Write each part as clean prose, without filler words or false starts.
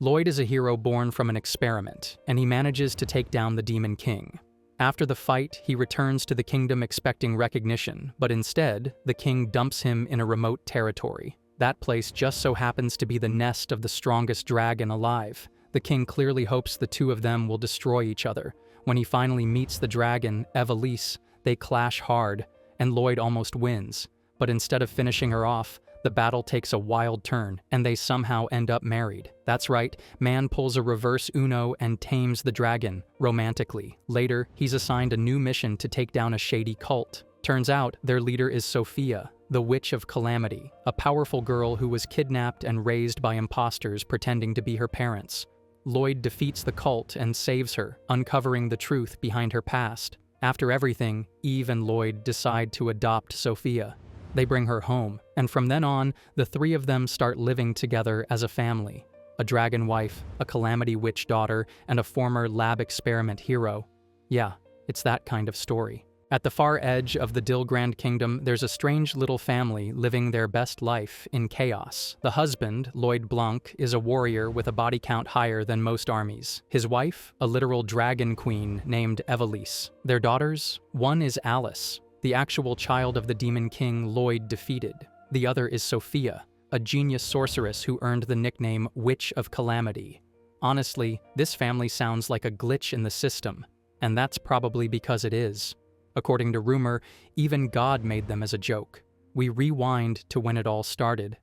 Lloyd is a hero born from an experiment, and he manages to take down the Demon King. After the fight, he returns to the kingdom expecting recognition, but instead, the king dumps him in a remote territory. That place just so happens to be the nest of the strongest dragon alive. The king clearly hopes the two of them will destroy each other. When he finally meets the dragon, Evelise, they clash hard, and Lloyd almost wins. But instead of finishing her off, the battle takes a wild turn, and they somehow end up married. That's right, man pulls a reverse Uno and tames the dragon, romantically. Later, he's assigned a new mission to take down a shady cult. Turns out, their leader is Sophia, the Witch of Calamity, a powerful girl who was kidnapped and raised by imposters pretending to be her parents. Lloyd defeats the cult and saves her, uncovering the truth behind her past. After everything, Eve and Lloyd decide to adopt Sophia. They bring her home, and from then on, the three of them start living together as a family. A dragon wife, a calamity witch daughter, and a former lab experiment hero. Yeah, it's that kind of story. At the far edge of the Dilgrand Kingdom, there's a strange little family living their best life in chaos. The husband, Lloyd Blanc, is a warrior with a body count higher than most armies. His wife, a literal dragon queen named Evelise. Their daughters, one is Alice, the actual child of the Demon King Lloyd defeated. The other is Sophia, a genius sorceress who earned the nickname Witch of Calamity. Honestly, this family sounds like a glitch in the system, and that's probably because it is. According to rumor, even God made them as a joke. We rewind to when it all started.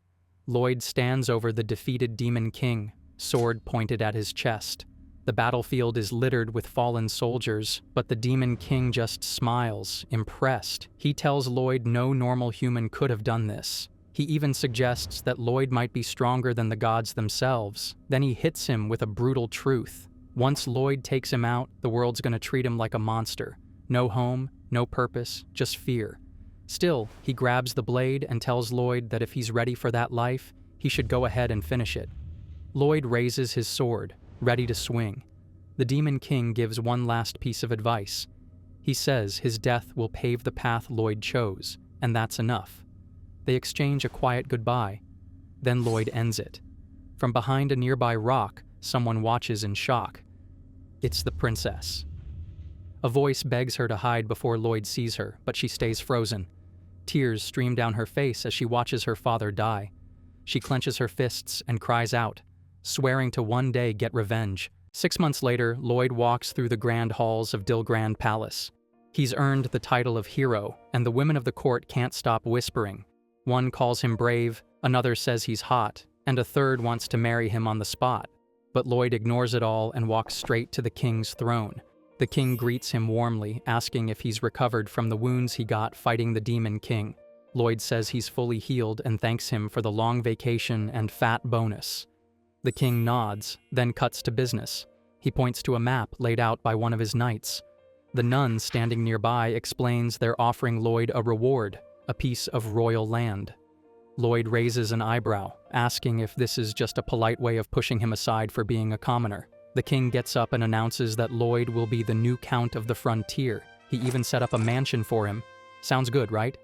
Lloyd stands over the defeated Demon King, sword pointed at his chest. The battlefield is littered with fallen soldiers, but the Demon King just smiles, impressed. He tells Lloyd no normal human could have done this. He even suggests that Lloyd might be stronger than the gods themselves. Then he hits him with a brutal truth. Once Lloyd takes him out, the world's gonna treat him like a monster. No home, no purpose, just fear. Still, he grabs the blade and tells Lloyd that if he's ready for that life, he should go ahead and finish it. Lloyd raises his sword, ready to swing. The Demon King gives one last piece of advice. He says his death will pave the path Lloyd chose, and that's enough. They exchange a quiet goodbye. Then Lloyd ends it. From behind a nearby rock, someone watches in shock. It's the princess. A voice begs her to hide before Lloyd sees her, but she stays frozen. Tears stream down her face as she watches her father die. She clenches her fists and cries out, swearing to one day get revenge. 6 months later, Lloyd walks through the grand halls of Dilgrand Palace. He's earned the title of hero, and the women of the court can't stop whispering. One calls him brave, another says he's hot, and a third wants to marry him on the spot. But Lloyd ignores it all and walks straight to the king's throne. The king greets him warmly, asking if he's recovered from the wounds he got fighting the Demon King. Lloyd says he's fully healed and thanks him for the long vacation and fat bonus. The king nods, then cuts to business. He points to a map laid out by one of his knights. The nun standing nearby explains they're offering Lloyd a reward, a piece of royal land. Lloyd raises an eyebrow, asking if this is just a polite way of pushing him aside for being a commoner. The king gets up and announces that Lloyd will be the new count of the frontier. He even set up a mansion for him. Sounds good, right?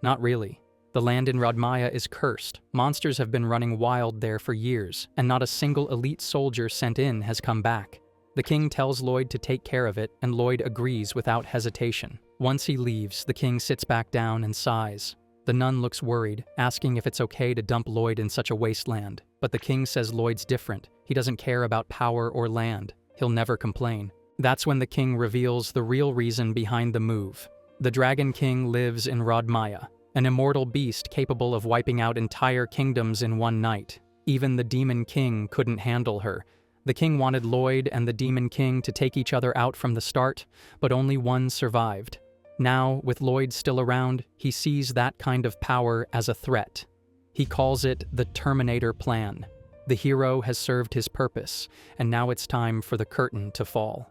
Not really. The land in Rodmaya is cursed. Monsters have been running wild there for years, and not a single elite soldier sent in has come back. The king tells Lloyd to take care of it, and Lloyd agrees without hesitation. Once he leaves, the king sits back down and sighs. The nun looks worried, asking if it's okay to dump Lloyd in such a wasteland. But the king says Lloyd's different. He doesn't care about power or land. He'll never complain. That's when the king reveals the real reason behind the move. The Dragon King lives in Rodmaya, an immortal beast capable of wiping out entire kingdoms in one night. Even the Demon King couldn't handle her. The king wanted Lloyd and the Demon King to take each other out from the start, but only one survived. Now, with Lloyd still around, he sees that kind of power as a threat. He calls it the Terminator plan. The hero has served his purpose, and now it's time for the curtain to fall.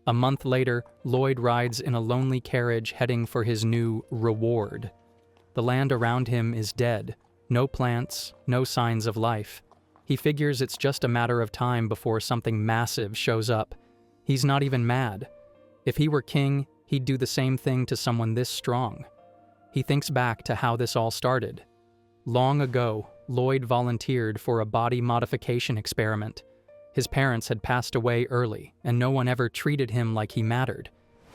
A month later, Lloyd rides in a lonely carriage heading for his new reward. The land around him is dead. No plants, no signs of life. He figures it's just a matter of time before something massive shows up. He's not even mad. If he were king, he'd do the same thing to someone this strong. He thinks back to how this all started. Long ago, Lloyd volunteered for a body modification experiment. His parents had passed away early, and no one ever treated him like he mattered.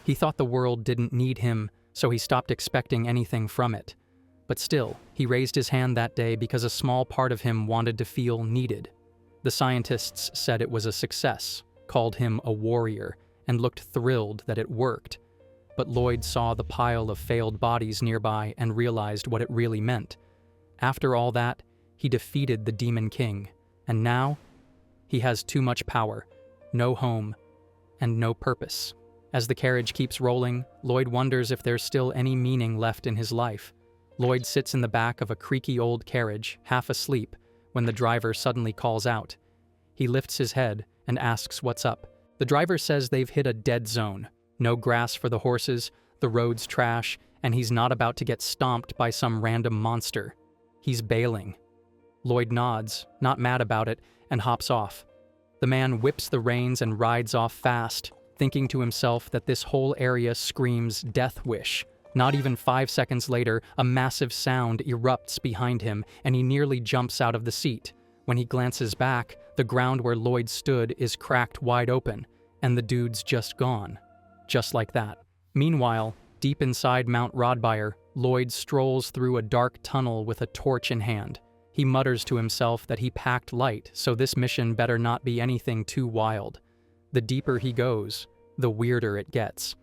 He thought the world didn't need him, so he stopped expecting anything from it. But still, he raised his hand that day because a small part of him wanted to feel needed. The scientists said it was a success, called him a warrior, and looked thrilled that it worked. But Lloyd saw the pile of failed bodies nearby and realized what it really meant. After all that, he defeated the Demon King, and now he has too much power, no home, and no purpose. As the carriage keeps rolling, Lloyd wonders if there's still any meaning left in his life. Lloyd sits in the back of a creaky old carriage, half asleep, when the driver suddenly calls out. He lifts his head and asks what's up. The driver says they've hit a dead zone. No grass for the horses, the road's trash, and he's not about to get stomped by some random monster. He's bailing. Lloyd nods, not mad about it, and hops off. The man whips the reins and rides off fast, thinking to himself that this whole area screams death wish. Not even 5 seconds later, a massive sound erupts behind him, and he nearly jumps out of the seat. When he glances back, the ground where Lloyd stood is cracked wide open, and the dude's just gone. Just like that. Meanwhile, deep inside Mount Rodbyre, Lloyd strolls through a dark tunnel with a torch in hand. He mutters to himself that he packed light, so this mission better not be anything too wild. The deeper he goes, the weirder it gets.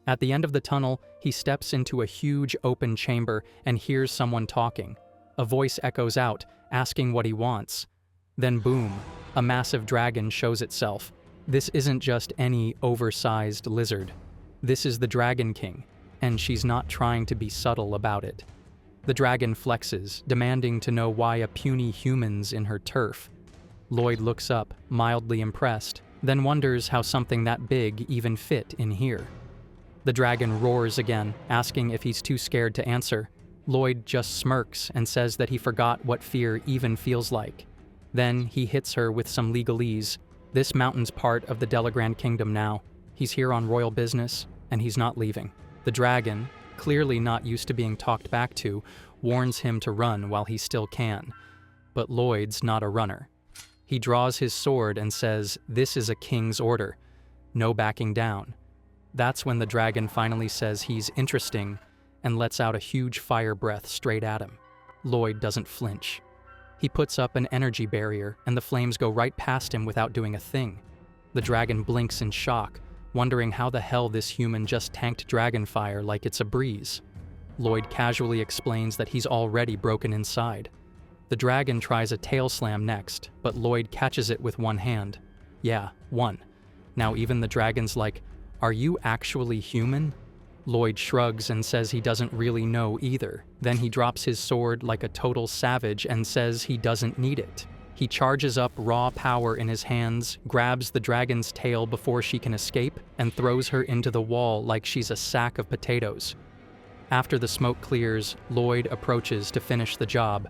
At the end of the tunnel, he steps into a huge open chamber and hears someone talking. A voice echoes out, asking what he wants. Then boom, a massive dragon shows itself. This isn't just any oversized lizard. This is the Dragon King, and she's not trying to be subtle about it. The dragon flexes, demanding to know why a puny human's in her turf. Lloyd looks up, mildly impressed, then wonders how something that big even fit in here. The dragon roars again, asking if he's too scared to answer. Lloyd just smirks and says that he forgot what fear even feels like. Then he hits her with some legalese. This mountain's part of the Delagrand Kingdom now. He's here on royal business, and he's not leaving. The dragon, clearly not used to being talked back to, warns him to run while he still can. But Lloyd's not a runner. He draws his sword and says, "This is a king's order. No backing down." That's when the dragon finally says he's interesting and lets out a huge fire breath straight at him. Lloyd doesn't flinch. He puts up an energy barrier, and the flames go right past him without doing a thing. The dragon blinks in shock, wondering how the hell this human just tanked dragon fire like it's a breeze. Lloyd casually explains that he's already broken inside. The dragon tries a tail slam next, but Lloyd catches it with one hand. Yeah, one. Now even the dragon's like, "Are you actually human?" Lloyd shrugs and says he doesn't really know either. Then he drops his sword like a total savage and says he doesn't need it. He charges up raw power in his hands, grabs the dragon's tail before she can escape, and throws her into the wall like she's a sack of potatoes. After the smoke clears, Lloyd approaches to finish the job.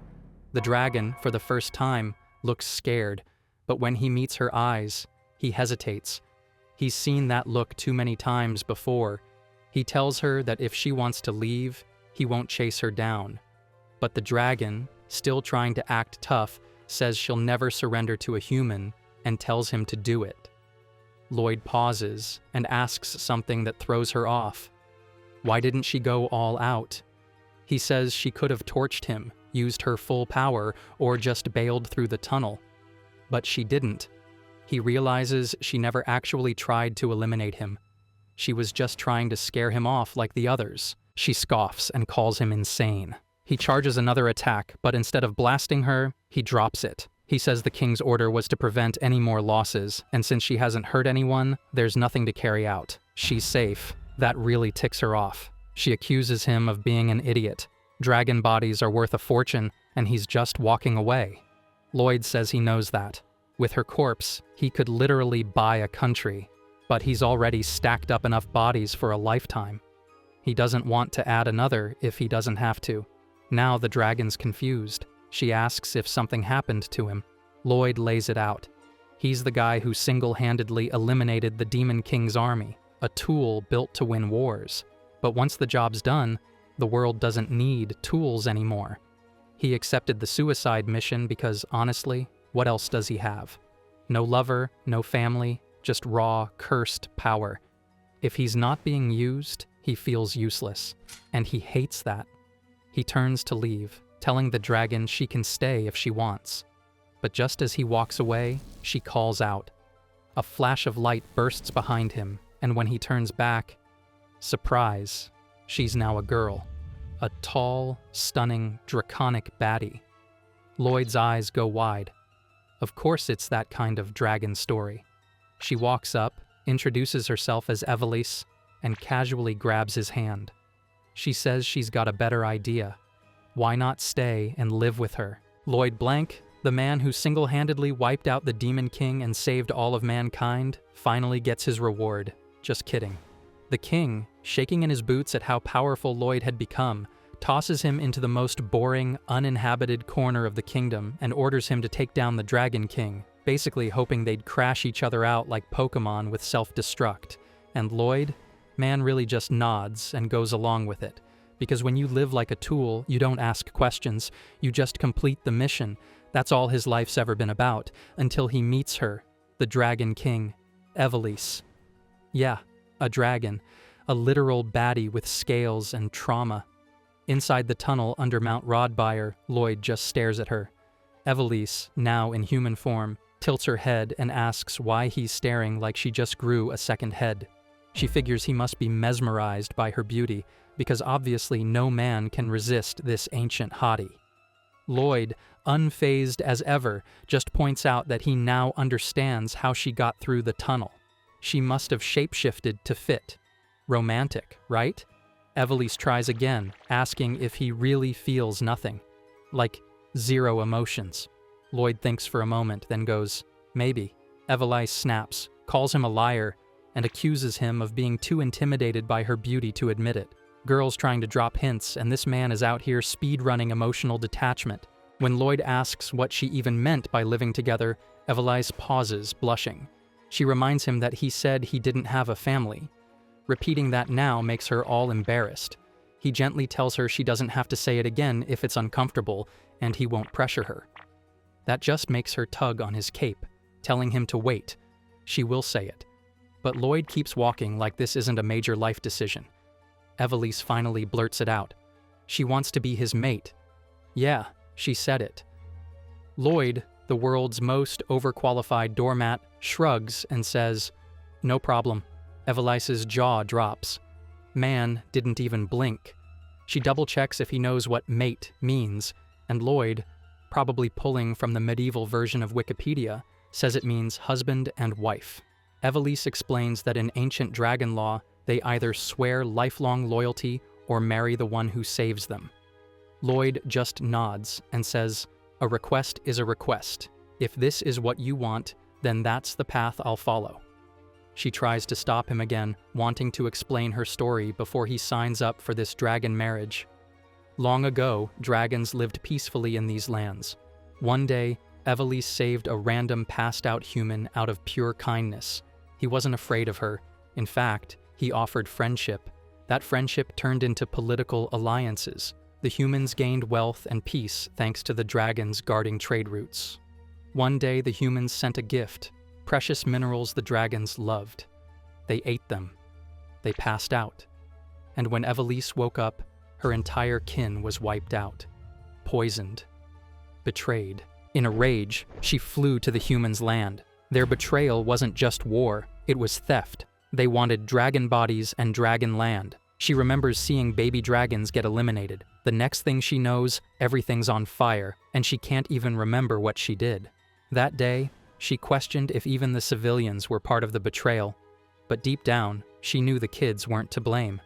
The dragon, for the first time, looks scared, but when he meets her eyes, he hesitates. He's seen that look too many times before. He tells her that if she wants to leave, he won't chase her down. But the dragon, still trying to act tough, says she'll never surrender to a human and tells him to do it. Lloyd pauses and asks something that throws her off. Why didn't she go all out? He says she could have torched him, used her full power, or just bailed through the tunnel. But she didn't. He realizes she never actually tried to eliminate him. She was just trying to scare him off like the others. She scoffs and calls him insane. He charges another attack, but instead of blasting her, he drops it. He says the king's order was to prevent any more losses, and since she hasn't hurt anyone, there's nothing to carry out. She's safe. That really ticks her off. She accuses him of being an idiot. Dragon bodies are worth a fortune, and he's just walking away. Lloyd says he knows that. With her corpse, he could literally buy a country, but he's already stacked up enough bodies for a lifetime. He doesn't want to add another if he doesn't have to. Now the dragon's confused. She asks if something happened to him. Lloyd lays it out. He's the guy who single-handedly eliminated the Demon King's army, a tool built to win wars. But once the job's done, the world doesn't need tools anymore. He accepted the suicide mission because, honestly, what else does he have? No lover, no family, just raw, cursed power. If he's not being used, he feels useless, and he hates that. He turns to leave, telling the dragon she can stay if she wants. But just as he walks away, she calls out. A flash of light bursts behind him, and when he turns back, surprise, she's now a girl. A tall, stunning, draconic baddie. Lloyd's eyes go wide. Of course it's that kind of dragon story. She walks up, introduces herself as Evelise, and casually grabs his hand. She says she's got a better idea. Why not stay and live with her? Lloyd Blank, the man who single-handedly wiped out the Demon King and saved all of mankind, finally gets his reward. Just kidding. The king, shaking in his boots at how powerful Lloyd had become, tosses him into the most boring, uninhabited corner of the kingdom and orders him to take down the Dragon King, basically hoping they'd crash each other out like Pokemon with self-destruct. And Lloyd? Man really just nods and goes along with it. Because when you live like a tool, you don't ask questions, you just complete the mission. That's all his life's ever been about, until he meets her, the Dragon King, Evelise. Yeah, a dragon, a literal baddie with scales and trauma. Inside the tunnel under Mount Rodbyre, Lloyd just stares at her. Evelise, now in human form, tilts her head and asks why he's staring like she just grew a second head. She figures he must be mesmerized by her beauty, because obviously no man can resist this ancient hottie. Lloyd, unfazed as ever, just points out that he now understands how she got through the tunnel. She must have shapeshifted to fit. Romantic, right? Evelise tries again, asking if he really feels nothing. Like, zero emotions. Lloyd thinks for a moment, then goes, maybe. Evelise snaps, calls him a liar, and accuses him of being too intimidated by her beauty to admit it. Girls trying to drop hints, and this man is out here speed-running emotional detachment. When Lloyd asks what she even meant by living together, Evelise pauses, blushing. She reminds him that he said he didn't have a family. Repeating that now makes her all embarrassed. He gently tells her she doesn't have to say it again if it's uncomfortable, and he won't pressure her. That just makes her tug on his cape, telling him to wait. She will say it. But Lloyd keeps walking like this isn't a major life decision. Evelise finally blurts it out. She wants to be his mate. Yeah, she said it. Lloyd, the world's most overqualified doormat, shrugs and says, no problem. Evelise's jaw drops. Man didn't even blink. She double-checks if he knows what mate means, and Lloyd, probably pulling from the medieval version of Wikipedia, says it means husband and wife. Evelise explains that in ancient dragon law, they either swear lifelong loyalty or marry the one who saves them. Lloyd just nods and says, a request is a request. If this is what you want, then that's the path I'll follow. She tries to stop him again, wanting to explain her story before he signs up for this dragon marriage. Long ago, dragons lived peacefully in these lands. One day, Evelise saved a random passed-out human out of pure kindness. He wasn't afraid of her. In fact, he offered friendship. That friendship turned into political alliances. The humans gained wealth and peace thanks to the dragons guarding trade routes. One day, the humans sent a gift. Precious minerals the dragons loved. They ate them. They passed out. And when Evelise woke up, her entire kin was wiped out. Poisoned. Betrayed. In a rage, she flew to the humans' land. Their betrayal wasn't just war, it was theft. They wanted dragon bodies and dragon land. She remembers seeing baby dragons get eliminated. The next thing she knows, everything's on fire, and she can't even remember what she did. That day, she questioned if even the civilians were part of the betrayal, but deep down, she knew the kids weren't to blame.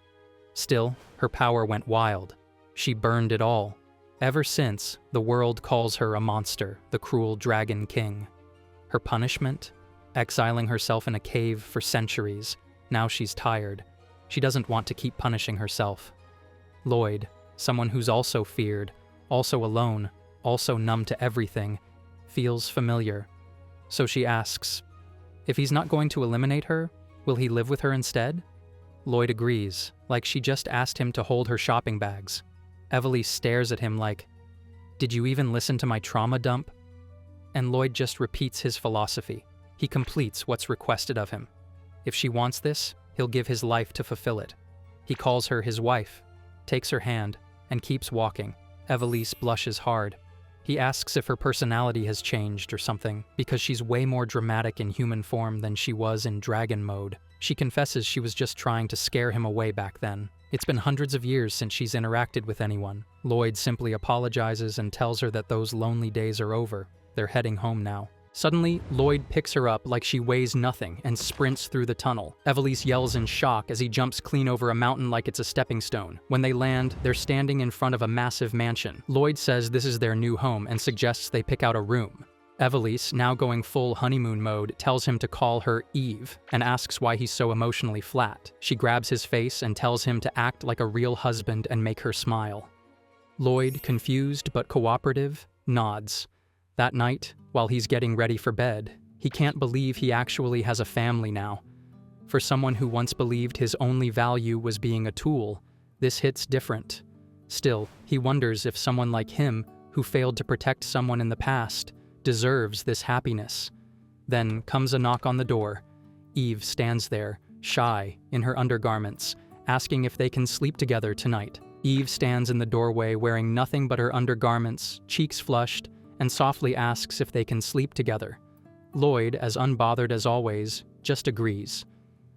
Still, her power went wild. She burned it all. Ever since, the world calls her a monster, the cruel Dragon King. Her punishment? Exiling herself in a cave for centuries. Now she's tired. She doesn't want to keep punishing herself. Lloyd, someone who's also feared, also alone, also numb to everything, feels familiar. So she asks, if he's not going to eliminate her, will he live with her instead? Lloyd agrees, like she just asked him to hold her shopping bags. Evelise stares at him like, did you even listen to my trauma dump? And Lloyd just repeats his philosophy. He completes what's requested of him. If she wants this, he'll give his life to fulfill it. He calls her his wife, takes her hand, and keeps walking. Evelise blushes hard. He asks if her personality has changed or something, because she's way more dramatic in human form than she was in dragon mode. She confesses she was just trying to scare him away back then. It's been hundreds of years since she's interacted with anyone. Lloyd simply apologizes and tells her that those lonely days are over. They're heading home now. Suddenly, Lloyd picks her up like she weighs nothing and sprints through the tunnel. Evelise yells in shock as he jumps clean over a mountain like it's a stepping stone. When they land, they're standing in front of a massive mansion. Lloyd says this is their new home and suggests they pick out a room. Evelise, now going full honeymoon mode, tells him to call her Eve and asks why he's so emotionally flat. She grabs his face and tells him to act like a real husband and make her smile. Lloyd, confused but cooperative, nods. That night, while he's getting ready for bed, he can't believe he actually has a family now. For someone who once believed his only value was being a tool, this hits different. Still, he wonders if someone like him, who failed to protect someone in the past, deserves this happiness. Then comes a knock on the door. Eve stands there, shy, in her undergarments, asking if they can sleep together tonight. Eve stands in the doorway wearing nothing but her undergarments, cheeks flushed, and softly asks if they can sleep together. Lloyd, as unbothered as always, just agrees.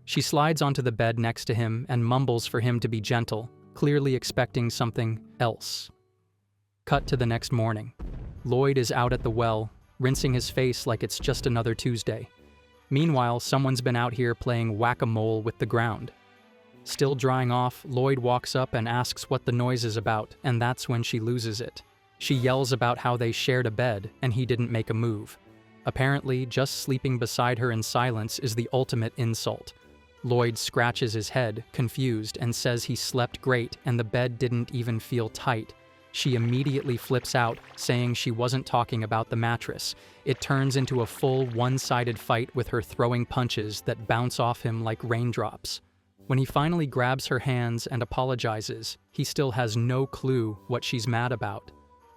She slides onto the bed next to him and mumbles for him to be gentle, clearly expecting something else. Cut to the next morning. Lloyd is out at the well, rinsing his face like it's just another Tuesday. Meanwhile, someone's been out here playing whack-a-mole with the ground. Still drying off, Lloyd walks up and asks what the noise is about, and that's when she loses it. She yells about how they shared a bed and he didn't make a move. Apparently, just sleeping beside her in silence is the ultimate insult. Lloyd scratches his head, confused, and says he slept great and the bed didn't even feel tight. She immediately flips out, saying she wasn't talking about the mattress. It turns into a full one-sided fight with her throwing punches that bounce off him like raindrops. When he finally grabs her hands and apologizes, he still has no clue what she's mad about.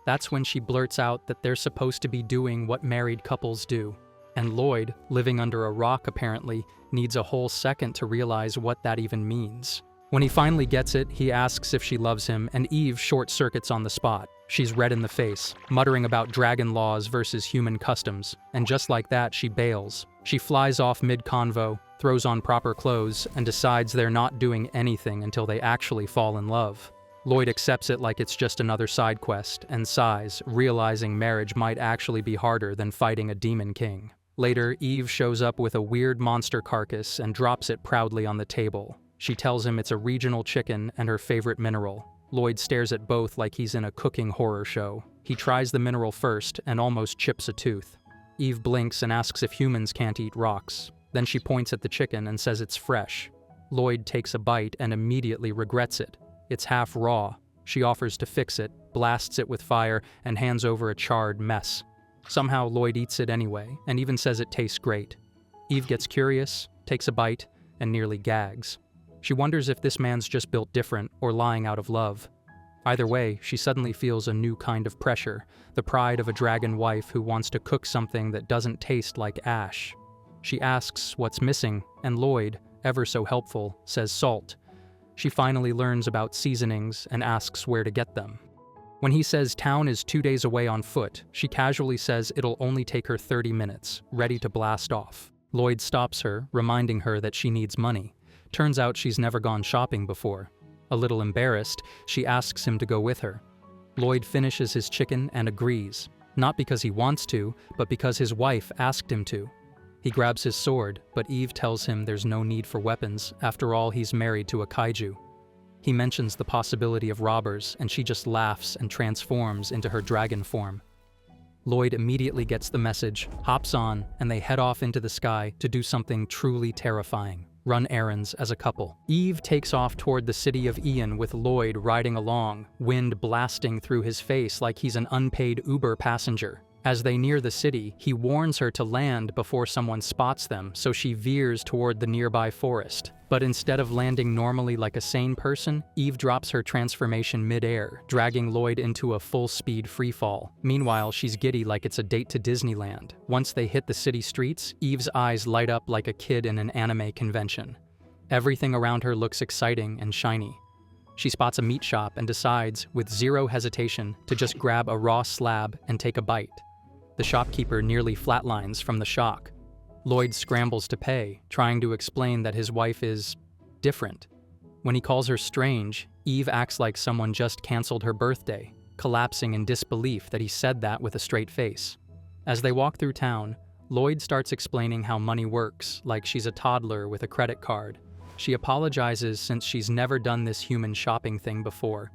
That's when she blurts out that they're supposed to be doing what married couples do. And Lloyd, living under a rock apparently, needs a whole second to realize what that even means. When he finally gets it, he asks if she loves him, and Eve short-circuits on the spot. She's red in the face, muttering about dragon laws versus human customs, and just like that, she bails. She flies off mid-convo, throws on proper clothes, and decides they're not doing anything until they actually fall in love. Lloyd accepts it like it's just another side quest, and sighs, realizing marriage might actually be harder than fighting a demon king. Later, Eve shows up with a weird monster carcass and drops it proudly on the table. She tells him it's a regional chicken and her favorite mineral. Lloyd stares at both like he's in a cooking horror show. He tries the mineral first and almost chips a tooth. Eve blinks and asks if humans can't eat rocks. Then she points at the chicken and says it's fresh. Lloyd takes a bite and immediately regrets it. It's half raw. She offers to fix it, blasts it with fire, and hands over a charred mess. Somehow Lloyd eats it anyway, and even says it tastes great. Eve gets curious, takes a bite, and nearly gags. She wonders if this man's just built different or lying out of love. Either way, she suddenly feels a new kind of pressure, the pride of a dragon wife who wants to cook something that doesn't taste like ash. She asks what's missing, and Lloyd, ever so helpful, says salt. She finally learns about seasonings and asks where to get them. When he says town is 2 days away on foot, she casually says it'll only take her 30 minutes, ready to blast off. Lloyd stops her, reminding her that she needs money. Turns out she's never gone shopping before. A little embarrassed, she asks him to go with her. Lloyd finishes his chicken and agrees, not because he wants to, but because his wife asked him to. He grabs his sword, but Eve tells him there's no need for weapons. After all, he's married to a kaiju. He mentions the possibility of robbers, and she just laughs and transforms into her dragon form. Lloyd immediately gets the message, hops on, and they head off into the sky to do something truly terrifying. Run errands as a couple. Eve takes off toward the city of Ian with Lloyd riding along, wind blasting through his face like he's an unpaid Uber passenger. As they near the city, he warns her to land before someone spots them, so she veers toward the nearby forest. But instead of landing normally like a sane person, Eve drops her transformation mid-air, dragging Lloyd into a full-speed freefall. Meanwhile, she's giddy like it's a date to Disneyland. Once they hit the city streets, Eve's eyes light up like a kid in an anime convention. Everything around her looks exciting and shiny. She spots a meat shop and decides, with zero hesitation, to just grab a raw slab and take a bite. The shopkeeper nearly flatlines from the shock. Lloyd scrambles to pay, trying to explain that his wife is different. When he calls her strange, Eve acts like someone just canceled her birthday, collapsing in disbelief that he said that with a straight face. As they walk through town, Lloyd starts explaining how money works, like she's a toddler with a credit card. She apologizes since she's never done this human shopping thing before.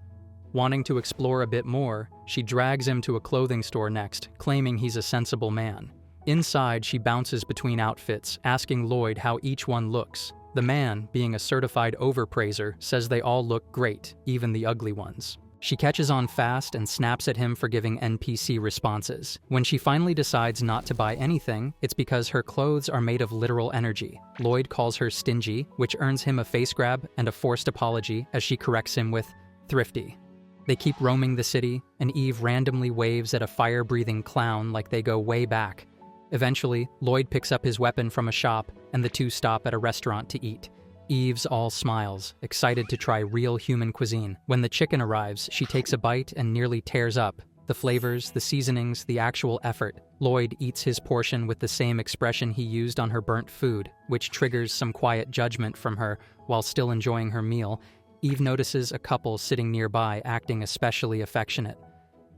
Wanting to explore a bit more, she drags him to a clothing store next, claiming he's a sensible man. Inside, she bounces between outfits, asking Lloyd how each one looks. The man, being a certified overpraiser, says they all look great, even the ugly ones. She catches on fast and snaps at him for giving NPC responses. When she finally decides not to buy anything, it's because her clothes are made of literal energy. Lloyd calls her stingy, which earns him a face grab and a forced apology as she corrects him with thrifty. They keep roaming the city, and Eve randomly waves at a fire-breathing clown like they go way back. Eventually, Lloyd picks up his weapon from a shop, and the two stop at a restaurant to eat. Eve's all smiles, excited to try real human cuisine. When the chicken arrives, she takes a bite and nearly tears up. The flavors, the seasonings, the actual effort. Lloyd eats his portion with the same expression he used on her burnt food, which triggers some quiet judgment from her while still enjoying her meal. Eve notices a couple sitting nearby acting especially affectionate.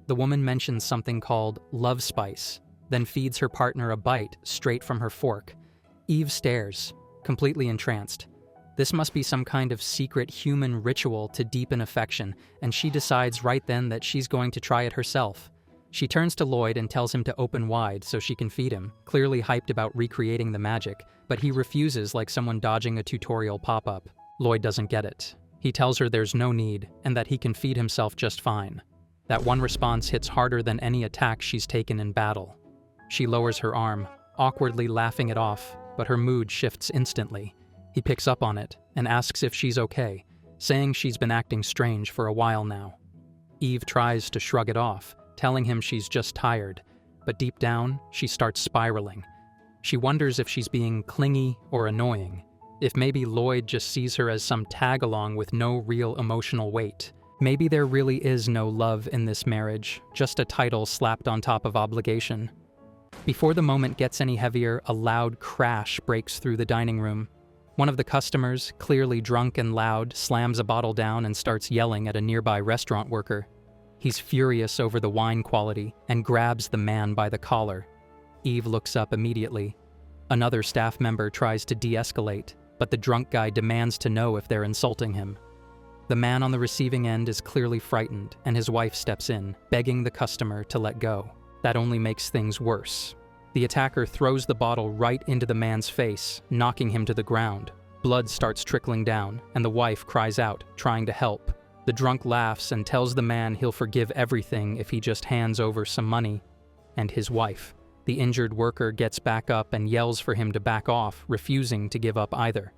The woman mentions something called love spice, then feeds her partner a bite straight from her fork. Eve stares, completely entranced. This must be some kind of secret human ritual to deepen affection, and she decides right then that she's going to try it herself. She turns to Lloyd and tells him to open wide so she can feed him, clearly hyped about recreating the magic, but he refuses like someone dodging a tutorial pop-up. Lloyd doesn't get it. He tells her there's no need, and that he can feed himself just fine. That one response hits harder than any attack she's taken in battle. She lowers her arm, awkwardly laughing it off, but her mood shifts instantly. He picks up on it and asks if she's okay, saying she's been acting strange for a while now. Eve tries to shrug it off, telling him she's just tired, but deep down, she starts spiraling. She wonders if she's being clingy or annoying. If maybe Lloyd just sees her as some tag-along with no real emotional weight. Maybe there really is no love in this marriage, just a title slapped on top of obligation. Before the moment gets any heavier, a loud crash breaks through the dining room. One of the customers, clearly drunk and loud, slams a bottle down and starts yelling at a nearby restaurant worker. He's furious over the wine quality and grabs the man by the collar. Eve looks up immediately. Another staff member tries to de-escalate, but the drunk guy demands to know if they're insulting him. The man on the receiving end is clearly frightened, and his wife steps in, begging the customer to let go. That only makes things worse. The attacker throws the bottle right into the man's face, knocking him to the ground. Blood starts trickling down, and the wife cries out, trying to help. The drunk laughs and tells the man he'll forgive everything if he just hands over some money. And his wife. The injured worker gets back up and yells for him to back off, refusing to give up either.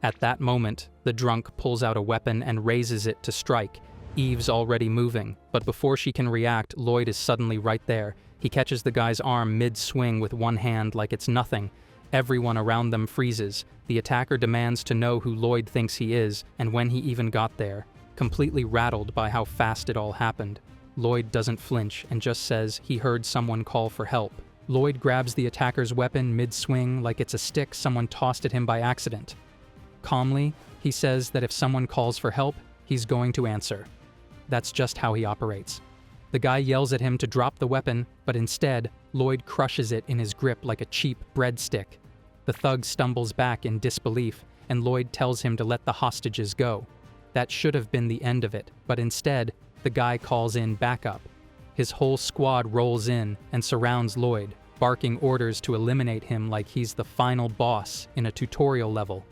At that moment, the drunk pulls out a weapon and raises it to strike. Eve's already moving, but before she can react, Lloyd is suddenly right there. He catches the guy's arm mid-swing with one hand like it's nothing. Everyone around them freezes. The attacker demands to know who Lloyd thinks he is, and when he even got there. Completely rattled by how fast it all happened. Lloyd doesn't flinch and just says he heard someone call for help. Lloyd grabs the attacker's weapon mid-swing like it's a stick someone tossed at him by accident. Calmly, he says that if someone calls for help, he's going to answer. That's just how he operates. The guy yells at him to drop the weapon, but instead, Lloyd crushes it in his grip like a cheap breadstick. The thug stumbles back in disbelief, and Lloyd tells him to let the hostages go. That should have been the end of it, but instead, the guy calls in backup. His whole squad rolls in and surrounds Lloyd, barking orders to eliminate him like he's the final boss in a tutorial level.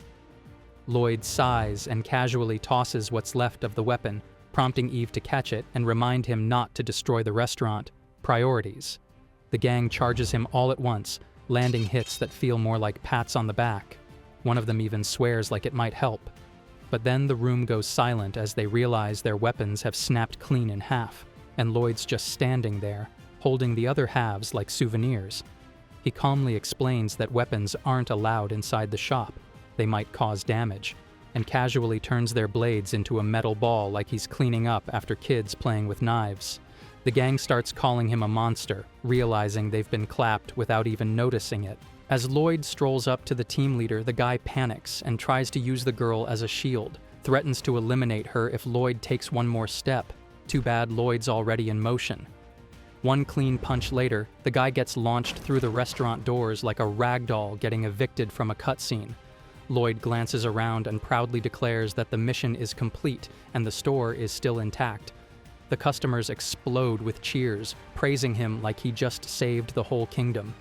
Lloyd sighs and casually tosses what's left of the weapon, prompting Eve to catch it and remind him not to destroy the restaurant. Priorities. The gang charges him all at once, landing hits that feel more like pats on the back. One of them even swears like it might help. But then the room goes silent as they realize their weapons have snapped clean in half, and Lloyd's just standing there, holding the other halves like souvenirs. He calmly explains that weapons aren't allowed inside the shop. They might cause damage, and casually turns their blades into a metal ball like he's cleaning up after kids playing with knives. The gang starts calling him a monster, realizing they've been clapped without even noticing it. As Lloyd strolls up to the team leader, the guy panics and tries to use the girl as a shield, threatens to eliminate her if Lloyd takes one more step. Too bad Lloyd's already in motion. One clean punch later, the guy gets launched through the restaurant doors like a ragdoll getting evicted from a cutscene. Lloyd glances around and proudly declares that the mission is complete and the store is still intact. The customers explode with cheers, praising him like he just saved the whole kingdom.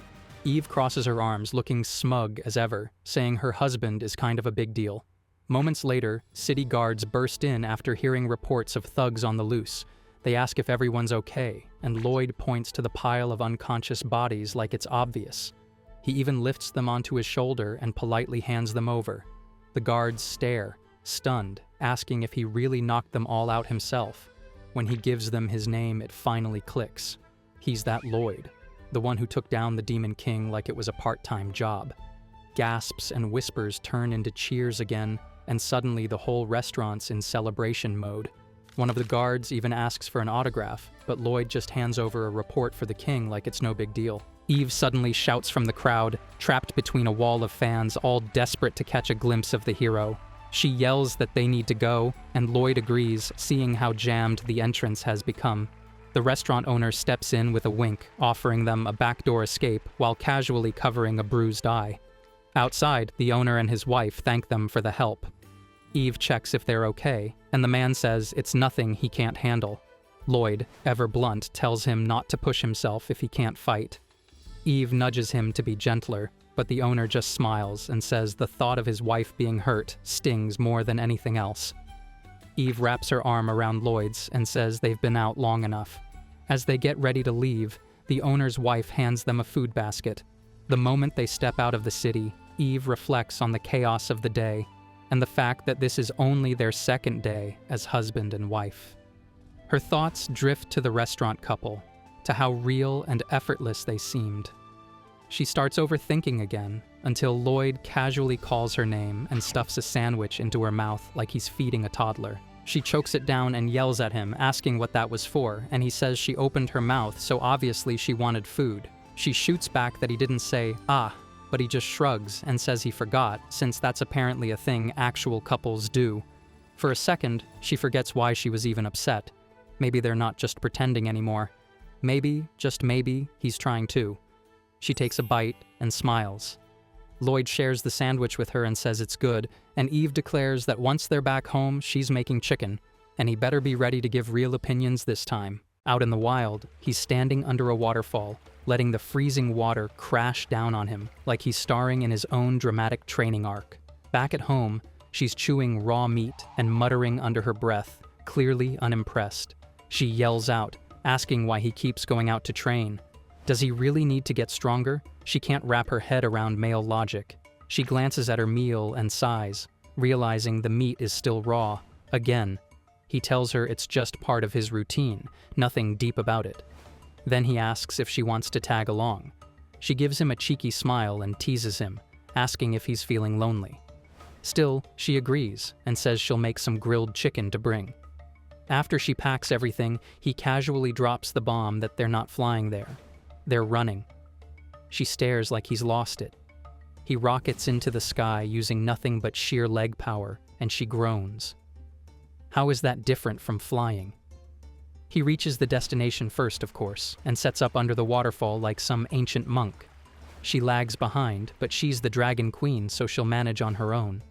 Eve crosses her arms, looking smug as ever, saying her husband is kind of a big deal. Moments later, city guards burst in after hearing reports of thugs on the loose. They ask if everyone's okay, and Lloyd points to the pile of unconscious bodies like it's obvious. He even lifts them onto his shoulder and politely hands them over. The guards stare, stunned, asking if he really knocked them all out himself. When he gives them his name, it finally clicks. He's that Lloyd, the one who took down the Demon King like it was a part-time job. Gasps and whispers turn into cheers again, and suddenly the whole restaurant's in celebration mode. One of the guards even asks for an autograph, but Lloyd just hands over a report for the king like it's no big deal. Eve suddenly shouts from the crowd, trapped between a wall of fans, all desperate to catch a glimpse of the hero. She yells that they need to go, and Lloyd agrees, seeing how jammed the entrance has become. The restaurant owner steps in with a wink, offering them a backdoor escape while casually covering a bruised eye. Outside, the owner and his wife thank them for the help. Eve checks if they're okay, and the man says it's nothing he can't handle. Lloyd, ever blunt, tells him not to push himself if he can't fight. Eve nudges him to be gentler, but the owner just smiles and says the thought of his wife being hurt stings more than anything else. Eve wraps her arm around Lloyd's and says they've been out long enough. As they get ready to leave, the owner's wife hands them a food basket. The moment they step out of the city, Eve reflects on the chaos of the day and the fact that this is only their second day as husband and wife. Her thoughts drift to the restaurant couple, to how real and effortless they seemed. She starts overthinking again, until Lloyd casually calls her name and stuffs a sandwich into her mouth like he's feeding a toddler. She chokes it down and yells at him, asking what that was for, and he says she opened her mouth, so obviously she wanted food. She shoots back that he didn't say, "ah," but he just shrugs and says he forgot, since that's apparently a thing actual couples do. For a second, she forgets why she was even upset. Maybe they're not just pretending anymore. Maybe, just maybe, he's trying too. She takes a bite and smiles. Lloyd shares the sandwich with her and says it's good, and Eve declares that once they're back home, she's making chicken, and he better be ready to give real opinions this time. Out in the wild, he's standing under a waterfall, letting the freezing water crash down on him, like he's starring in his own dramatic training arc. Back at home, she's chewing raw meat and muttering under her breath, clearly unimpressed. She yells out, asking why he keeps going out to train. Does he really need to get stronger? She can't wrap her head around male logic. She glances at her meal and sighs, realizing the meat is still raw. Again, he tells her it's just part of his routine, nothing deep about it. Then he asks if she wants to tag along. She gives him a cheeky smile and teases him, asking if he's feeling lonely. Still, she agrees and says she'll make some grilled chicken to bring. After she packs everything, he casually drops the bomb that they're not flying there. They're running. She stares like he's lost it. He rockets into the sky using nothing but sheer leg power, and she groans. How is that different from flying? He reaches the destination first, of course, and sets up under the waterfall like some ancient monk. She lags behind, but she's the dragon queen, so she'll manage on her own.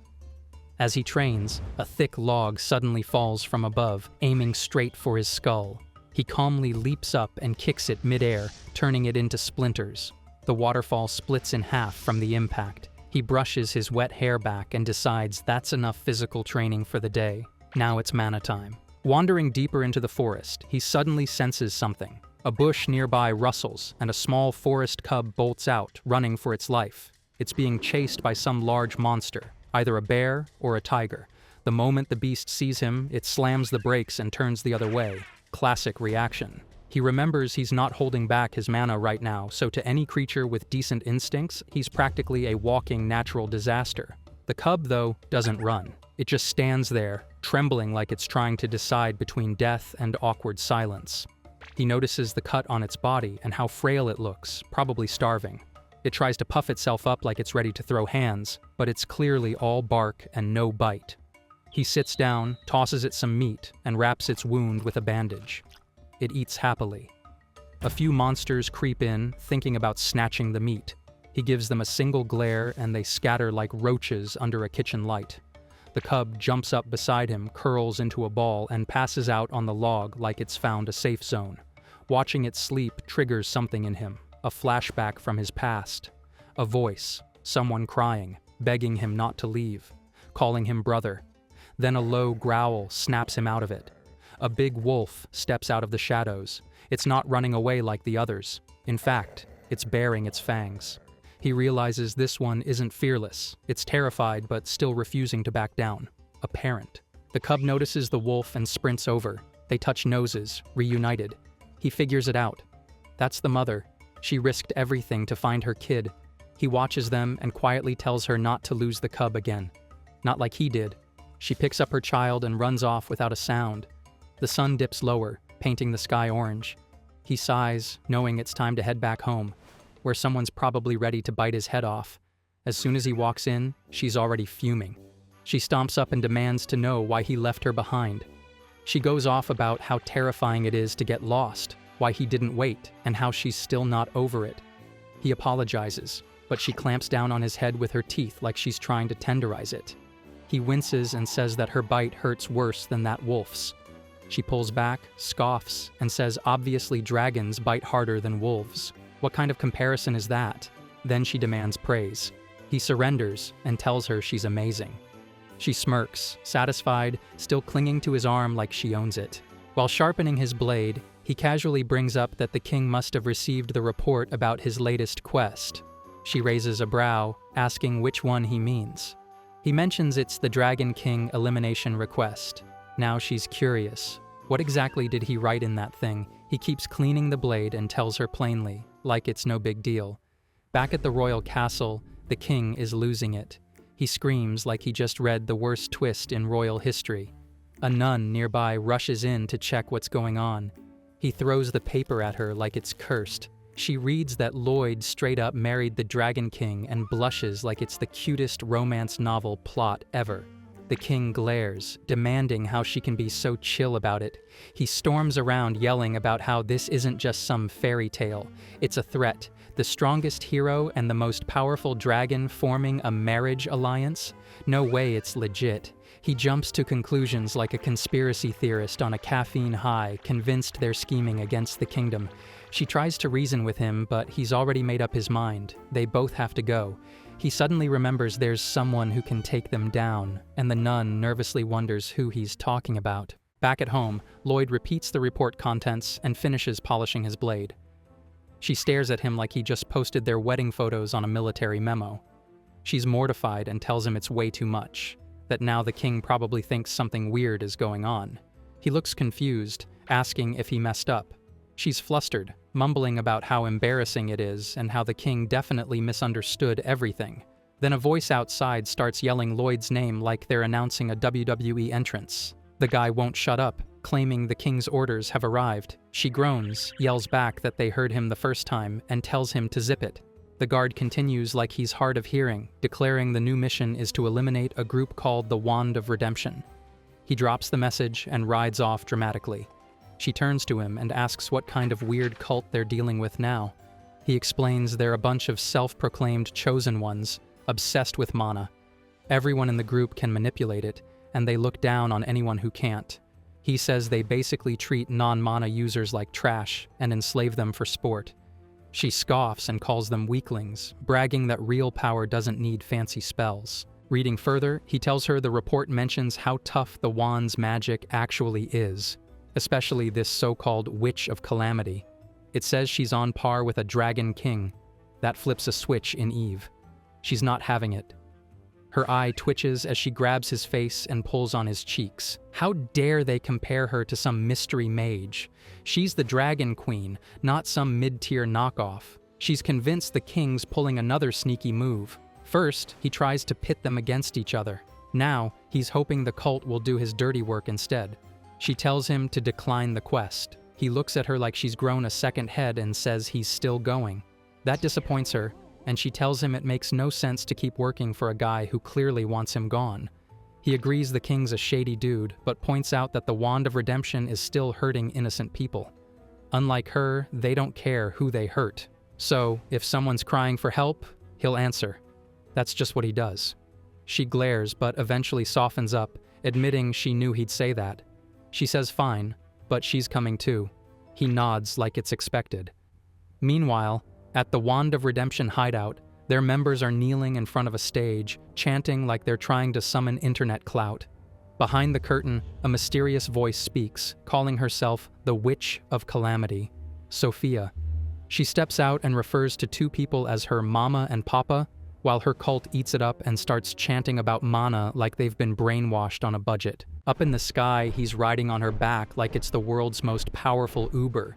As he trains, a thick log suddenly falls from above, aiming straight for his skull. He calmly leaps up and kicks it mid-air, turning it into splinters. The waterfall splits in half from the impact. He brushes his wet hair back and decides that's enough physical training for the day. Now it's mana time. Wandering deeper into the forest, he suddenly senses something. A bush nearby rustles, and a small forest cub bolts out, running for its life. It's being chased by some large monster, either a bear or a tiger. The moment the beast sees him, it slams the brakes and turns the other way. Classic reaction. He remembers he's not holding back his mana right now, so to any creature with decent instincts, he's practically a walking natural disaster. The cub, though, doesn't run. It just stands there, trembling like it's trying to decide between death and awkward silence. He notices the cut on its body and how frail it looks, probably starving. It tries to puff itself up like it's ready to throw hands, but it's clearly all bark and no bite. He sits down, tosses it some meat, and wraps its wound with a bandage. It eats happily. A few monsters creep in, thinking about snatching the meat. He gives them a single glare and they scatter like roaches under a kitchen light. The cub jumps up beside him, curls into a ball, and passes out on the log like it's found a safe zone. Watching it sleep triggers something in him, a flashback from his past. A voice, someone crying, begging him not to leave, calling him brother. Then a low growl snaps him out of it. A big wolf steps out of the shadows. It's not running away like the others. In fact, it's baring its fangs. He realizes this one isn't fearless. It's terrified but still refusing to back down. A parent. The cub notices the wolf and sprints over. They touch noses, reunited. He figures it out. That's the mother. She risked everything to find her kid. He watches them and quietly tells her not to lose the cub again. Not like he did. She picks up her child and runs off without a sound. The sun dips lower, painting the sky orange. He sighs, knowing it's time to head back home, where someone's probably ready to bite his head off. As soon as he walks in, she's already fuming. She stomps up and demands to know why he left her behind. She goes off about how terrifying it is to get lost, why he didn't wait, and how she's still not over it. He apologizes, but she clamps down on his head with her teeth like she's trying to tenderize it. He winces and says that her bite hurts worse than that wolf's. She pulls back, scoffs, and says obviously dragons bite harder than wolves. What kind of comparison is that? Then she demands praise. He surrenders and tells her she's amazing. She smirks, satisfied, still clinging to his arm like she owns it. While sharpening his blade, he casually brings up that the king must have received the report about his latest quest. She raises a brow, asking which one he means. He mentions it's the Dragon King elimination request. Now she's curious. What exactly did he write in that thing? He keeps cleaning the blade and tells her plainly, like it's no big deal. Back at the royal castle, the king is losing it. He screams like he just read the worst twist in royal history. A nun nearby rushes in to check what's going on. He throws the paper at her like it's cursed. She reads that Lloyd straight up married the Dragon King and blushes like it's the cutest romance novel plot ever. The king glares, demanding how she can be so chill about it. He storms around yelling about how this isn't just some fairy tale. It's a threat. The strongest hero and the most powerful dragon forming a marriage alliance? No way it's legit. He jumps to conclusions like a conspiracy theorist on a caffeine high, convinced they're scheming against the kingdom. She tries to reason with him, but he's already made up his mind. They both have to go. He suddenly remembers there's someone who can take them down, and the nun nervously wonders who he's talking about. Back at home, Lloyd repeats the report contents and finishes polishing his blade. She stares at him like he just posted their wedding photos on a military memo. She's mortified and tells him it's way too much, that now the king probably thinks something weird is going on. He looks confused, asking if he messed up. She's flustered, mumbling about how embarrassing it is and how the king definitely misunderstood everything. Then a voice outside starts yelling Lloyd's name like they're announcing a WWE entrance. The guy won't shut up, claiming the king's orders have arrived. She groans, yells back that they heard him the first time, and tells him to zip it. The guard continues like he's hard of hearing, declaring the new mission is to eliminate a group called the Wand of Redemption. He drops the message and rides off dramatically. She turns to him and asks what kind of weird cult they're dealing with now. He explains they're a bunch of self-proclaimed chosen ones, obsessed with mana. Everyone in the group can manipulate it, and they look down on anyone who can't. He says they basically treat non-mana users like trash and enslave them for sport. She scoffs and calls them weaklings, bragging that real power doesn't need fancy spells. Reading further, he tells her the report mentions how tough the wand's magic actually is, especially this so-called Witch of Calamity. It says she's on par with a dragon king. That flips a switch in Eve. She's not having it. Her eye twitches as she grabs his face and pulls on his cheeks. How dare they compare her to some mystery mage? She's the dragon queen, not some mid-tier knockoff. She's convinced the king's pulling another sneaky move. First, he tries to pit them against each other. Now, he's hoping the cult will do his dirty work instead. She tells him to decline the quest. He looks at her like she's grown a second head and says he's still going. That disappoints her, and she tells him it makes no sense to keep working for a guy who clearly wants him gone. He agrees the king's a shady dude, but points out that the wand of redemption is still hurting innocent people. Unlike her, they don't care who they hurt. So, if someone's crying for help, he'll answer. That's just what he does. She glares, but eventually softens up, admitting she knew he'd say that. She says fine, but she's coming too. He nods like it's expected. Meanwhile, at the Wand of Redemption hideout, their members are kneeling in front of a stage, chanting like they're trying to summon internet clout. Behind the curtain, a mysterious voice speaks, calling herself the Witch of Calamity, Sophia. She steps out and refers to two people as her mama and papa, while her cult eats it up and starts chanting about mana like they've been brainwashed on a budget. Up in the sky, he's riding on her back like it's the world's most powerful Uber.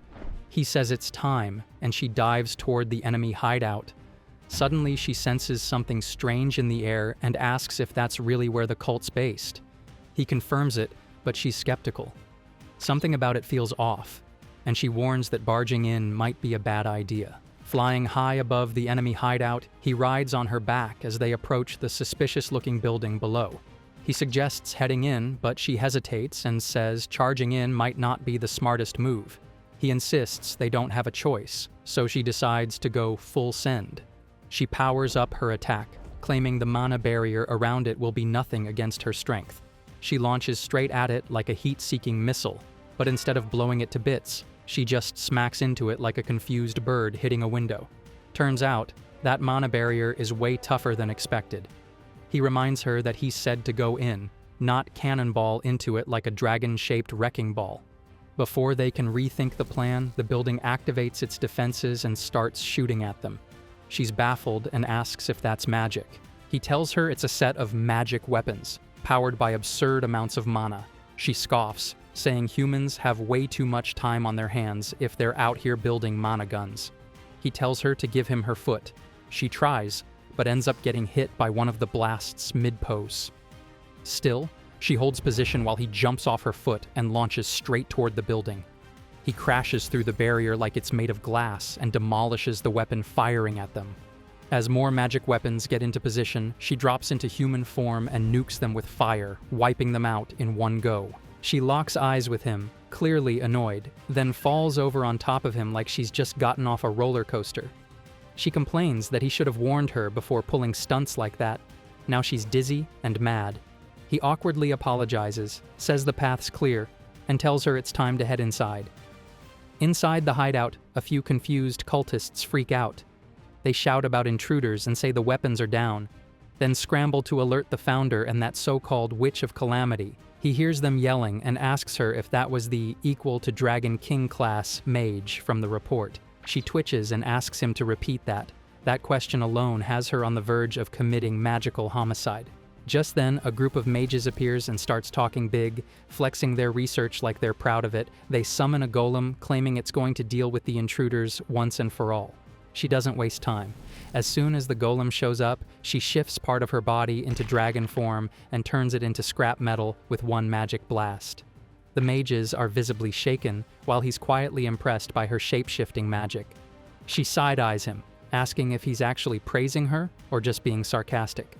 He says it's time, and she dives toward the enemy hideout. Suddenly, she senses something strange in the air and asks if that's really where the cult's based. He confirms it, but she's skeptical. Something about it feels off, and she warns that barging in might be a bad idea. Flying high above the enemy hideout, he rides on her back as they approach the suspicious-looking building below. He suggests heading in, but she hesitates and says charging in might not be the smartest move. He insists they don't have a choice, so she decides to go full send. She powers up her attack, claiming the mana barrier around it will be nothing against her strength. She launches straight at it like a heat-seeking missile, but instead of blowing it to bits, she just smacks into it like a confused bird hitting a window. Turns out, that mana barrier is way tougher than expected. He reminds her that he's said to go in, not cannonball into it like a dragon-shaped wrecking ball. Before they can rethink the plan, the building activates its defenses and starts shooting at them. She's baffled and asks if that's magic. He tells her it's a set of magic weapons, powered by absurd amounts of mana. She scoffs, saying humans have way too much time on their hands if they're out here building mana guns. He tells her to give him her foot. She tries, but ends up getting hit by one of the blasts mid-pose. Still, she holds position while he jumps off her foot and launches straight toward the building. He crashes through the barrier like it's made of glass and demolishes the weapon firing at them. As more magic weapons get into position, she drops into human form and nukes them with fire, wiping them out in one go. She locks eyes with him, clearly annoyed, then falls over on top of him like she's just gotten off a roller coaster. She complains that he should have warned her before pulling stunts like that. Now she's dizzy and mad. He awkwardly apologizes, says the path's clear, and tells her it's time to head inside. Inside the hideout, a few confused cultists freak out. They shout about intruders and say the weapons are down, then scramble to alert the founder and that so-called Witch of Calamity. He hears them yelling and asks her if that was the equal to Dragon King class mage from the report. She twitches and asks him to repeat that. That question alone has her on the verge of committing magical homicide. Just then, a group of mages appears and starts talking big, flexing their research like they're proud of it. They summon a golem, claiming it's going to deal with the intruders once and for all. She doesn't waste time. As soon as the golem shows up, she shifts part of her body into dragon form and turns it into scrap metal with one magic blast. The mages are visibly shaken, while he's quietly impressed by her shape-shifting magic. She side-eyes him, asking if he's actually praising her or just being sarcastic.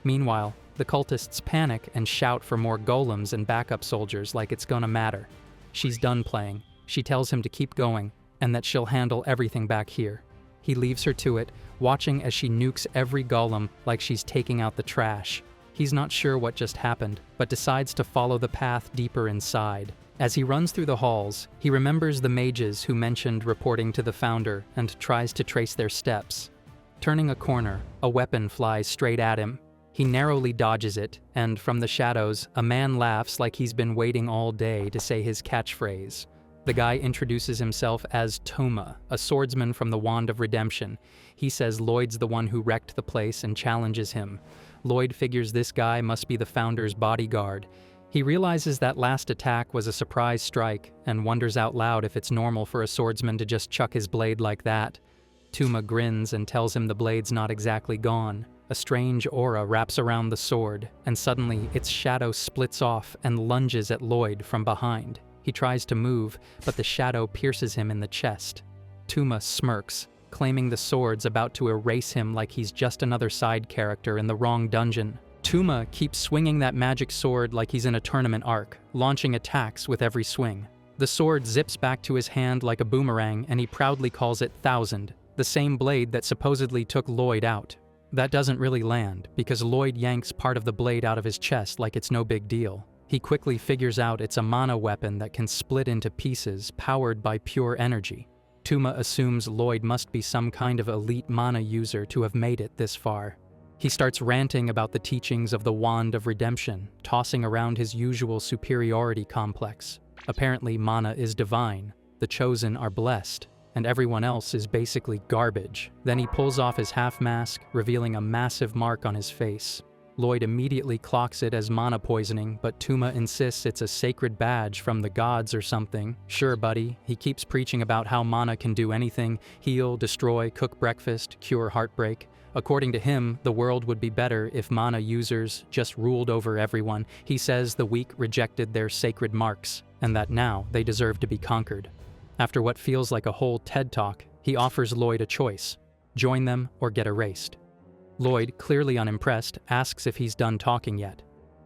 Meanwhile, the cultists panic and shout for more golems and backup soldiers like it's gonna matter. She's done playing. She tells him to keep going, and that she'll handle everything back here. He leaves her to it, watching as she nukes every golem like she's taking out the trash. He's not sure what just happened, but decides to follow the path deeper inside. As he runs through the halls, he remembers the mages who mentioned reporting to the founder and tries to trace their steps. Turning a corner, a weapon flies straight at him. He narrowly dodges it, and from the shadows, a man laughs like he's been waiting all day to say his catchphrase. The guy introduces himself as Toma, a swordsman from the Wand of Redemption. He says Lloyd's the one who wrecked the place and challenges him. Lloyd figures this guy must be the founder's bodyguard. He realizes that last attack was a surprise strike and wonders out loud if it's normal for a swordsman to just chuck his blade like that. Toma grins and tells him the blade's not exactly gone. A strange aura wraps around the sword, and suddenly its shadow splits off and lunges at Lloyd from behind. He tries to move, but the shadow pierces him in the chest. Toma smirks, claiming the sword's about to erase him like he's just another side character in the wrong dungeon. Toma keeps swinging that magic sword like he's in a tournament arc, launching attacks with every swing. The sword zips back to his hand like a boomerang, and he proudly calls it 1000, the same blade that supposedly took Lloyd out. That doesn't really land, because Lloyd yanks part of the blade out of his chest like it's no big deal. He quickly figures out it's a mana weapon that can split into pieces, powered by pure energy. Toma assumes Lloyd must be some kind of elite mana user to have made it this far. He starts ranting about the teachings of the Wand of Redemption, tossing around his usual superiority complex. Apparently, mana is divine, the chosen are blessed, and everyone else is basically garbage. Then he pulls off his half mask, revealing a massive mark on his face. Lloyd immediately clocks it as mana poisoning, but Toma insists it's a sacred badge from the gods or something. Sure, buddy, he keeps preaching about how mana can do anything: heal, destroy, cook breakfast, cure heartbreak. According to him, the world would be better if mana users just ruled over everyone. He says the weak rejected their sacred marks, and that now they deserve to be conquered. After what feels like a whole TED Talk, he offers Lloyd a choice: join them or get erased. Lloyd, clearly unimpressed, asks if he's done talking yet.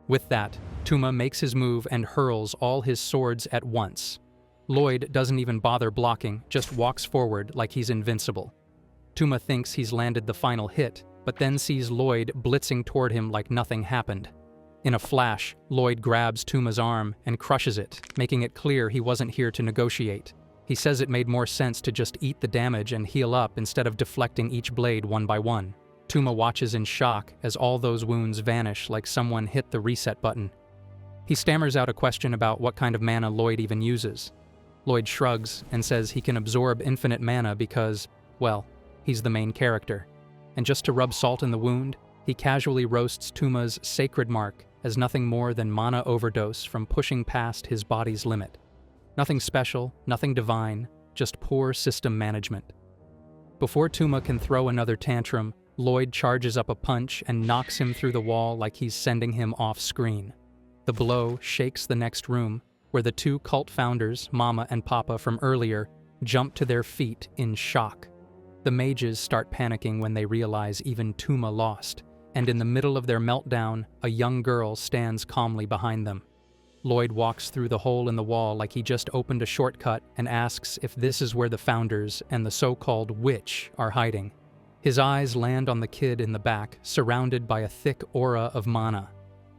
With that, Toma makes his move and hurls all his swords at once. Lloyd doesn't even bother blocking, just walks forward like he's invincible. Toma thinks he's landed the final hit, but then sees Lloyd blitzing toward him like nothing happened. In a flash, Lloyd grabs Toma's arm and crushes it, making it clear he wasn't here to negotiate. He says it made more sense to just eat the damage and heal up instead of deflecting each blade one by one. Toma watches in shock as all those wounds vanish like someone hit the reset button. He stammers out a question about what kind of mana Lloyd even uses. Lloyd shrugs and says he can absorb infinite mana because, well, he's the main character. And just to rub salt in the wound, he casually roasts Toma's sacred mark as nothing more than mana overdose from pushing past his body's limit. Nothing special, nothing divine, just poor system management. Before Toma can throw another tantrum, Lloyd charges up a punch and knocks him through the wall like he's sending him off screen. The blow shakes the next room, where the two cult founders, Mama and Papa from earlier, jump to their feet in shock. The mages start panicking when they realize even Toma lost, and in the middle of their meltdown, a young girl stands calmly behind them. Lloyd walks through the hole in the wall like he just opened a shortcut and asks if this is where the founders and the so-called witch are hiding. His eyes land on the kid in the back, surrounded by a thick aura of mana.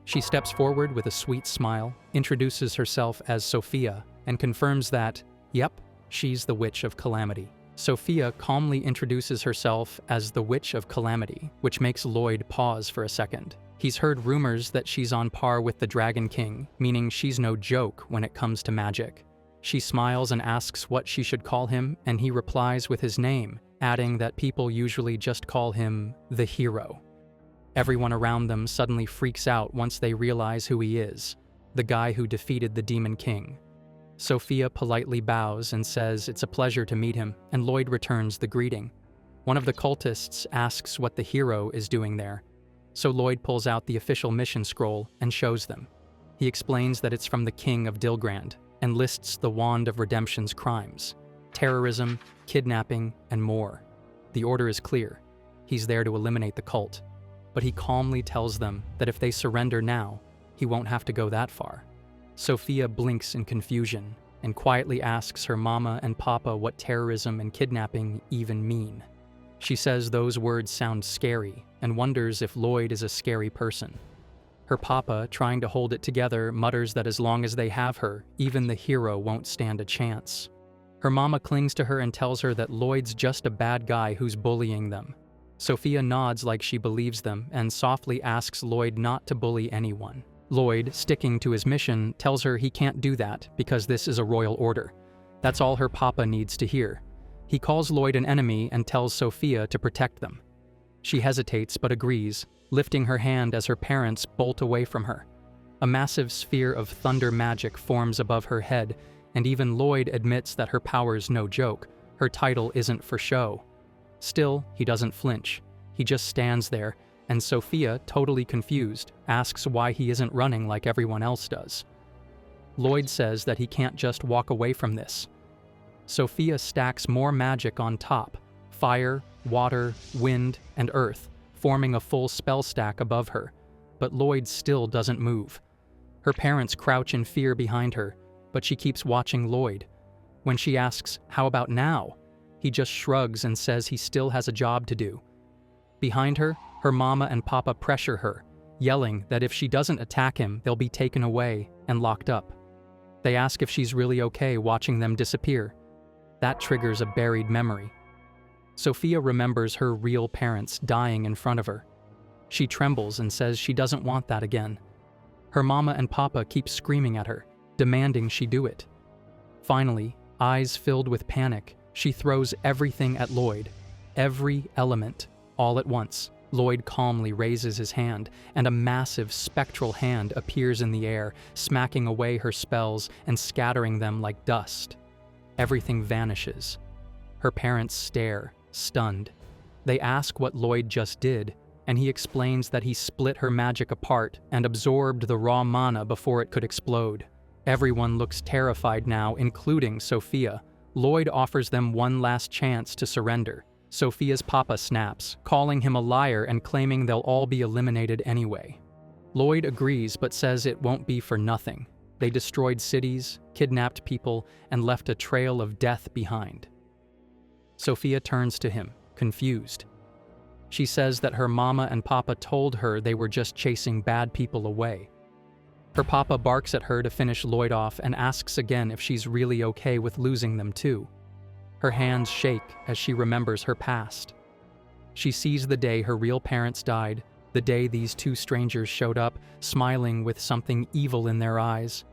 She steps forward with a sweet smile, introduces herself as Sophia, and confirms that, yep, she's the Witch of Calamity. Sophia calmly introduces herself as the Witch of Calamity, which makes Lloyd pause for a second. He's heard rumors that she's on par with the Dragon King, meaning she's no joke when it comes to magic. She smiles and asks what she should call him, and he replies with his name, adding that people usually just call him the hero. Everyone around them suddenly freaks out once they realize who he is, the guy who defeated the Demon King. Sophia politely bows and says it's a pleasure to meet him, and Lloyd returns the greeting. One of the cultists asks what the hero is doing there, so Lloyd pulls out the official mission scroll and shows them. He explains that it's from the King of Dilgrand, and lists the Wand of Redemption's crimes: terrorism, kidnapping, and more. The order is clear. He's there to eliminate the cult. But he calmly tells them that if they surrender now, he won't have to go that far. Sophia blinks in confusion and quietly asks her mama and papa what terrorism and kidnapping even mean. She says those words sound scary and wonders if Lloyd is a scary person. Her papa, trying to hold it together, mutters that as long as they have her, even the hero won't stand a chance. Her mama clings to her and tells her that Lloyd's just a bad guy who's bullying them. Sophia nods like she believes them and softly asks Lloyd not to bully anyone. Lloyd, sticking to his mission, tells her he can't do that because this is a royal order. That's all her papa needs to hear. He calls Lloyd an enemy and tells Sophia to protect them. She hesitates but agrees, lifting her hand as her parents bolt away from her. A massive sphere of thunder magic forms above her head, and even Lloyd admits that her power's no joke. Her title isn't for show. Still, he doesn't flinch. He just stands there, and Sophia, totally confused, asks why he isn't running like everyone else does. Lloyd says that he can't just walk away from this. Sophia stacks more magic on top: fire, water, wind, and earth, forming a full spell stack above her, but Lloyd still doesn't move. Her parents crouch in fear behind her, but she keeps watching Lloyd. When she asks, "How about now?" he just shrugs and says he still has a job to do. Behind her, her mama and papa pressure her, yelling that if she doesn't attack him, they'll be taken away and locked up. They ask if she's really okay watching them disappear. That triggers a buried memory. Sophia remembers her real parents dying in front of her. She trembles and says she doesn't want that again. Her mama and papa keep screaming at her, demanding she do it. Finally, eyes filled with panic, she throws everything at Lloyd. Every element, all at once. Lloyd calmly raises his hand, and a massive spectral hand appears in the air, smacking away her spells and scattering them like dust. Everything vanishes. Her parents stare, stunned. They ask what Lloyd just did, and he explains that he split her magic apart and absorbed the raw mana before it could explode. Everyone looks terrified now, including Sophia. Lloyd offers them one last chance to surrender. Sophia's papa snaps, calling him a liar and claiming they'll all be eliminated anyway. Lloyd agrees but says it won't be for nothing. They destroyed cities, kidnapped people, and left a trail of death behind. Sophia turns to him, confused. She says that her mama and papa told her they were just chasing bad people away. Her papa barks at her to finish Lloyd off and asks again if she's really okay with losing them too. Her hands shake as she remembers her past. She sees the day her real parents died, the day these two strangers showed up, smiling with something evil in their eyes.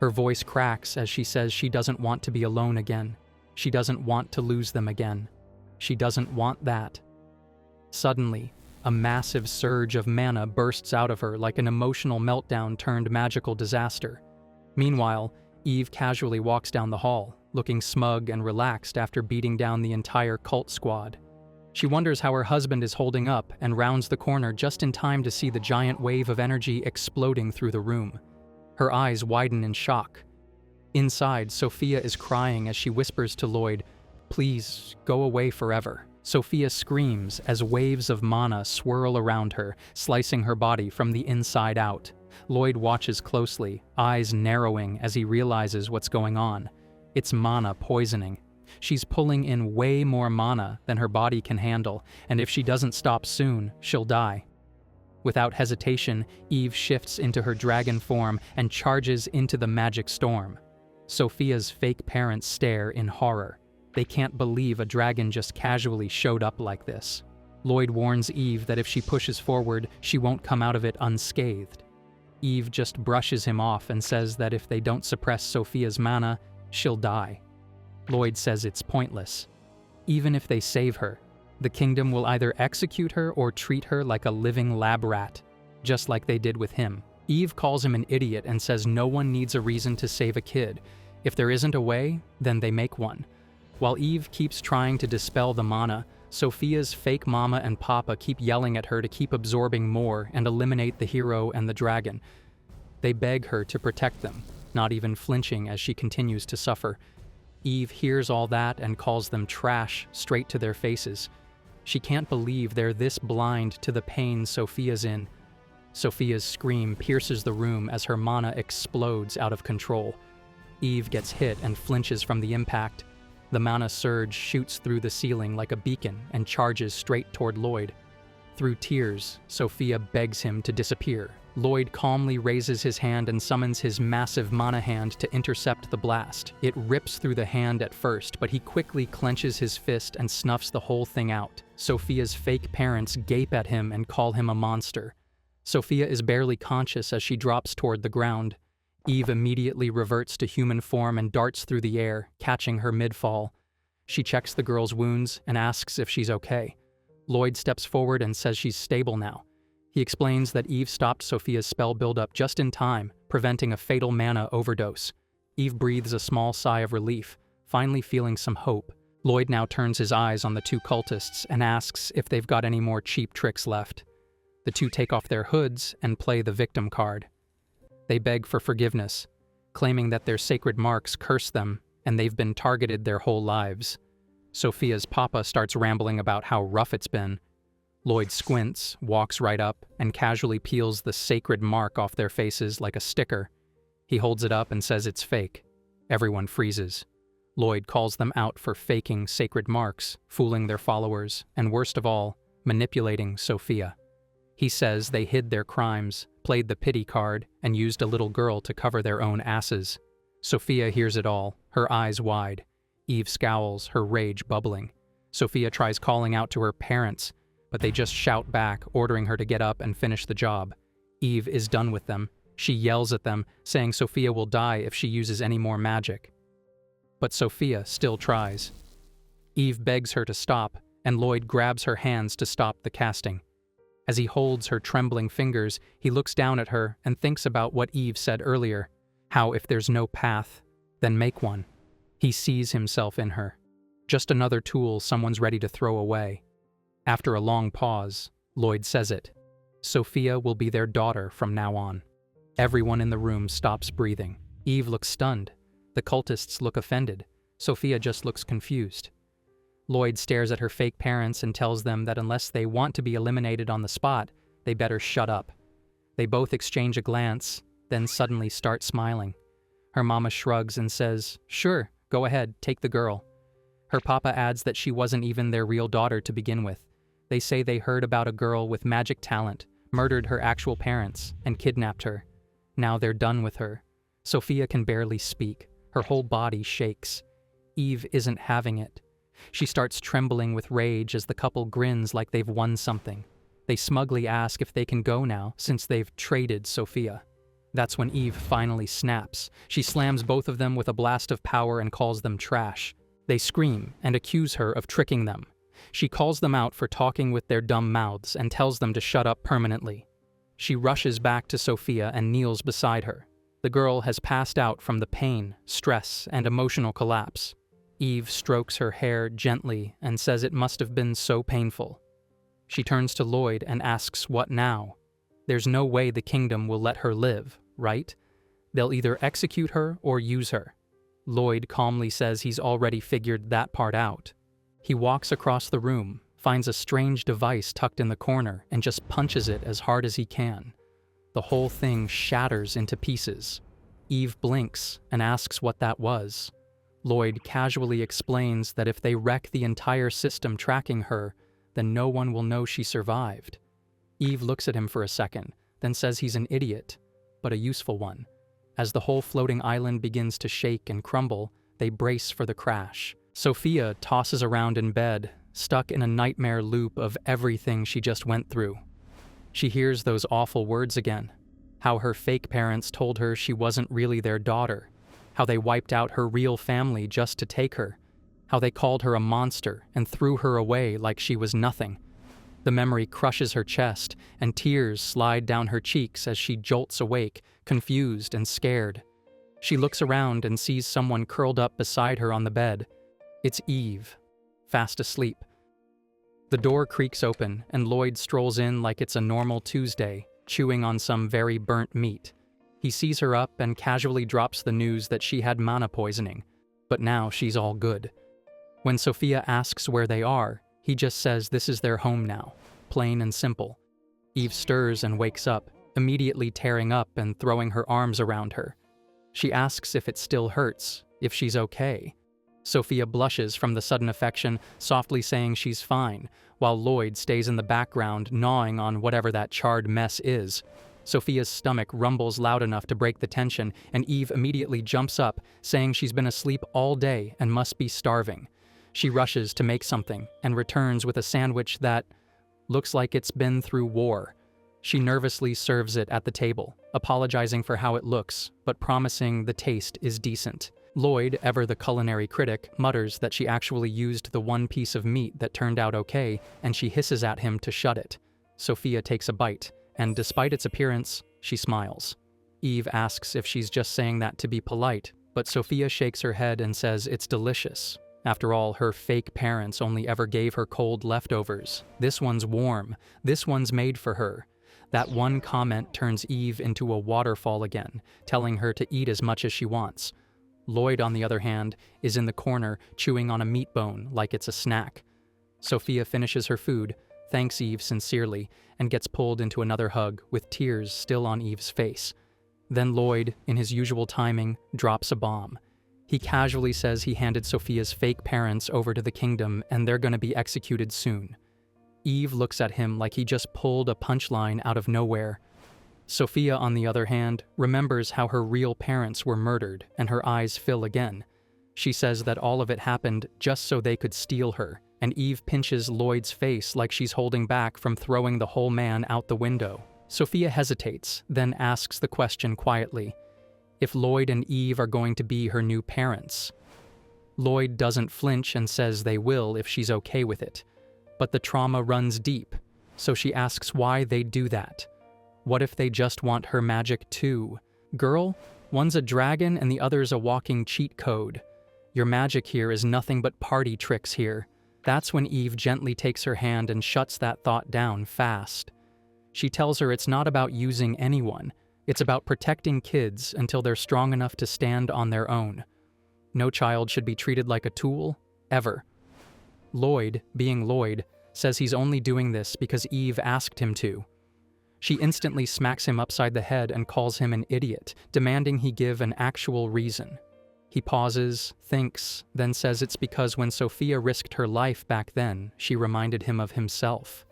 Her voice cracks as she says she doesn't want to be alone again. She doesn't want to lose them again. She doesn't want that. Suddenly, a massive surge of mana bursts out of her like an emotional meltdown turned magical disaster. Meanwhile, Eve casually walks down the hall, looking smug and relaxed after beating down the entire cult squad. She wonders how her husband is holding up and rounds the corner just in time to see the giant wave of energy exploding through the room. Her eyes widen in shock. Inside, Sophia is crying as she whispers to Lloyd, "Please, go away forever." Sophia screams as waves of mana swirl around her, slicing her body from the inside out. Lloyd watches closely, eyes narrowing as he realizes what's going on. It's mana poisoning. She's pulling in way more mana than her body can handle, and if she doesn't stop soon, she'll die. Without hesitation, Eve shifts into her dragon form and charges into the magic storm. Sophia's fake parents stare in horror. They can't believe a dragon just casually showed up like this. Lloyd warns Eve that if she pushes forward, she won't come out of it unscathed. Eve just brushes him off and says that if they don't suppress Sophia's mana, she'll die. Lloyd says it's pointless. Even if they save her, the kingdom will either execute her or treat her like a living lab rat, just like they did with him. Eve calls him an idiot and says no one needs a reason to save a kid. If there isn't a way, then they make one. While Eve keeps trying to dispel the mana, Sophia's fake mama and papa keep yelling at her to keep absorbing more and eliminate the hero and the dragon. They beg her to protect them, not even flinching as she continues to suffer. Eve hears all that and calls them trash straight to their faces. She can't believe they're this blind to the pain Sophia's in. Sophia's scream pierces the room as her mana explodes out of control. Eve gets hit and flinches from the impact. The mana surge shoots through the ceiling like a beacon and charges straight toward Lloyd. Through tears, Sophia begs him to disappear. Lloyd calmly raises his hand and summons his massive mana hand to intercept the blast. It rips through the hand at first, but he quickly clenches his fist and snuffs the whole thing out. Sophia's fake parents gape at him and call him a monster. Sophia is barely conscious as she drops toward the ground. Eve immediately reverts to human form and darts through the air, catching her mid-fall. She checks the girl's wounds and asks if she's okay. Lloyd steps forward and says she's stable now. He explains that Eve stopped Sophia's spell buildup just in time, preventing a fatal mana overdose. Eve breathes a small sigh of relief, finally feeling some hope. Lloyd now turns his eyes on the two cultists and asks if they've got any more cheap tricks left. The two take off their hoods and play the victim card. They beg for forgiveness, claiming that their sacred marks curse them and they've been targeted their whole lives. Sophia's papa starts rambling about how rough it's been. Lloyd squints, walks right up, and casually peels the sacred mark off their faces like a sticker. He holds it up and says it's fake. Everyone freezes. Lloyd calls them out for faking sacred marks, fooling their followers, and worst of all, manipulating Sophia. He says they hid their crimes, played the pity card, and used a little girl to cover their own asses. Sophia hears it all, her eyes wide. Eve scowls, her rage bubbling. Sophia tries calling out to her parents, but they just shout back, ordering her to get up and finish the job. Eve is done with them. She yells at them, saying Sophia will die if she uses any more magic. But Sophia still tries. Eve begs her to stop, and Lloyd grabs her hands to stop the casting. As he holds her trembling fingers, he looks down at her and thinks about what Eve said earlier, how if there's no path, then make one. He sees himself in her. Just another tool someone's ready to throw away. After a long pause, Lloyd says it. Sophia will be their daughter from now on. Everyone in the room stops breathing. Eve looks stunned. The cultists look offended. Sophia just looks confused. Lloyd stares at her fake parents and tells them that unless they want to be eliminated on the spot, they better shut up. They both exchange a glance, then suddenly start smiling. Her mama shrugs and says, "Sure, go ahead, take the girl." Her papa adds that she wasn't even their real daughter to begin with. They say they heard about a girl with magic talent, murdered her actual parents, and kidnapped her. Now they're done with her. Sophia can barely speak. Her whole body shakes. Eve isn't having it. She starts trembling with rage as the couple grins like they've won something. They smugly ask if they can go now, since they've traded Sophia. That's when Eve finally snaps. She slams both of them with a blast of power and calls them trash. They scream and accuse her of tricking them. She calls them out for talking with their dumb mouths and tells them to shut up permanently. She rushes back to Sophia and kneels beside her. The girl has passed out from the pain, stress, and emotional collapse. Eve strokes her hair gently and says it must have been so painful. She turns to Lloyd and asks what now. There's no way the kingdom will let her live, right? They'll either execute her or use her. Lloyd calmly says he's already figured that part out. He walks across the room, finds a strange device tucked in the corner, and just punches it as hard as he can. The whole thing shatters into pieces. Eve blinks and asks what that was. Lloyd casually explains that if they wreck the entire system tracking her, then no one will know she survived. Eve looks at him for a second, then says he's an idiot, but a useful one. As the whole floating island begins to shake and crumble, they brace for the crash. Sophia tosses around in bed, stuck in a nightmare loop of everything she just went through. She hears those awful words again. How her fake parents told her she wasn't really their daughter. How they wiped out her real family just to take her. How they called her a monster and threw her away like she was nothing. The memory crushes her chest, and tears slide down her cheeks as she jolts awake, confused and scared. She looks around and sees someone curled up beside her on the bed. It's Eve, fast asleep. The door creaks open, and Lloyd strolls in like it's a normal Tuesday, chewing on some very burnt meat. He sees her up and casually drops the news that she had mana poisoning, but now she's all good. When Sophia asks where they are, he just says this is their home now, plain and simple. Eve stirs and wakes up, immediately tearing up and throwing her arms around her. She asks if it still hurts, if she's okay. Sophia blushes from the sudden affection, softly saying she's fine, while Lloyd stays in the background gnawing on whatever that charred mess is. Sophia's stomach rumbles loud enough to break the tension, and Eve immediately jumps up, saying she's been asleep all day and must be starving. She rushes to make something and returns with a sandwich that looks like it's been through war. She nervously serves it at the table, apologizing for how it looks, but promising the taste is decent. Lloyd, ever the culinary critic, mutters that she actually used the one piece of meat that turned out okay, and she hisses at him to shut it. Sophia takes a bite, and despite its appearance, she smiles. Eve asks if she's just saying that to be polite, but Sophia shakes her head and says it's delicious. After all, her fake parents only ever gave her cold leftovers. This one's warm. This one's made for her. That one comment turns Eve into a waterfall again, telling her to eat as much as she wants. Lloyd, on the other hand, is in the corner chewing on a meat bone like it's a snack. Sophia finishes her food, thanks Eve sincerely, and gets pulled into another hug with tears still on Eve's face. Then Lloyd, in his usual timing, drops a bomb. He casually says he handed Sophia's fake parents over to the kingdom and they're gonna be executed soon. Eve looks at him like he just pulled a punchline out of nowhere. Sophia, on the other hand, remembers how her real parents were murdered, and her eyes fill again. She says that all of it happened just so they could steal her, and Eve pinches Lloyd's face like she's holding back from throwing the whole man out the window. Sophia hesitates, then asks the question quietly, if Lloyd and Eve are going to be her new parents. Lloyd doesn't flinch and says they will if she's okay with it. But the trauma runs deep, so she asks why they do that. What if they just want her magic too? Girl, one's a dragon and the other's a walking cheat code. Your magic here is nothing but party tricks here. That's when Eve gently takes her hand and shuts that thought down fast. She tells her it's not about using anyone, it's about protecting kids until they're strong enough to stand on their own. No child should be treated like a tool, ever. Lloyd, being Lloyd, says he's only doing this because Eve asked him to. She instantly smacks him upside the head and calls him an idiot, demanding he give an actual reason. He pauses, thinks, then says it's because when Sophia risked her life back then, she reminded him of himself.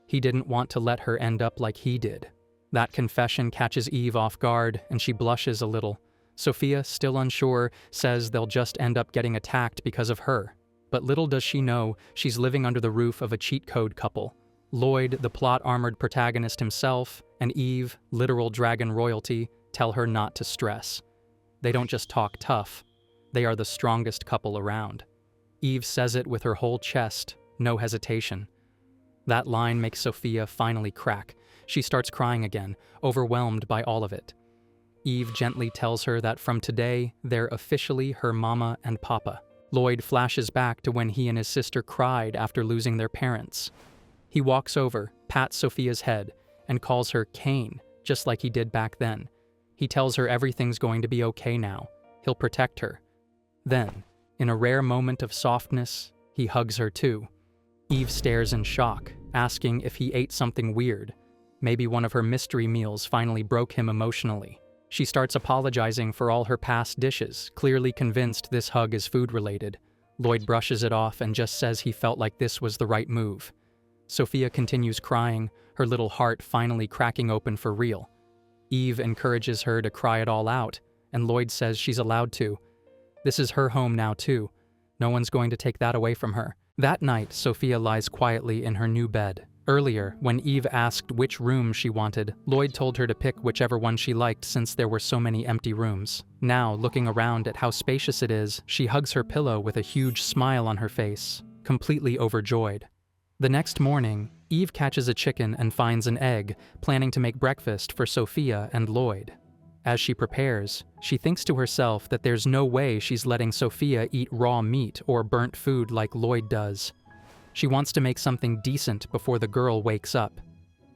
He didn't want to let her end up like he did. That confession catches Eve off guard, and she blushes a little. Sophia, still unsure, says they'll just end up getting attacked because of her. But little does she know, she's living under the roof of a cheat code couple. Lloyd, the plot-armored protagonist himself, and Eve, literal dragon royalty, tell her not to stress. They don't just talk tough, they are the strongest couple around. Eve says it with her whole chest, no hesitation. That line makes Sophia finally crack. She starts crying again, overwhelmed by all of it. Eve gently tells her that from today, they're officially her mama and papa. Lloyd flashes back to when he and his sister cried after losing their parents. He walks over, pats Sophia's head, and calls her Cain, just like he did back then. He tells her everything's going to be okay now. He'll protect her. Then, in a rare moment of softness, he hugs her too. Eve stares in shock, asking if he ate something weird. Maybe one of her mystery meals finally broke him emotionally. She starts apologizing for all her past dishes, clearly convinced this hug is food-related. Lloyd brushes it off and just says he felt like this was the right move. Sophia continues crying, her little heart finally cracking open for real. Eve encourages her to cry it all out, and Lloyd says she's allowed to. This is her home now too. No one's going to take that away from her. That night, Sophia lies quietly in her new bed. Earlier, when Eve asked which room she wanted, Lloyd told her to pick whichever one she liked since there were so many empty rooms. Now, looking around at how spacious it is, she hugs her pillow with a huge smile on her face, completely overjoyed. The next morning, Eve catches a chicken and finds an egg, planning to make breakfast for Sophia and Lloyd. As she prepares, she thinks to herself that there's no way she's letting Sophia eat raw meat or burnt food like Lloyd does. She wants to make something decent before the girl wakes up.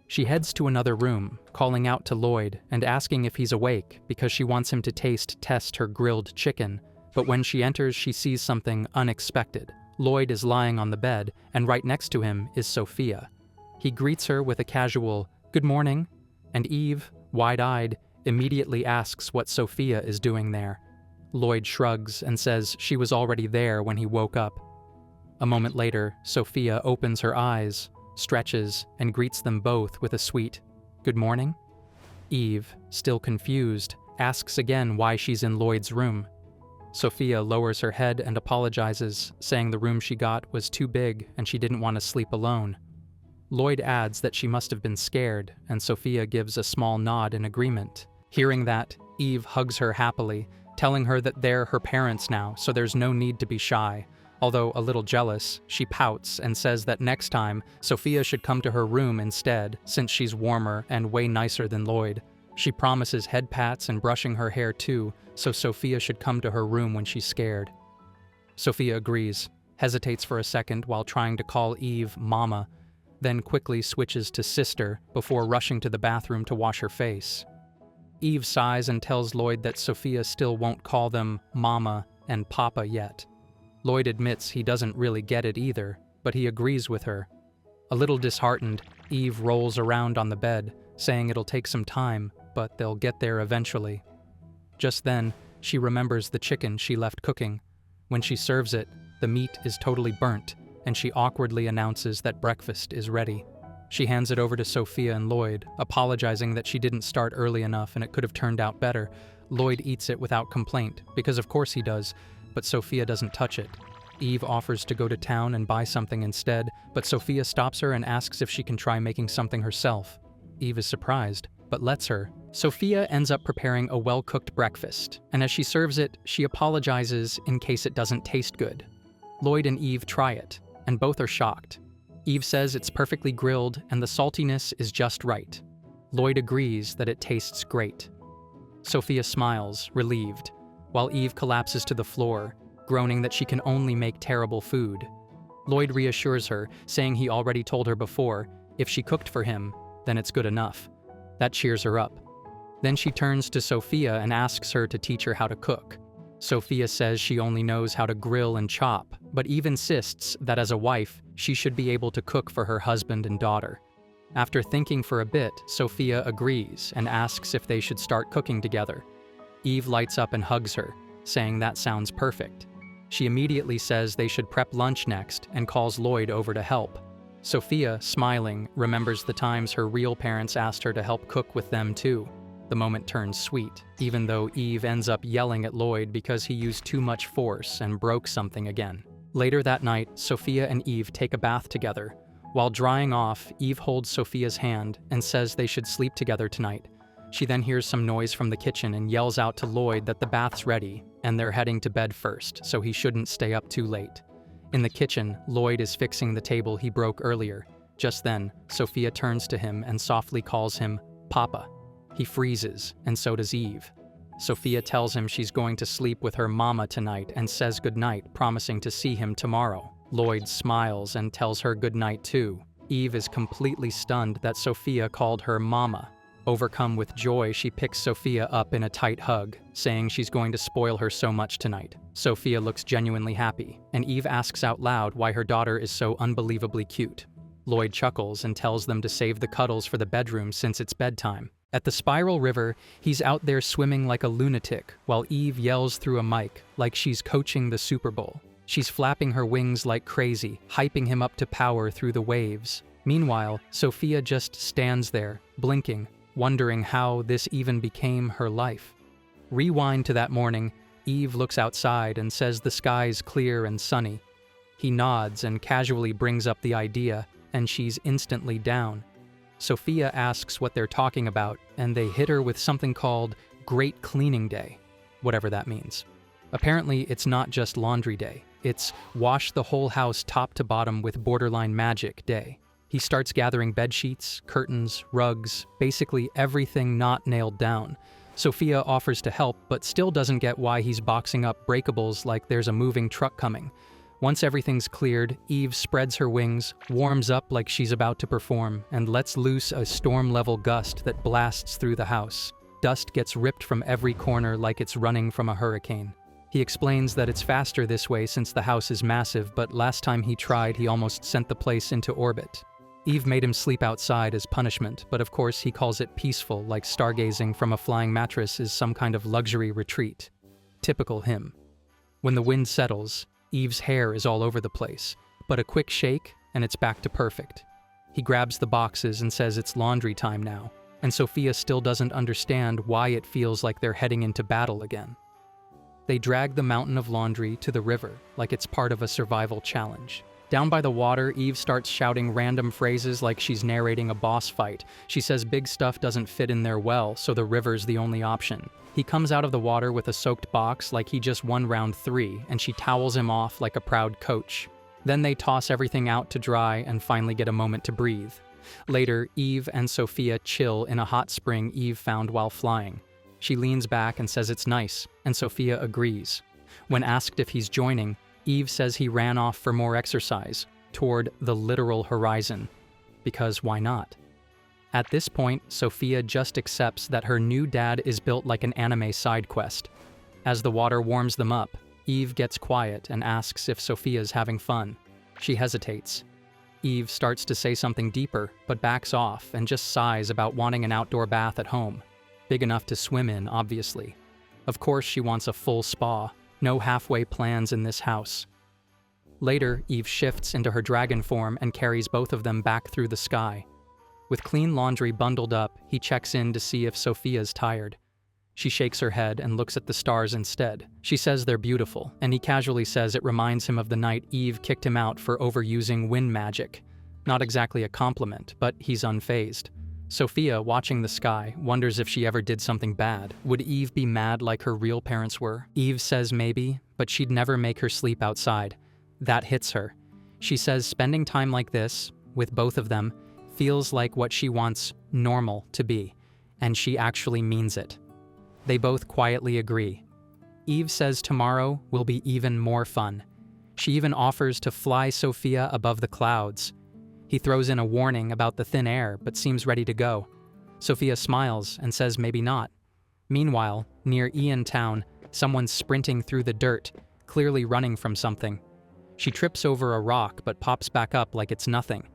She heads to another room, calling out to Lloyd and asking if he's awake because she wants him to test her grilled chicken. But when she enters, she sees something unexpected. Lloyd is lying on the bed, and right next to him is Sophia. He greets her with a casual, "Good morning," and Eve, wide-eyed, immediately asks what Sophia is doing there. Lloyd shrugs and says she was already there when he woke up. A moment later, Sophia opens her eyes, stretches, and greets them both with a sweet, "Good morning." Eve, still confused, asks again why she's in Lloyd's room. Sophia lowers her head and apologizes, saying the room she got was too big and she didn't want to sleep alone. Lloyd adds that she must have been scared, and Sophia gives a small nod in agreement. Hearing that, Eve hugs her happily, telling her that they're her parents now, so there's no need to be shy. Although a little jealous, she pouts and says that next time, Sophia should come to her room instead, since she's warmer and way nicer than Lloyd. She promises head pats and brushing her hair too, so Sophia should come to her room when she's scared. Sophia agrees, hesitates for a second while trying to call Eve Mama, then quickly switches to sister before rushing to the bathroom to wash her face. Eve sighs and tells Lloyd that Sophia still won't call them Mama and Papa yet. Lloyd admits he doesn't really get it either, but he agrees with her. A little disheartened, Eve rolls around on the bed, saying it'll take some time, but they'll get there eventually. Just then, she remembers the chicken she left cooking. When she serves it, the meat is totally burnt, and she awkwardly announces that breakfast is ready. She hands it over to Sophia and Lloyd, apologizing that she didn't start early enough and it could have turned out better. Lloyd eats it without complaint, because of course he does, but Sophia doesn't touch it. Eve offers to go to town and buy something instead, but Sophia stops her and asks if she can try making something herself. Eve is surprised, but lets her. Sophia ends up preparing a well-cooked breakfast, and as she serves it, she apologizes in case it doesn't taste good. Lloyd and Eve try it, and both are shocked. Eve says it's perfectly grilled and the saltiness is just right. Lloyd agrees that it tastes great. Sophia smiles, relieved, while Eve collapses to the floor, groaning that she can only make terrible food. Lloyd reassures her, saying he already told her before, if she cooked for him, then it's good enough. That cheers her up. Then she turns to Sophia and asks her to teach her how to cook. Sophia says she only knows how to grill and chop, but Eve insists that as a wife, she should be able to cook for her husband and daughter. After thinking for a bit, Sophia agrees and asks if they should start cooking together. Eve lights up and hugs her, saying that sounds perfect. She immediately says they should prep lunch next and calls Lloyd over to help. Sophia, smiling, remembers the times her real parents asked her to help cook with them too. The moment turns sweet, even though Eve ends up yelling at Lloyd because he used too much force and broke something again. Later that night, Sophia and Eve take a bath together. While drying off, Eve holds Sophia's hand and says they should sleep together tonight. She then hears some noise from the kitchen and yells out to Lloyd that the bath's ready, and they're heading to bed first, so he shouldn't stay up too late. In the kitchen, Lloyd is fixing the table he broke earlier. Just then, Sophia turns to him and softly calls him Papa. He freezes, and so does Eve. Sophia tells him she's going to sleep with her mama tonight and says goodnight, promising to see him tomorrow. Lloyd smiles and tells her goodnight too. Eve is completely stunned that Sophia called her mama. Overcome with joy, she picks Sophia up in a tight hug, saying she's going to spoil her so much tonight. Sophia looks genuinely happy, and Eve asks out loud why her daughter is so unbelievably cute. Lloyd chuckles and tells them to save the cuddles for the bedroom since it's bedtime. At the Spiral River, he's out there swimming like a lunatic, while Eve yells through a mic like she's coaching the Super Bowl. She's flapping her wings like crazy, hyping him up to power through the waves. Meanwhile, Sophia just stands there, blinking, wondering how this even became her life. Rewind to that morning, Eve looks outside and says the sky's clear and sunny. He nods and casually brings up the idea, and she's instantly down. Sophia asks what they're talking about, and they hit her with something called Great Cleaning Day, whatever that means. Apparently, it's not just laundry day. It's wash the whole house top to bottom with borderline magic day. He starts gathering bed sheets, curtains, rugs, basically everything not nailed down. Sophia offers to help, but still doesn't get why he's boxing up breakables like there's a moving truck coming. Once everything's cleared, Eve spreads her wings, warms up like she's about to perform, and lets loose a storm-level gust that blasts through the house. Dust gets ripped from every corner like it's running from a hurricane. He explains that it's faster this way since the house is massive, but last time he tried, he almost sent the place into orbit. Eve made him sleep outside as punishment, but of course he calls it peaceful, like stargazing from a flying mattress is some kind of luxury retreat. Typical him. When the wind settles, Eve's hair is all over the place, but a quick shake and it's back to perfect. He grabs the boxes and says it's laundry time now, and Sophia still doesn't understand why it feels like they're heading into battle again. They drag the mountain of laundry to the river like it's part of a survival challenge. Down by the water, Eve starts shouting random phrases like she's narrating a boss fight. She says big stuff doesn't fit in there well, so the river's the only option. He comes out of the water with a soaked box like he just won round 3, and she towels him off like a proud coach. Then they toss everything out to dry and finally get a moment to breathe. Later, Eve and Sophia chill in a hot spring Eve found while flying. She leans back and says it's nice, and Sophia agrees. When asked if he's joining, Eve says he ran off for more exercise, toward the literal horizon. Because why not? At this point, Sophia just accepts that her new dad is built like an anime side quest. As the water warms them up, Eve gets quiet and asks if Sophia's having fun. She hesitates. Eve starts to say something deeper, but backs off and just sighs about wanting an outdoor bath at home. Big enough to swim in, obviously. Of course she wants a full spa. No halfway plans in this house. Later, Eve shifts into her dragon form and carries both of them back through the sky. With clean laundry bundled up, he checks in to see if Sophia's tired. She shakes her head and looks at the stars instead. She says they're beautiful, and he casually says it reminds him of the night Eve kicked him out for overusing wind magic. Not exactly a compliment, but he's unfazed. Sophia, watching the sky, wonders if she ever did something bad. Would Eve be mad like her real parents were? Eve says maybe, but she'd never make her sleep outside. That hits her. She says spending time like this, with both of them, feels like what she wants normal to be, and she actually means it. They both quietly agree. Eve says tomorrow will be even more fun. She even offers to fly Sophia above the clouds. He throws in a warning about the thin air, but seems ready to go. Sophia smiles and says maybe not. Meanwhile, near Ian Town, someone's sprinting through the dirt, clearly running from something. She trips over a rock but pops back up like it's nothing.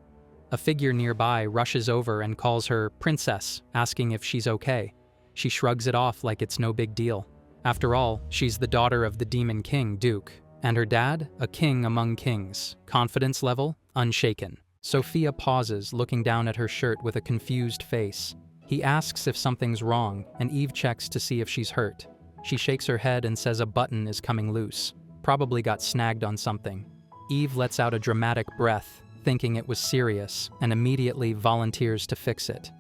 A figure nearby rushes over and calls her princess, asking if she's okay. She shrugs it off like it's no big deal. After all, she's the daughter of the Demon King, Duke, and her dad, a king among kings. Confidence level, unshaken. Sophia pauses, looking down at her shirt with a confused face. He asks if something's wrong, and Eve checks to see if she's hurt. She shakes her head and says a button is coming loose. Probably got snagged on something. Eve lets out a dramatic breath, thinking it was serious, and immediately volunteers to fix it.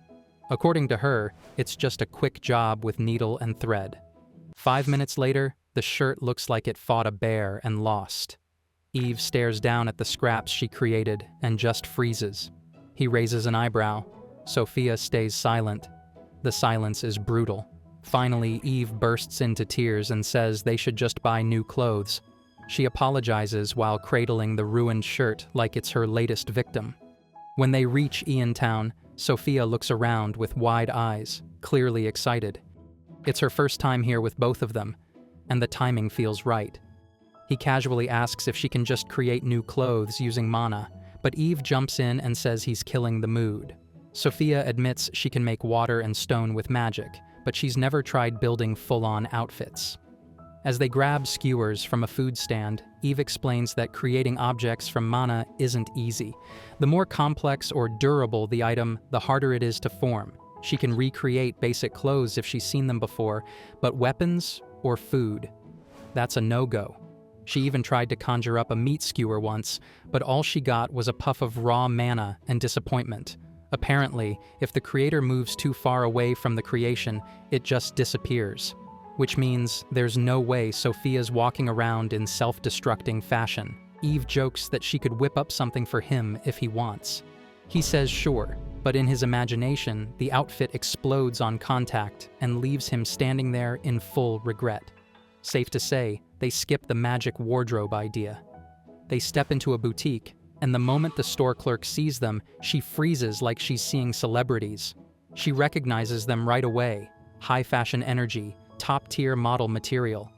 According to her, it's just a quick job with needle and thread. 5 minutes later, the shirt looks like it fought a bear and lost. Eve stares down at the scraps she created and just freezes. He raises an eyebrow. Sophia stays silent. The silence is brutal. Finally, Eve bursts into tears and says they should just buy new clothes. She apologizes while cradling the ruined shirt like it's her latest victim. When they reach Ian Town, Sophia looks around with wide eyes, clearly excited. It's her first time here with both of them, and the timing feels right. He casually asks if she can just create new clothes using mana, but Eve jumps in and says he's killing the mood. Sophia admits she can make water and stone with magic, but she's never tried building full-on outfits. As they grab skewers from a food stand, Eve explains that creating objects from mana isn't easy. The more complex or durable the item, the harder it is to form. She can recreate basic clothes if she's seen them before, but weapons or food, that's a no-go. She even tried to conjure up a meat skewer once, but all she got was a puff of raw mana and disappointment. Apparently, if the creator moves too far away from the creation, it just disappears. Which means there's no way Sophia's walking around in self-destructing fashion. Eve jokes that she could whip up something for him if he wants. He says sure, but in his imagination, the outfit explodes on contact and leaves him standing there in full regret. Safe to say, they skip the magic wardrobe idea. They step into a boutique, and the moment the store clerk sees them, she freezes like she's seeing celebrities. She recognizes them right away. High fashion energy, top-tier model material.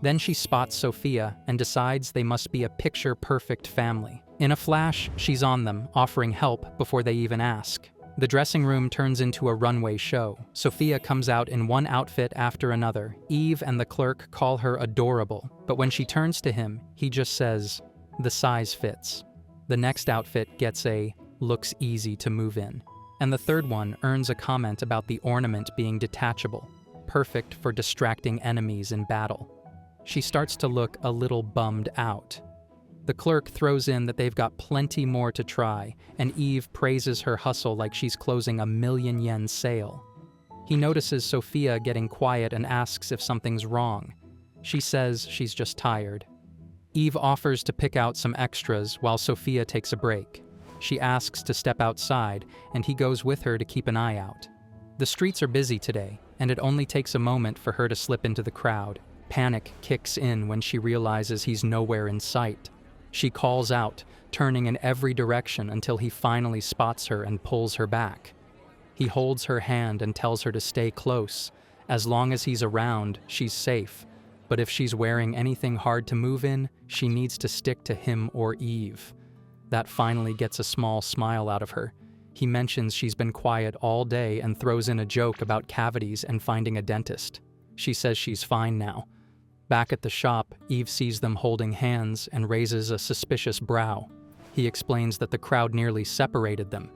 Then she spots Sophia and decides they must be a picture-perfect family. In a flash, she's on them, offering help before they even ask. The dressing room turns into a runway show. Sophia comes out in one outfit after another. Eve and the clerk call her adorable, but when she turns to him, he just says, "The size fits." The next outfit gets a "looks easy to move in." And the third one earns a comment about the ornament being detachable, perfect for distracting enemies in battle. She starts to look a little bummed out. The clerk throws in that they've got plenty more to try, and Eve praises her hustle like she's closing a million-yen sale. He notices Sophia getting quiet and asks if something's wrong. She says she's just tired. Eve offers to pick out some extras while Sophia takes a break. She asks to step outside, and he goes with her to keep an eye out. The streets are busy today, and it only takes a moment for her to slip into the crowd. Panic kicks in when she realizes he's nowhere in sight. She calls out, turning in every direction until he finally spots her and pulls her back. He holds her hand and tells her to stay close. As long as he's around, she's safe. But if she's wearing anything hard to move in, she needs to stick to him or Eve. That finally gets a small smile out of her. He mentions she's been quiet all day and throws in a joke about cavities and finding a dentist. She says she's fine now. Back at the shop, Eve sees them holding hands and raises a suspicious brow. He explains that the crowd nearly separated them.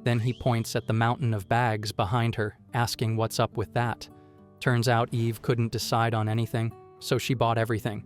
Then he points at the mountain of bags behind her, asking what's up with that. Turns out Eve couldn't decide on anything, so she bought everything.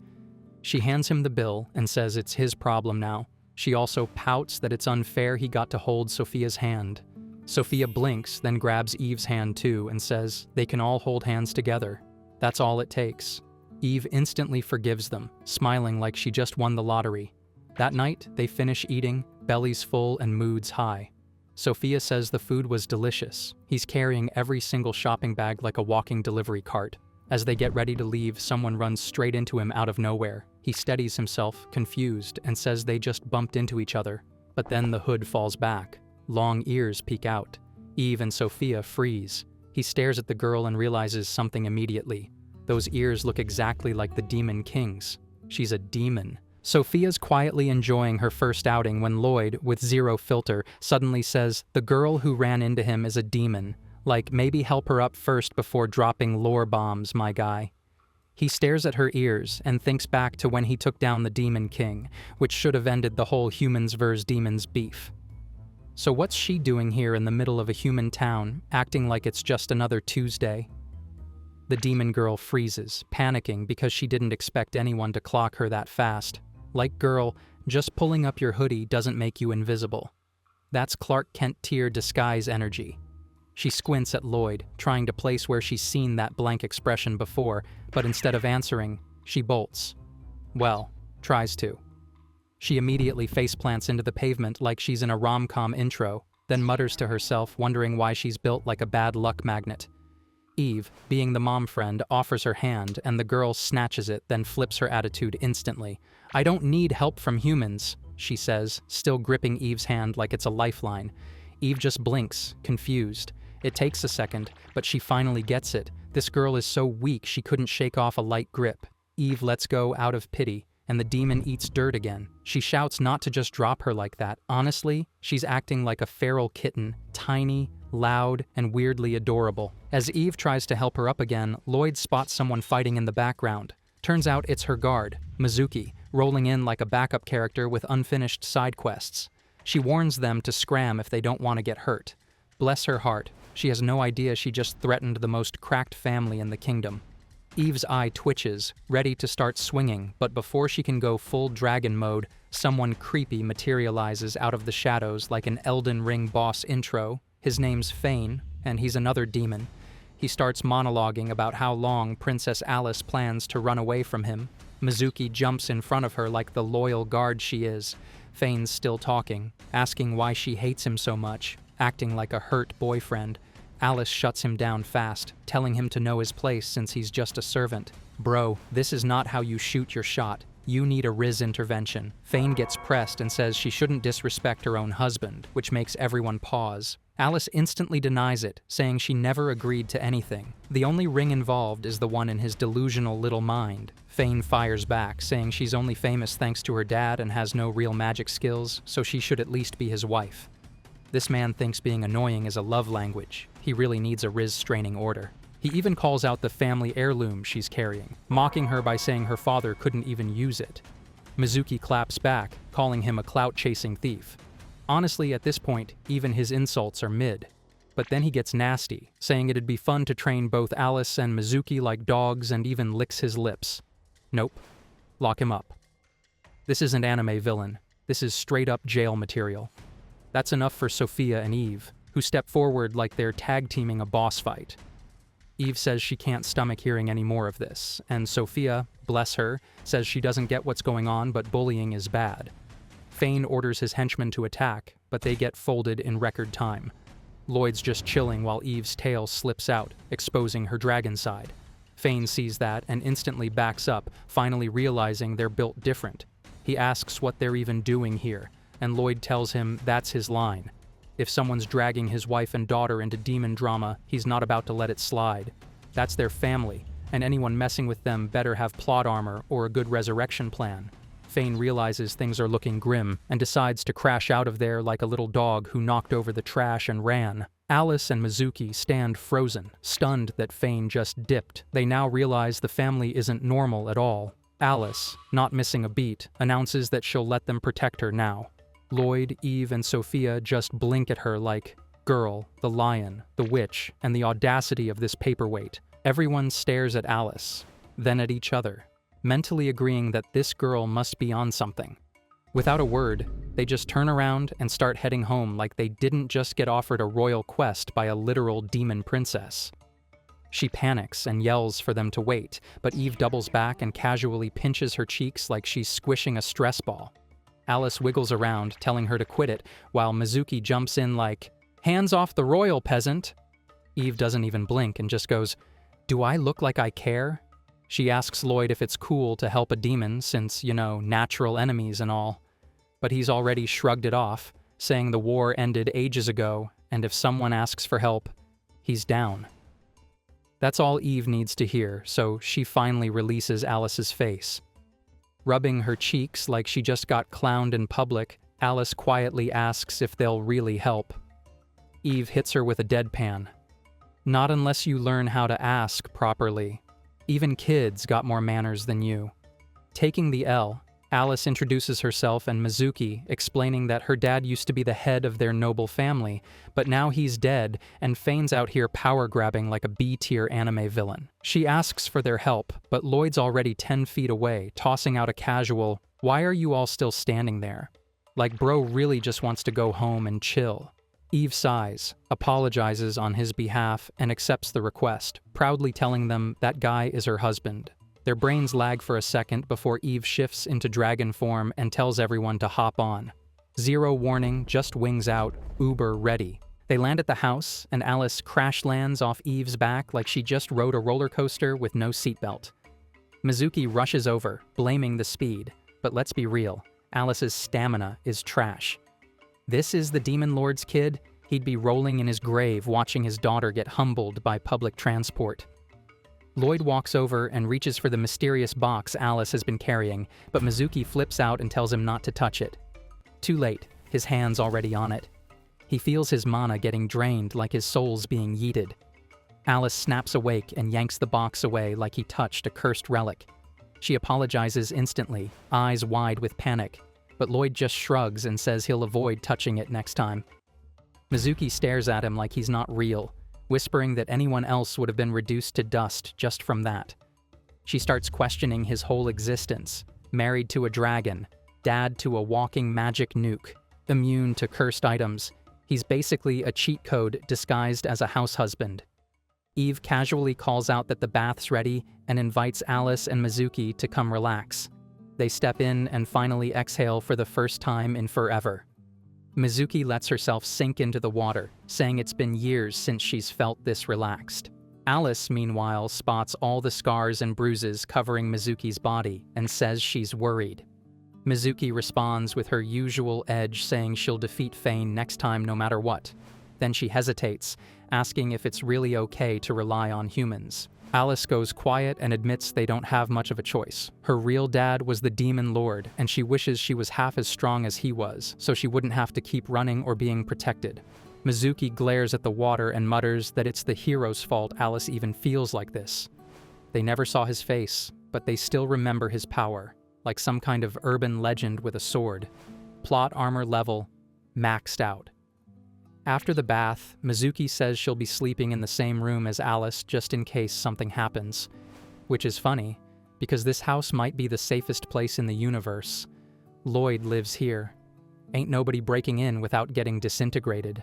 She hands him the bill and says it's his problem now. She also pouts that it's unfair he got to hold Sophia's hand. Sophia blinks, then grabs Eve's hand too and says they can all hold hands together. That's all it takes. Eve instantly forgives them, smiling like she just won the lottery. That night, they finish eating, bellies full and moods high. Sophia says the food was delicious. He's carrying every single shopping bag like a walking delivery cart. As they get ready to leave, someone runs straight into him out of nowhere. He steadies himself, confused, and says they just bumped into each other. But then the hood falls back. Long ears peek out. Eve and Sophia freeze. He stares at the girl and realizes something immediately. Those ears look exactly like the Demon King's. She's a demon. Sophia's quietly enjoying her first outing when Lloyd, with zero filter, suddenly says the girl who ran into him is a demon. Like, maybe help her up first before dropping lore bombs, my guy. He stares at her ears and thinks back to when he took down the Demon King, which should have ended the whole humans versus demons beef. So what's she doing here in the middle of a human town, acting like it's just another Tuesday? The demon girl freezes, panicking because she didn't expect anyone to clock her that fast. Like girl, just pulling up your hoodie doesn't make you invisible. That's Clark Kent tier disguise energy. She squints at Lloyd, trying to place where she's seen that blank expression before, but instead of answering, she bolts. Well, tries to. She immediately faceplants into the pavement like she's in a rom-com intro, then mutters to herself, wondering why she's built like a bad luck magnet. Eve, being the mom friend, offers her hand, and the girl snatches it, then flips her attitude instantly. I don't need help from humans, she says, still gripping Eve's hand like it's a lifeline. Eve just blinks, confused. It takes a second, but she finally gets it. This girl is so weak she couldn't shake off a light grip. Eve lets go out of pity, and the demon eats dirt again. She shouts not to just drop her like that. Honestly, she's acting like a feral kitten, tiny, loud, and weirdly adorable. As Eve tries to help her up again, Lloyd spots someone fighting in the background. Turns out it's her guard, Mizuki, rolling in like a backup character with unfinished side quests. She warns them to scram if they don't want to get hurt. Bless her heart, she has no idea she just threatened the most cracked family in the kingdom. Eve's eye twitches, ready to start swinging, but before she can go full dragon mode, someone creepy materializes out of the shadows like an Elden Ring boss intro. His name's Fain, and he's another demon. He starts monologuing about how long Princess Alice plans to run away from him. Mizuki jumps in front of her like the loyal guard she is. Fain's still talking, asking why she hates him so much, acting like a hurt boyfriend. Alice shuts him down fast, telling him to know his place since he's just a servant. Bro, this is not how you shoot your shot. You need a Riz intervention. Fain gets pressed and says she shouldn't disrespect her own husband, which makes everyone pause. Alice instantly denies it, saying she never agreed to anything. The only ring involved is the one in his delusional little mind. Fain fires back, saying she's only famous thanks to her dad and has no real magic skills, so she should at least be his wife. This man thinks being annoying is a love language. He really needs a restraining order. He even calls out the family heirloom she's carrying, mocking her by saying her father couldn't even use it. Mizuki claps back, calling him a clout-chasing thief. Honestly, at this point, even his insults are mid. But then he gets nasty, saying it'd be fun to train both Alice and Mizuki like dogs and even licks his lips. Nope. Lock him up. This isn't anime villain. This is straight-up jail material. That's enough for Sophia and Eve, who step forward like they're tag-teaming a boss fight. Eve says she can't stomach hearing any more of this, and Sophia, bless her, says she doesn't get what's going on, but bullying is bad. Fain orders his henchmen to attack, but they get folded in record time. Lloyd's just chilling while Eve's tail slips out, exposing her dragon side. Fain sees that and instantly backs up, finally realizing they're built different. He asks what they're even doing here, and Lloyd tells him that's his line. If someone's dragging his wife and daughter into demon drama, he's not about to let it slide. That's their family, and anyone messing with them better have plot armor or a good resurrection plan. Fain realizes things are looking grim and decides to crash out of there like a little dog who knocked over the trash and ran. Alice and Mizuki stand frozen, stunned that Fain just dipped. They now realize the family isn't normal at all. Alice, not missing a beat, announces that she'll let them protect her now. Lloyd, Eve, and Sophia just blink at her like, girl, the lion, the witch, and the audacity of this paperweight. Everyone stares at Alice, then at each other, mentally agreeing that this girl must be on something. Without a word, they just turn around and start heading home like they didn't just get offered a royal quest by a literal demon princess. She panics and yells for them to wait, but Eve doubles back and casually pinches her cheeks like she's squishing a stress ball. Alice wiggles around, telling her to quit it, while Mizuki jumps in like, "Hands off the royal, peasant!" Eve doesn't even blink and just goes, "Do I look like I care?" She asks Lloyd if it's cool to help a demon since, natural enemies and all. But he's already shrugged it off, saying the war ended ages ago, and if someone asks for help, he's down. That's all Eve needs to hear, so she finally releases Alice's face. Rubbing her cheeks like she just got clowned in public, Alice quietly asks if they'll really help. Eve hits her with a deadpan. "Not unless you learn how to ask properly. Even kids got more manners than you." Taking the L, Alice introduces herself and Mizuki, explaining that her dad used to be the head of their noble family, but now he's dead, and Fain's out here power-grabbing like a B-tier anime villain. She asks for their help, but Lloyd's already 10 feet away, tossing out a casual, "Why are you all still standing there?" Like bro really just wants to go home and chill. Eve sighs, apologizes on his behalf, and accepts the request, proudly telling them that guy is her husband. Their brains lag for a second before Eve shifts into dragon form and tells everyone to hop on. Zero warning, just wings out, Uber ready. They land at the house, and Alice crash lands off Eve's back like she just rode a roller coaster with no seatbelt. Mizuki rushes over, blaming the speed, but let's be real, Alice's stamina is trash. This is the Demon Lord's kid? He'd be rolling in his grave watching his daughter get humbled by public transport. Lloyd walks over and reaches for the mysterious box Alice has been carrying, but Mizuki flips out and tells him not to touch it. Too late, his hand's already on it. He feels his mana getting drained like his soul's being yeeted. Alice snaps awake and yanks the box away like he touched a cursed relic. She apologizes instantly, eyes wide with panic, but Lloyd just shrugs and says he'll avoid touching it next time. Mizuki stares at him like he's not real, whispering that anyone else would have been reduced to dust just from that. She starts questioning his whole existence, married to a dragon, dad to a walking magic nuke, immune to cursed items. He's basically a cheat code disguised as a house husband. Eve casually calls out that the bath's ready and invites Alice and Mizuki to come relax. They step in and finally exhale for the first time in forever. Mizuki lets herself sink into the water, saying it's been years since she's felt this relaxed. Alice, meanwhile, spots all the scars and bruises covering Mizuki's body and says she's worried. Mizuki responds with her usual edge, saying she'll defeat Fain next time no matter what. Then she hesitates, asking if it's really okay to rely on humans. Alice goes quiet and admits they don't have much of a choice. Her real dad was the Demon Lord, and she wishes she was half as strong as he was, so she wouldn't have to keep running or being protected. Mizuki glares at the water and mutters that it's the hero's fault Alice even feels like this. They never saw his face, but they still remember his power, like some kind of urban legend with a sword. Plot armor level, maxed out. After the bath, Mizuki says she'll be sleeping in the same room as Alice just in case something happens. Which is funny, because this house might be the safest place in the universe. Lloyd lives here. Ain't nobody breaking in without getting disintegrated.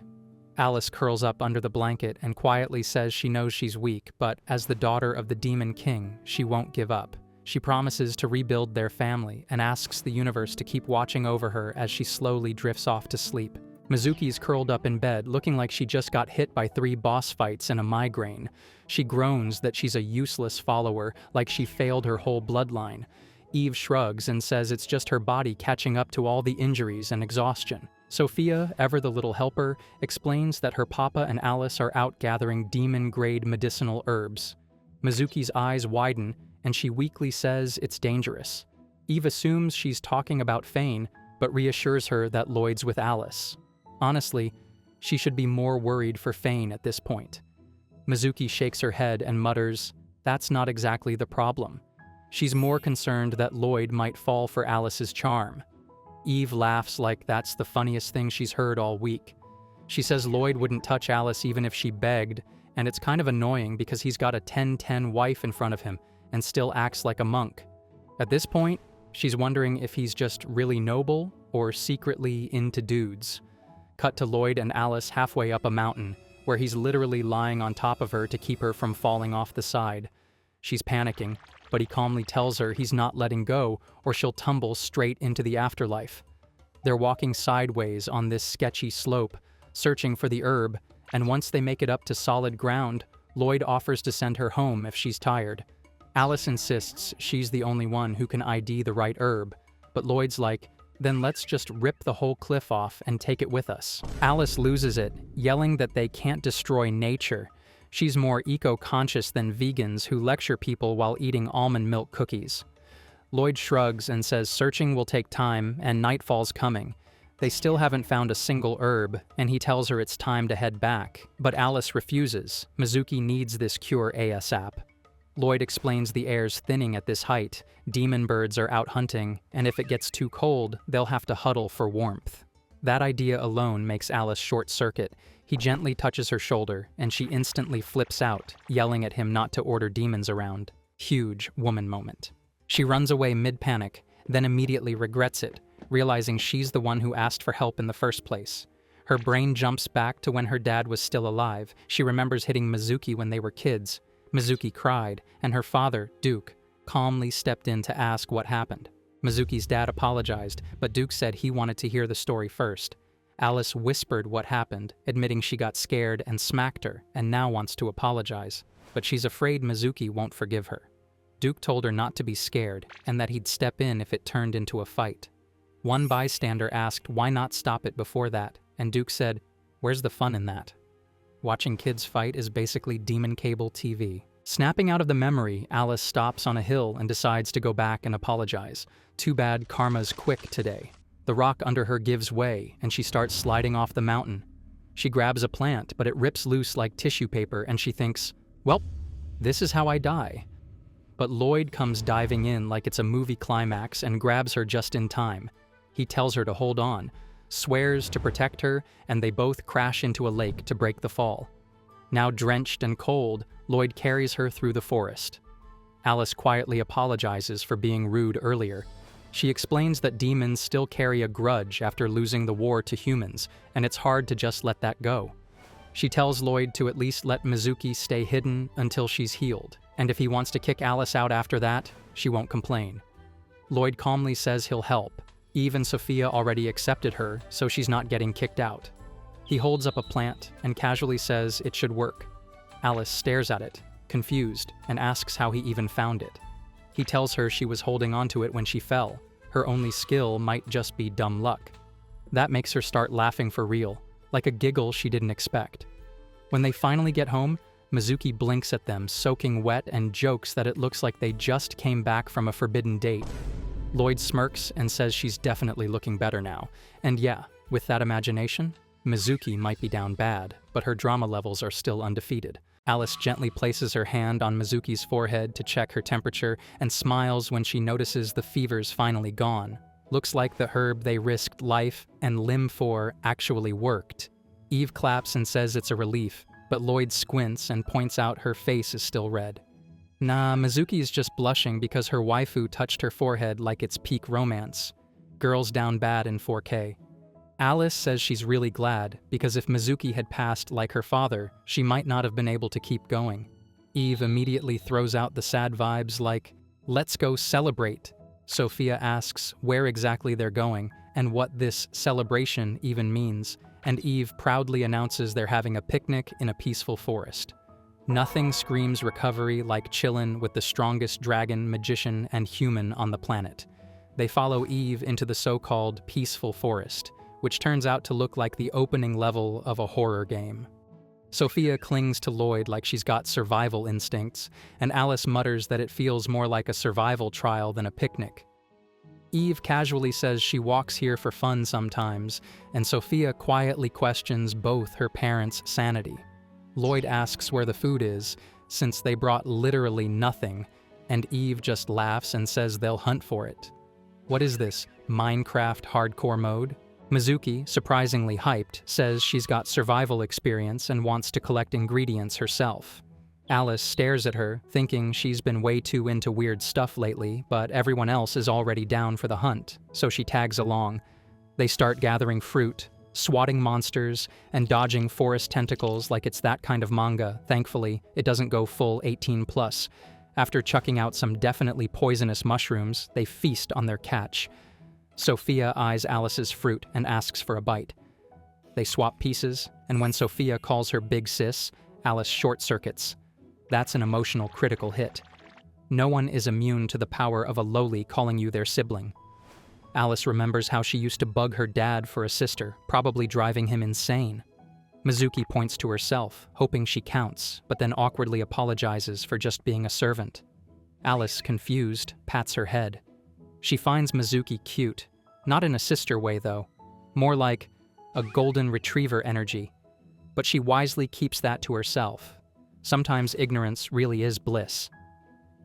Alice curls up under the blanket and quietly says she knows she's weak, but as the daughter of the Demon King, she won't give up. She promises to rebuild their family and asks the universe to keep watching over her as she slowly drifts off to sleep. Mizuki's curled up in bed, looking like she just got hit by 3 boss fights and a migraine. She groans that she's a useless follower, like she failed her whole bloodline. Eve shrugs and says it's just her body catching up to all the injuries and exhaustion. Sophia, ever the little helper, explains that her papa and Alice are out gathering demon-grade medicinal herbs. Mizuki's eyes widen, and she weakly says it's dangerous. Eve assumes she's talking about Fain, but reassures her that Lloyd's with Alice. Honestly, she should be more worried for Fain at this point. Mizuki shakes her head and mutters, "That's not exactly the problem." She's more concerned that Lloyd might fall for Alice's charm. Eve laughs like that's the funniest thing she's heard all week. She says Lloyd wouldn't touch Alice even if she begged, and it's kind of annoying because he's got a 10-10 wife in front of him and still acts like a monk. At this point, she's wondering if he's just really noble or secretly into dudes. Cut to Lloyd and Alice halfway up a mountain, where he's literally lying on top of her to keep her from falling off the side. She's panicking, but he calmly tells her he's not letting go or she'll tumble straight into the afterlife. They're walking sideways on this sketchy slope, searching for the herb, and once they make it up to solid ground, Lloyd offers to send her home if she's tired. Alice insists she's the only one who can ID the right herb, but Lloyd's like, "Then let's just rip the whole cliff off and take it with us." Alice loses it, yelling that they can't destroy nature. She's more eco-conscious than vegans who lecture people while eating almond milk cookies. Lloyd shrugs and says searching will take time and nightfall's coming. They still haven't found a single herb, and he tells her it's time to head back, but Alice refuses. Mizuki needs this cure ASAP. Lloyd explains the air's thinning at this height, demon birds are out hunting, and if it gets too cold, they'll have to huddle for warmth. That idea alone makes Alice short-circuit. He gently touches her shoulder, and she instantly flips out, yelling at him not to order demons around. Huge woman moment. She runs away mid-panic, then immediately regrets it, realizing she's the one who asked for help in the first place. Her brain jumps back to when her dad was still alive. She remembers hitting Mizuki when they were kids. Mizuki cried, and her father, Duke, calmly stepped in to ask what happened. Mizuki's dad apologized, but Duke said he wanted to hear the story first. Alice whispered what happened, admitting she got scared and smacked her, and now wants to apologize. But she's afraid Mizuki won't forgive her. Duke told her not to be scared, and that he'd step in if it turned into a fight. One bystander asked why not stop it before that, and Duke said, "Where's the fun in that?" Watching kids fight is basically demon cable TV. Snapping out of the memory, Alice stops on a hill and decides to go back and apologize. Too bad karma's quick today. The rock under her gives way, and she starts sliding off the mountain. She grabs a plant, but it rips loose like tissue paper, and she thinks, "Well, this is how I die." But Lloyd comes diving in like it's a movie climax and grabs her just in time. He tells her to hold on, swears to protect her, and they both crash into a lake to break the fall. Now drenched and cold, Lloyd carries her through the forest. Alice quietly apologizes for being rude earlier. She explains that demons still carry a grudge after losing the war to humans, and it's hard to just let that go. She tells Lloyd to at least let Mizuki stay hidden until she's healed, and if he wants to kick Alice out after that, she won't complain. Lloyd calmly says he'll help. Eve and Sophia already accepted her, so she's not getting kicked out. He holds up a plant and casually says it should work. Alice stares at it, confused, and asks how he even found it. He tells her she was holding onto it when she fell. Her only skill might just be dumb luck. That makes her start laughing for real, like a giggle she didn't expect. When they finally get home, Mizuki blinks at them, soaking wet, and jokes that it looks like they just came back from a forbidden date. Lloyd smirks and says she's definitely looking better now. And yeah, with that imagination, Mizuki might be down bad, but her drama levels are still undefeated. Alice gently places her hand on Mizuki's forehead to check her temperature and smiles when she notices the fever's finally gone. Looks like the herb they risked life and limb for actually worked. Eve claps and says it's a relief, but Lloyd squints and points out her face is still red. Nah, Mizuki's just blushing because her waifu touched her forehead like it's peak romance. Girls down bad in 4K. Alice says she's really glad, because if Mizuki had passed like her father, she might not have been able to keep going. Eve immediately throws out the sad vibes like, "Let's go celebrate." Sophia asks where exactly they're going and what this celebration even means, and Eve proudly announces they're having a picnic in a peaceful forest. Nothing screams recovery like chillin' with the strongest dragon, magician, and human on the planet. They follow Eve into the so-called peaceful forest, which turns out to look like the opening level of a horror game. Sophia clings to Lloyd like she's got survival instincts, and Alice mutters that it feels more like a survival trial than a picnic. Eve casually says she walks here for fun sometimes, and Sophia quietly questions both her parents' sanity. Lloyd asks where the food is, since they brought literally nothing, and Eve just laughs and says they'll hunt for it. What is this, Minecraft hardcore mode? Mizuki, surprisingly hyped, says she's got survival experience and wants to collect ingredients herself. Alice stares at her, thinking she's been way too into weird stuff lately, but everyone else is already down for the hunt, so she tags along. They start gathering fruit, swatting monsters, and dodging forest tentacles like it's that kind of manga. Thankfully, it doesn't go full 18+. After chucking out some definitely poisonous mushrooms, they feast on their catch. Sophia eyes Alice's fruit and asks for a bite. They swap pieces, and when Sophia calls her big sis, Alice short-circuits. That's an emotional critical hit. No one is immune to the power of a lowly calling you their sibling. Alice remembers how she used to bug her dad for a sister, probably driving him insane. Mizuki points to herself, hoping she counts, but then awkwardly apologizes for just being a servant. Alice, confused, pats her head. She finds Mizuki cute, not in a sister way though, more like a golden retriever energy. But she wisely keeps that to herself. Sometimes ignorance really is bliss.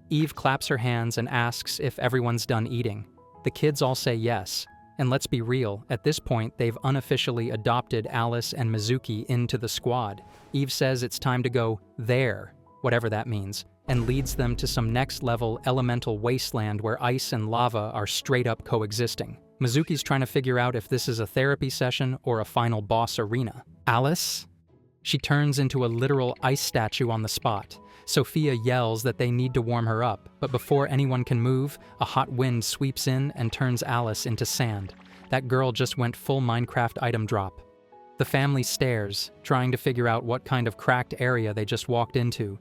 Eve claps her hands and asks if everyone's done eating. The kids all say yes, and let's be real, at this point they've unofficially adopted Alice and Mizuki into the squad. Eve says it's time to go there, whatever that means, and leads them to some next-level elemental wasteland where ice and lava are straight-up coexisting. Mizuki's trying to figure out if this is a therapy session or a final boss arena. Alice? She turns into a literal ice statue on the spot. Sophia yells that they need to warm her up, but before anyone can move, a hot wind sweeps in and turns Alice into sand. That girl just went full Minecraft item drop. The family stares, trying to figure out what kind of cracked area they just walked into.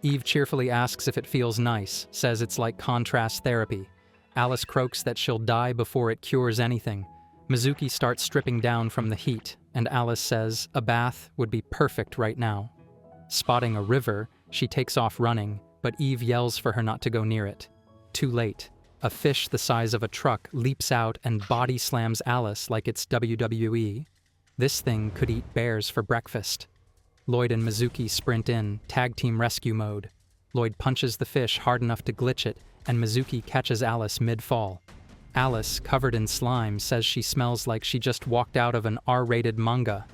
Eve cheerfully asks if it feels nice, says it's like contrast therapy. Alice croaks that she'll die before it cures anything. Mizuki starts stripping down from the heat, and Alice says a bath would be perfect right now. Spotting a river, she takes off running, but Eve yells for her not to go near it. Too late. A fish the size of a truck leaps out and body slams Alice like it's WWE. This thing could eat bears for breakfast. Lloyd and Mizuki sprint in, tag team rescue mode. Lloyd punches the fish hard enough to glitch it, and Mizuki catches Alice mid-fall. Alice, covered in slime, says she smells like she just walked out of an R-rated manga.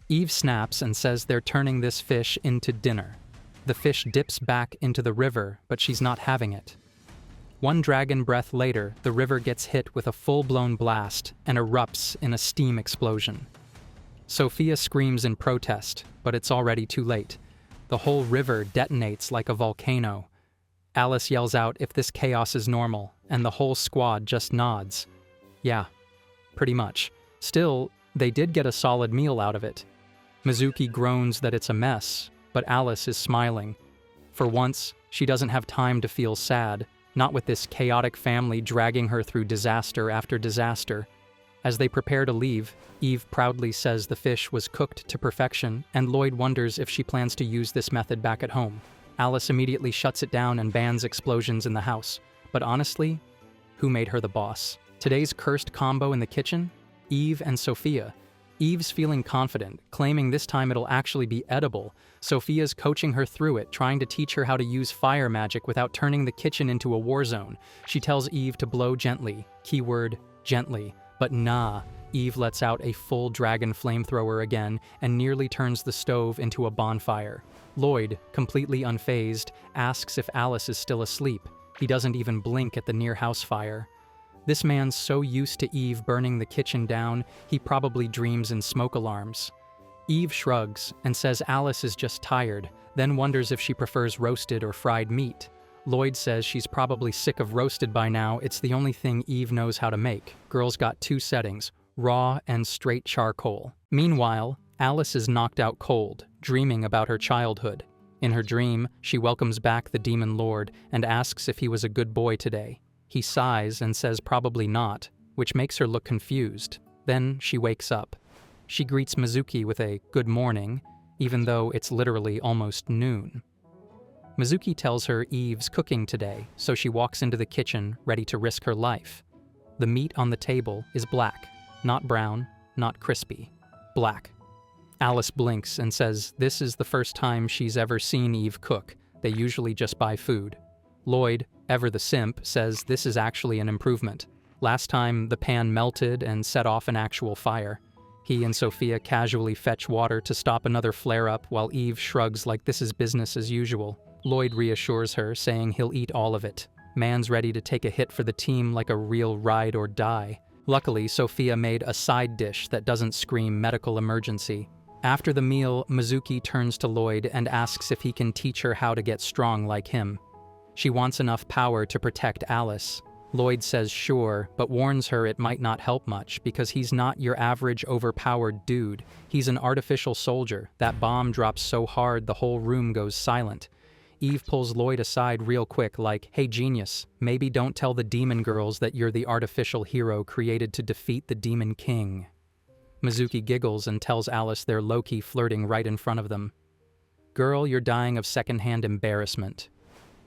Eve snaps and says they're turning this fish into dinner. The fish dips back into the river, but she's not having it. One dragon breath later, the river gets hit with a full-blown blast and erupts in a steam explosion. Sophia screams in protest, but it's already too late. The whole river detonates like a volcano. Alice yells out if this chaos is normal, and the whole squad just nods. Yeah, pretty much. Still, they did get a solid meal out of it. Mizuki groans that it's a mess, but Alice is smiling. For once, she doesn't have time to feel sad, not with this chaotic family dragging her through disaster after disaster. As they prepare to leave, Eve proudly says the fish was cooked to perfection, and Lloyd wonders if she plans to use this method back at home. Alice immediately shuts it down and bans explosions in the house. But honestly, who made her the boss? Today's cursed combo in the kitchen? Eve and Sophia. Eve's feeling confident, claiming this time it'll actually be edible. Sophia's coaching her through it, trying to teach her how to use fire magic without turning the kitchen into a war zone. She tells Eve to blow gently, keyword, gently. But nah, Eve lets out a full dragon flamethrower again and nearly turns the stove into a bonfire. Lloyd, completely unfazed, asks if Alice is still asleep. He doesn't even blink at the near house fire. This man's so used to Eve burning the kitchen down, he probably dreams in smoke alarms. Eve shrugs and says Alice is just tired, then wonders if she prefers roasted or fried meat. Lloyd says she's probably sick of roasted by now, it's the only thing Eve knows how to make. Girl's got two settings, raw and straight charcoal. Meanwhile, Alice is knocked out cold, dreaming about her childhood. In her dream, she welcomes back the demon lord and asks if he was a good boy today. He sighs and says probably not, which makes her look confused. Then she wakes up. She greets Mizuki with a good morning, even though it's literally almost noon. Mizuki tells her Eve's cooking today, so she walks into the kitchen, ready to risk her life. The meat on the table is black, not brown, not crispy. Black. Alice blinks and says this is the first time she's ever seen Eve cook. They usually just buy food. Lloyd, ever the simp, says this is actually an improvement. Last time, the pan melted and set off an actual fire. He and Sophia casually fetch water to stop another flare-up while Eve shrugs like this is business as usual. Lloyd reassures her, saying he'll eat all of it. Man's ready to take a hit for the team like a real ride or die. Luckily, Sophia made a side dish that doesn't scream medical emergency. After the meal, Mizuki turns to Lloyd and asks if he can teach her how to get strong like him. She wants enough power to protect Alice. Lloyd says sure, but warns her it might not help much because he's not your average overpowered dude. He's an artificial soldier. That bomb drops so hard the whole room goes silent. Eve pulls Lloyd aside real quick like, hey genius, maybe don't tell the demon girls that you're the artificial hero created to defeat the demon king. Mizuki giggles and tells Alice they're low-key flirting right in front of them. Girl, you're dying of secondhand embarrassment.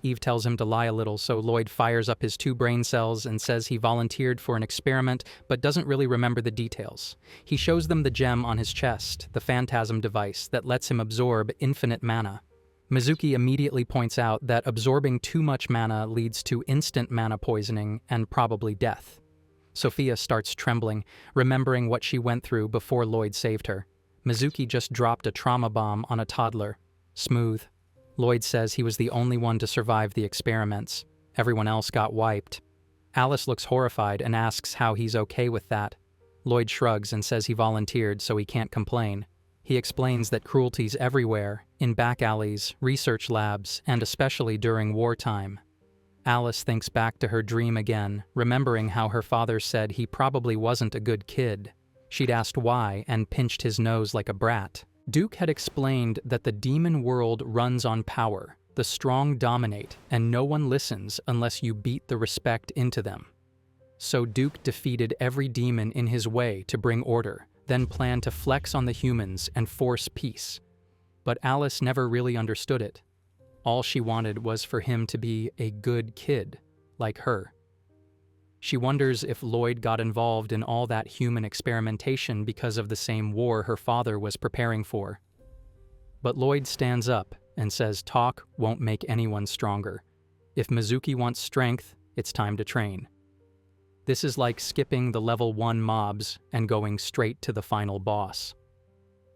Eve tells him to lie a little, so Lloyd fires up his 2 brain cells and says he volunteered for an experiment, but doesn't really remember the details. He shows them the gem on his chest, the phantasm device that lets him absorb infinite mana. Mizuki immediately points out that absorbing too much mana leads to instant mana poisoning and probably death. Sophia starts trembling, remembering what she went through before Lloyd saved her. Mizuki just dropped a trauma bomb on a toddler. Smooth. Lloyd says he was the only one to survive the experiments. Everyone else got wiped. Alice looks horrified and asks how he's okay with that. Lloyd shrugs and says he volunteered so he can't complain. He explains that cruelty's everywhere, in back alleys, research labs, and especially during wartime. Alice thinks back to her dream again, remembering how her father said he probably wasn't a good kid. She'd asked why and pinched his nose like a brat. Duke had explained that the demon world runs on power. The strong dominate, and no one listens unless you beat the respect into them. So Duke defeated every demon in his way to bring order, then planned to flex on the humans and force peace. But Alice never really understood it. All she wanted was for him to be a good kid, like her. She wonders if Lloyd got involved in all that human experimentation because of the same war her father was preparing for. But Lloyd stands up and says talk won't make anyone stronger. If Mizuki wants strength, it's time to train. This is like skipping the level 1 mobs and going straight to the final boss.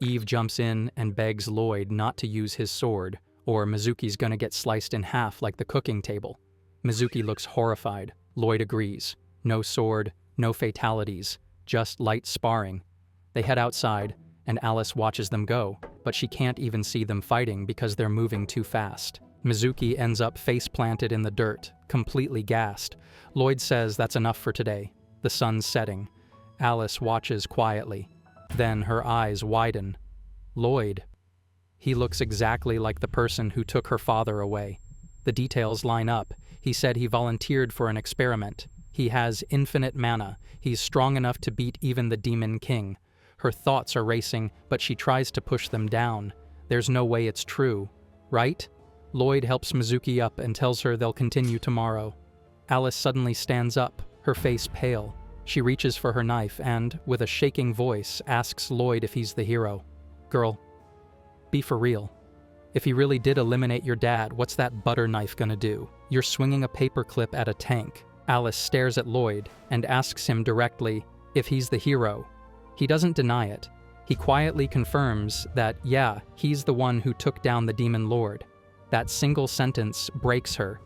Eve jumps in and begs Lloyd not to use his sword, or Mizuki's gonna get sliced in half like the cooking table. Mizuki looks horrified. Lloyd agrees. No sword, no fatalities, just light sparring. They head outside, and Alice watches them go, but she can't even see them fighting because they're moving too fast. Mizuki ends up face-planted in the dirt, completely gassed. Lloyd says that's enough for today. The sun's setting. Alice watches quietly. Then her eyes widen. Lloyd. He looks exactly like the person who took her father away. The details line up. He said he volunteered for an experiment. He has infinite mana. He's strong enough to beat even the Demon King. Her thoughts are racing, but she tries to push them down. There's no way it's true. Right? Lloyd helps Mizuki up and tells her they'll continue tomorrow. Alice suddenly stands up, her face pale. She reaches for her knife and, with a shaking voice, asks Lloyd if he's the hero. Girl, be for real. If he really did eliminate your dad, what's that butter knife gonna do? You're swinging a paperclip at a tank. Alice stares at Lloyd and asks him directly if he's the hero. He doesn't deny it. He quietly confirms that, yeah, he's the one who took down the Demon Lord. That single sentence breaks her.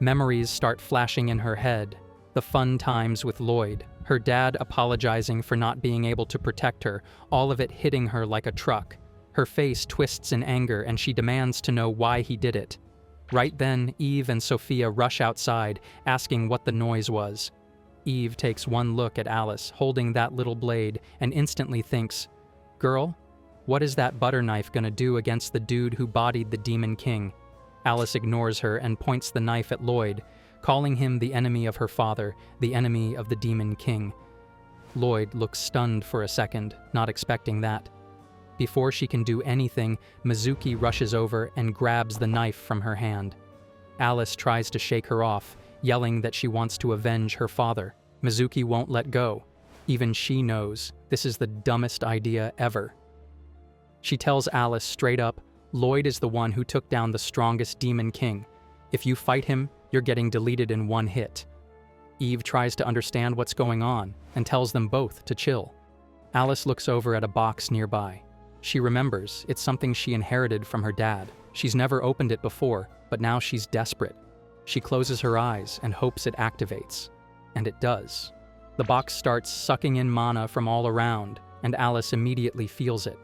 Memories start flashing in her head. The fun times with Lloyd, her dad apologizing for not being able to protect her, all of it hitting her like a truck. Her face twists in anger and she demands to know why he did it. Right then, Eve and Sophia rush outside, asking what the noise was. Eve takes one look at Alice holding that little blade and instantly thinks, "Girl, what is that butter knife gonna do against the dude who bodied the Demon King?" Alice ignores her and points the knife at Lloyd, calling him the enemy of her father, the enemy of the Demon King. Lloyd looks stunned for a second, not expecting that. Before she can do anything, Mizuki rushes over and grabs the knife from her hand. Alice tries to shake her off, yelling that she wants to avenge her father. Mizuki won't let go. Even she knows this is the dumbest idea ever. She tells Alice straight up, Lloyd is the one who took down the strongest Demon King. If you fight him, you're getting deleted in one hit. Eve tries to understand what's going on and tells them both to chill. Alice looks over at a box nearby. She remembers it's something she inherited from her dad. She's never opened it before, but now she's desperate. She closes her eyes and hopes it activates. And it does. The box starts sucking in mana from all around, and Alice immediately feels it.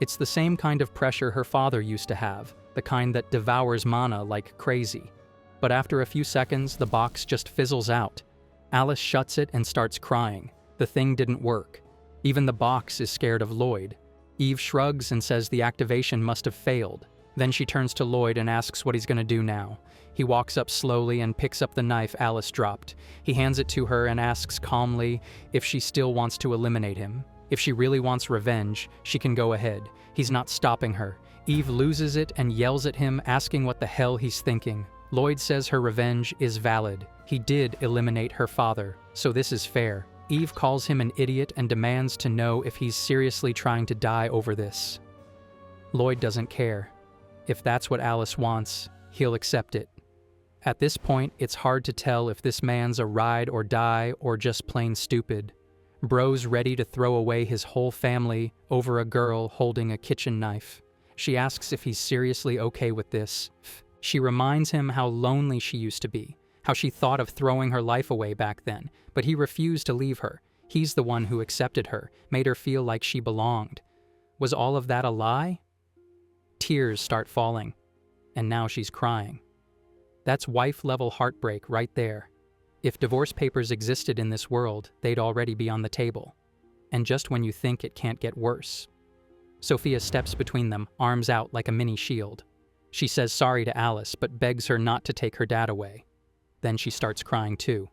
It's the same kind of pressure her father used to have, the kind that devours mana like crazy. But after a few seconds, the box just fizzles out. Alice shuts it and starts crying. The thing didn't work. Even the box is scared of Lloyd. Eve shrugs and says the activation must have failed. Then she turns to Lloyd and asks what he's gonna do now. He walks up slowly and picks up the knife Alice dropped. He hands it to her and asks calmly if she still wants to eliminate him. If she really wants revenge, she can go ahead. He's not stopping her. Eve loses it and yells at him, asking what the hell he's thinking. Lloyd says her revenge is valid. He did eliminate her father, so this is fair. Eve calls him an idiot and demands to know if he's seriously trying to die over this. Lloyd doesn't care. If that's what Alice wants, he'll accept it. At this point, it's hard to tell if this man's a ride or die or just plain stupid. Bro's ready to throw away his whole family over a girl holding a kitchen knife. She asks if he's seriously okay with this. She reminds him how lonely she used to be, how she thought of throwing her life away back then, but he refused to leave her. He's the one who accepted her, made her feel like she belonged. Was all of that a lie? Tears start falling, and now she's crying. That's wife-level heartbreak right there. If divorce papers existed in this world, they'd already be on the table. And just when you think it can't get worse. Sophia steps between them, arms out like a mini shield. She says sorry to Alice, but begs her not to take her dad away. Then she starts crying too.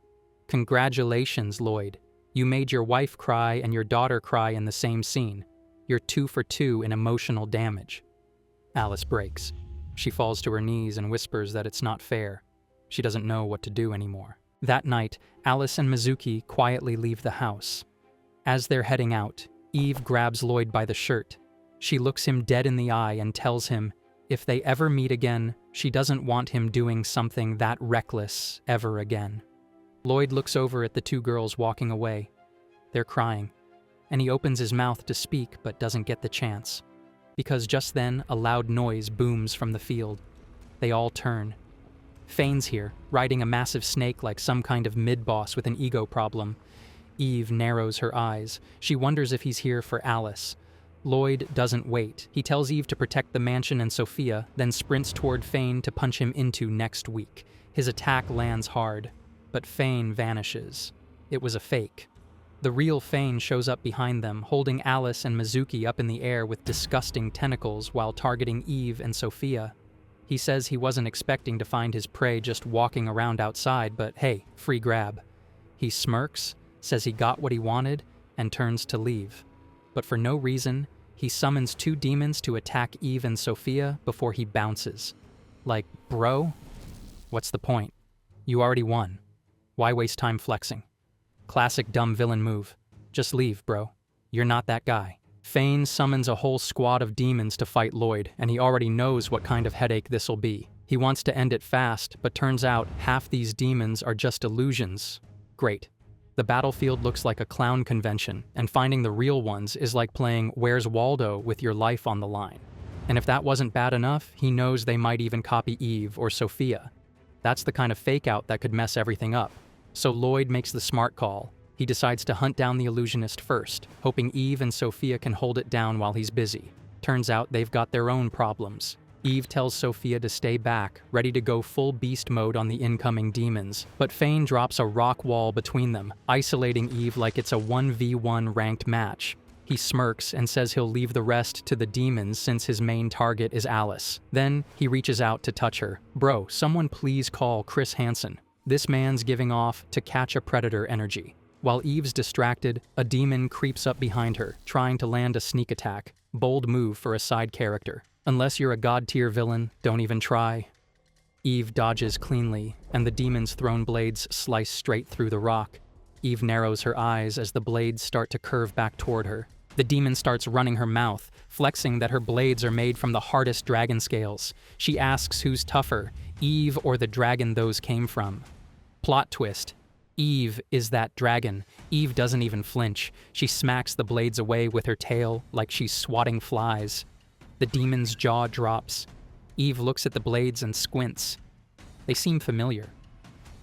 Congratulations, Lloyd. You made your wife cry and your daughter cry in the same scene. You're 2 for 2 in emotional damage. Alice breaks. She falls to her knees and whispers that it's not fair. She doesn't know what to do anymore. That night, Alice and Mizuki quietly leave the house. As they're heading out, Eve grabs Lloyd by the shirt. She looks him dead in the eye and tells him, if they ever meet again, she doesn't want him doing something that reckless ever again. Lloyd looks over at the 2 girls walking away. They're crying, and he opens his mouth to speak but doesn't get the chance. Because just then, a loud noise booms from the field. They all turn. Fain's here, riding a massive snake like some kind of mid-boss with an ego problem. Eve narrows her eyes. She wonders if he's here for Alice. Lloyd doesn't wait. He tells Eve to protect the mansion and Sophia, then sprints toward Fain to punch him into next week. His attack lands hard, but Fain vanishes. It was a fake. The real Fain shows up behind them, holding Alice and Mizuki up in the air with disgusting tentacles while targeting Eve and Sophia. He says he wasn't expecting to find his prey just walking around outside, but hey, free grab. He smirks, says he got what he wanted, and turns to leave. But for no reason, he summons 2 demons to attack Eve and Sophia before he bounces. Like, bro? What's the point? You already won. Why waste time flexing? Classic dumb villain move. Just leave, bro. You're not that guy. Fain summons a whole squad of demons to fight Lloyd, and he already knows what kind of headache this'll be. He wants to end it fast, but turns out half these demons are just illusions. Great. The battlefield looks like a clown convention, and finding the real ones is like playing Where's Waldo with your life on the line. And if that wasn't bad enough, he knows they might even copy Eve or Sophia. That's the kind of fake-out that could mess everything up. So Lloyd makes the smart call. He decides to hunt down the illusionist first, hoping Eve and Sophia can hold it down while he's busy. Turns out they've got their own problems. Eve tells Sophia to stay back, ready to go full beast mode on the incoming demons, but Fain drops a rock wall between them, isolating Eve like it's a 1v1 ranked match. He smirks and says he'll leave the rest to the demons since his main target is Alice. Then he reaches out to touch her. Bro, someone please call Chris Hansen. This man's giving off to catch a predator energy. While Eve's distracted, a demon creeps up behind her, trying to land a sneak attack. Bold move for a side character. Unless you're a god-tier villain, don't even try. Eve dodges cleanly, and the demon's thrown blades slice straight through the rock. Eve narrows her eyes as the blades start to curve back toward her. The demon starts running her mouth, flexing that her blades are made from the hardest dragon scales. She asks who's tougher, Eve or the dragon those came from. Plot twist. Eve is that dragon. Eve doesn't even flinch. She smacks the blades away with her tail like she's swatting flies. The demon's jaw drops. Eve looks at the blades and squints. They seem familiar.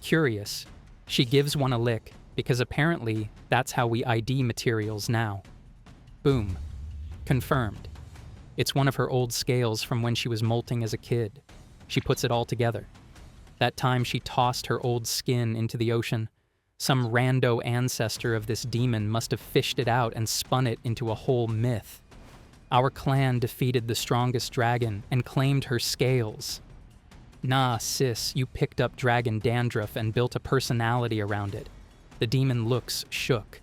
Curious, she gives one a lick, because apparently that's how we ID materials now. Boom. Confirmed. It's one of her old scales from when she was molting as a kid. She puts it all together. That time she tossed her old skin into the ocean. Some rando ancestor of this demon must have fished it out and spun it into a whole myth. Our clan defeated the strongest dragon and claimed her scales. Nah, sis, you picked up dragon dandruff and built a personality around it. The demon looks shook.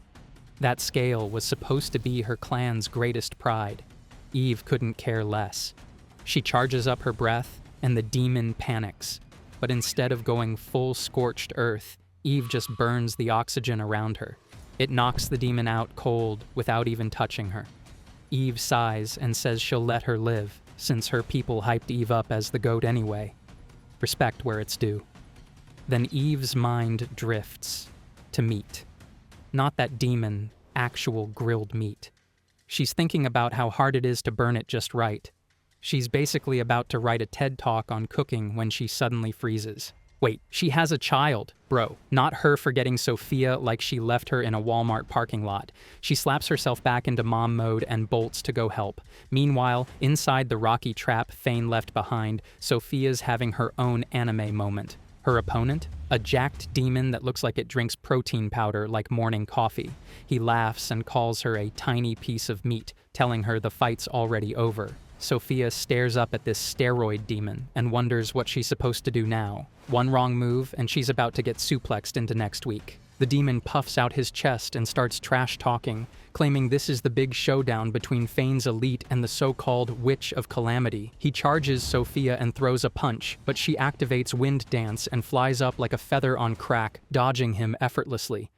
That scale was supposed to be her clan's greatest pride. Eve couldn't care less. She charges up her breath, and the demon panics. But instead of going full scorched earth, Eve just burns the oxygen around her. It knocks the demon out cold without even touching her. Eve sighs and says she'll let her live, since her people hyped Eve up as the goat anyway. Respect where it's due. Then Eve's mind drifts to meat. Not that demon, actual grilled meat. She's thinking about how hard it is to burn it just right. She's basically about to write a TED Talk on cooking when she suddenly freezes. Wait, she has a child, bro. Not her forgetting Sophia like she left her in a Walmart parking lot. She slaps herself back into mom mode and bolts to go help. Meanwhile, inside the rocky trap Fain left behind, Sophia's having her own anime moment. Her opponent? A jacked demon that looks like it drinks protein powder like morning coffee. He laughs and calls her a tiny piece of meat, telling her the fight's already over. Sophia stares up at this steroid demon and wonders what she's supposed to do now. One wrong move, and she's about to get suplexed into next week. The demon puffs out his chest and starts trash-talking, claiming this is the big showdown between Fain's elite and the so-called Witch of Calamity. He charges Sophia and throws a punch, but she activates Wind Dance and flies up like a feather on crack, dodging him effortlessly.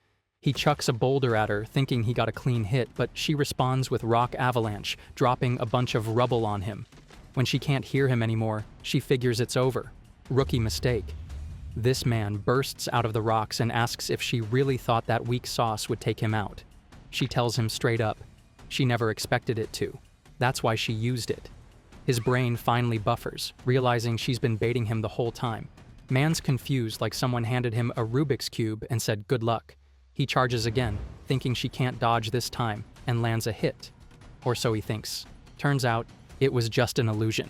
He chucks a boulder at her, thinking he got a clean hit, but she responds with Rock Avalanche, dropping a bunch of rubble on him. When she can't hear him anymore, she figures it's over. Rookie mistake. This man bursts out of the rocks and asks if she really thought that weak sauce would take him out. She tells him straight up. She never expected it to. That's why she used it. His brain finally buffers, realizing she's been baiting him the whole time. Man's confused like someone handed him a Rubik's Cube and said good luck. He charges again, thinking she can't dodge this time, and lands a hit. Or so he thinks. Turns out, it was just an illusion.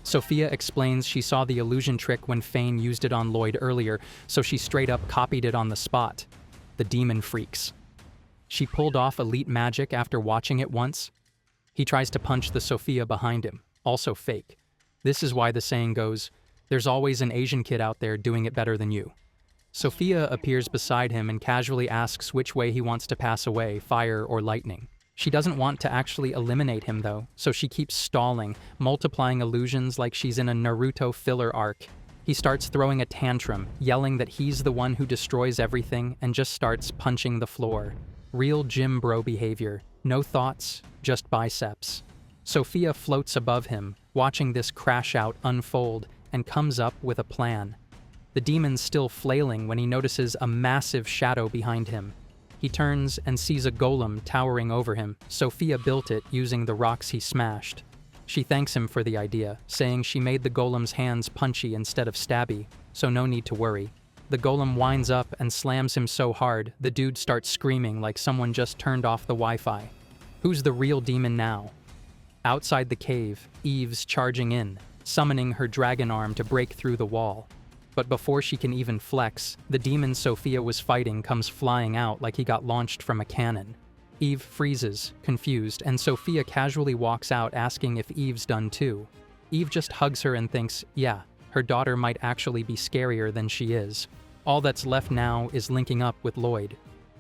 Sophia explains she saw the illusion trick when Fain used it on Lloyd earlier, so she straight up copied it on the spot. The demon freaks. She pulled off elite magic after watching it once. He tries to punch the Sophia behind him, also fake. This is why the saying goes, there's always an Asian kid out there doing it better than you. Sophia appears beside him and casually asks which way he wants to pass away, fire or lightning. She doesn't want to actually eliminate him though, so she keeps stalling, multiplying illusions like she's in a Naruto filler arc. He starts throwing a tantrum, yelling that he's the one who destroys everything and just starts punching the floor. Real gym bro behavior. No thoughts, just biceps. Sophia floats above him, watching this crash out unfold, and comes up with a plan. The demon's still flailing when he notices a massive shadow behind him. He turns and sees a golem towering over him. Sophia built it using the rocks he smashed. She thanks him for the idea, saying she made the golem's hands punchy instead of stabby, so no need to worry. the golem winds up and slams him so hard, the dude starts screaming like someone just turned off the Wi-Fi. Who's the real demon now? Outside the cave, Eve's charging in, summoning her dragon arm to break through the wall. But before she can even flex, the demon Sophia was fighting comes flying out like he got launched from a cannon. Eve freezes, confused, and Sophia casually walks out asking if Eve's done too. Eve just hugs her and thinks, yeah, her daughter might actually be scarier than she is. All that's left now is linking up with Lloyd.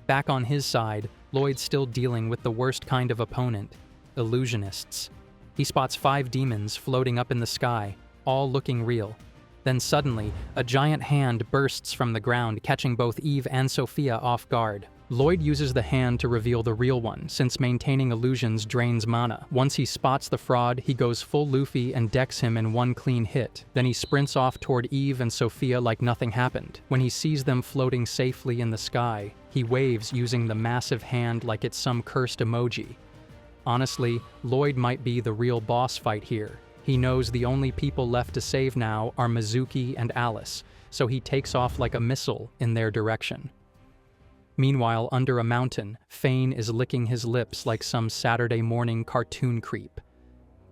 Back on his side, Lloyd's still dealing with the worst kind of opponent, illusionists. He spots 5 demons floating up in the sky, all looking real. Then suddenly, a giant hand bursts from the ground, catching both Eve and Sophia off guard. Lloyd uses the hand to reveal the real one, since maintaining illusions drains mana. Once he spots the fraud, he goes full Luffy and decks him in one clean hit. Then he sprints off toward Eve and Sophia like nothing happened. When he sees them floating safely in the sky, he waves using the massive hand like it's some cursed emoji. Honestly, Lloyd might be the real boss fight here. He knows the only people left to save now are Mizuki and Alice, so he takes off like a missile in their direction. Meanwhile, under a mountain, Fain is licking his lips like some Saturday morning cartoon creep.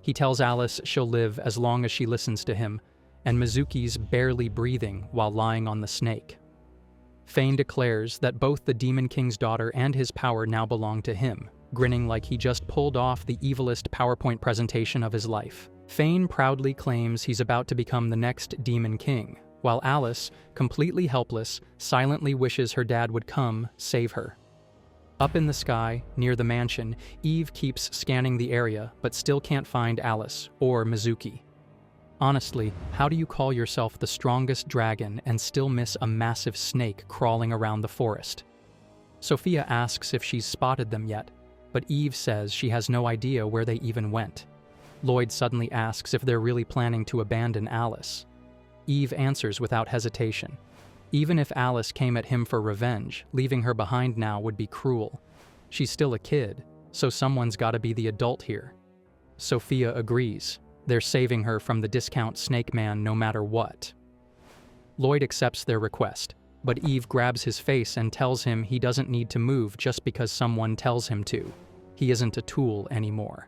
He tells Alice she'll live as long as she listens to him, and Mizuki's barely breathing while lying on the snake. Fain declares that both the Demon King's daughter and his power now belong to him, grinning like he just pulled off the evilest PowerPoint presentation of his life. Fain proudly claims he's about to become the next Demon King, while Alice, completely helpless, silently wishes her dad would come save her. Up in the sky, near the mansion, Eve keeps scanning the area, but still can't find Alice or Mizuki. Honestly, how do you call yourself the strongest dragon and still miss a massive snake crawling around the forest? Sophia asks if she's spotted them yet, but Eve says she has no idea where they even went. Lloyd suddenly asks if they're really planning to abandon Alice. Eve answers without hesitation. Even if Alice came at him for revenge, leaving her behind now would be cruel. She's still a kid, so someone's gotta be the adult here. Sophia agrees. They're saving her from the discount snake man no matter what. Lloyd accepts their request, but Eve grabs his face and tells him he doesn't need to move just because someone tells him to. He isn't a tool anymore.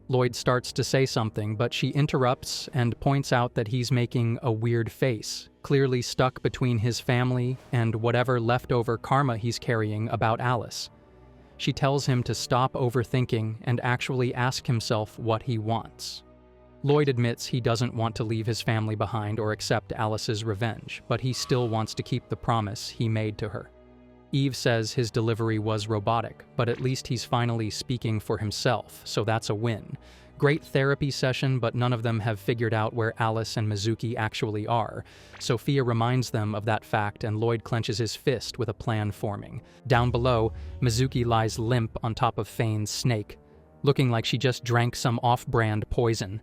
Lloyd starts to say something, but she interrupts and points out that he's making a weird face, clearly stuck between his family and whatever leftover karma he's carrying about Alice. She tells him to stop overthinking and actually ask himself what he wants. Lloyd admits he doesn't want to leave his family behind or accept Alice's revenge, but he still wants to keep the promise he made to her. Eve says his delivery was robotic, but at least he's finally speaking for himself, so that's a win. Great therapy session, but none of them have figured out where Alice and Mizuki actually are. Sophia reminds them of that fact, and Lloyd clenches his fist with a plan forming. Down below, Mizuki lies limp on top of Fain's snake, looking like she just drank some off-brand poison.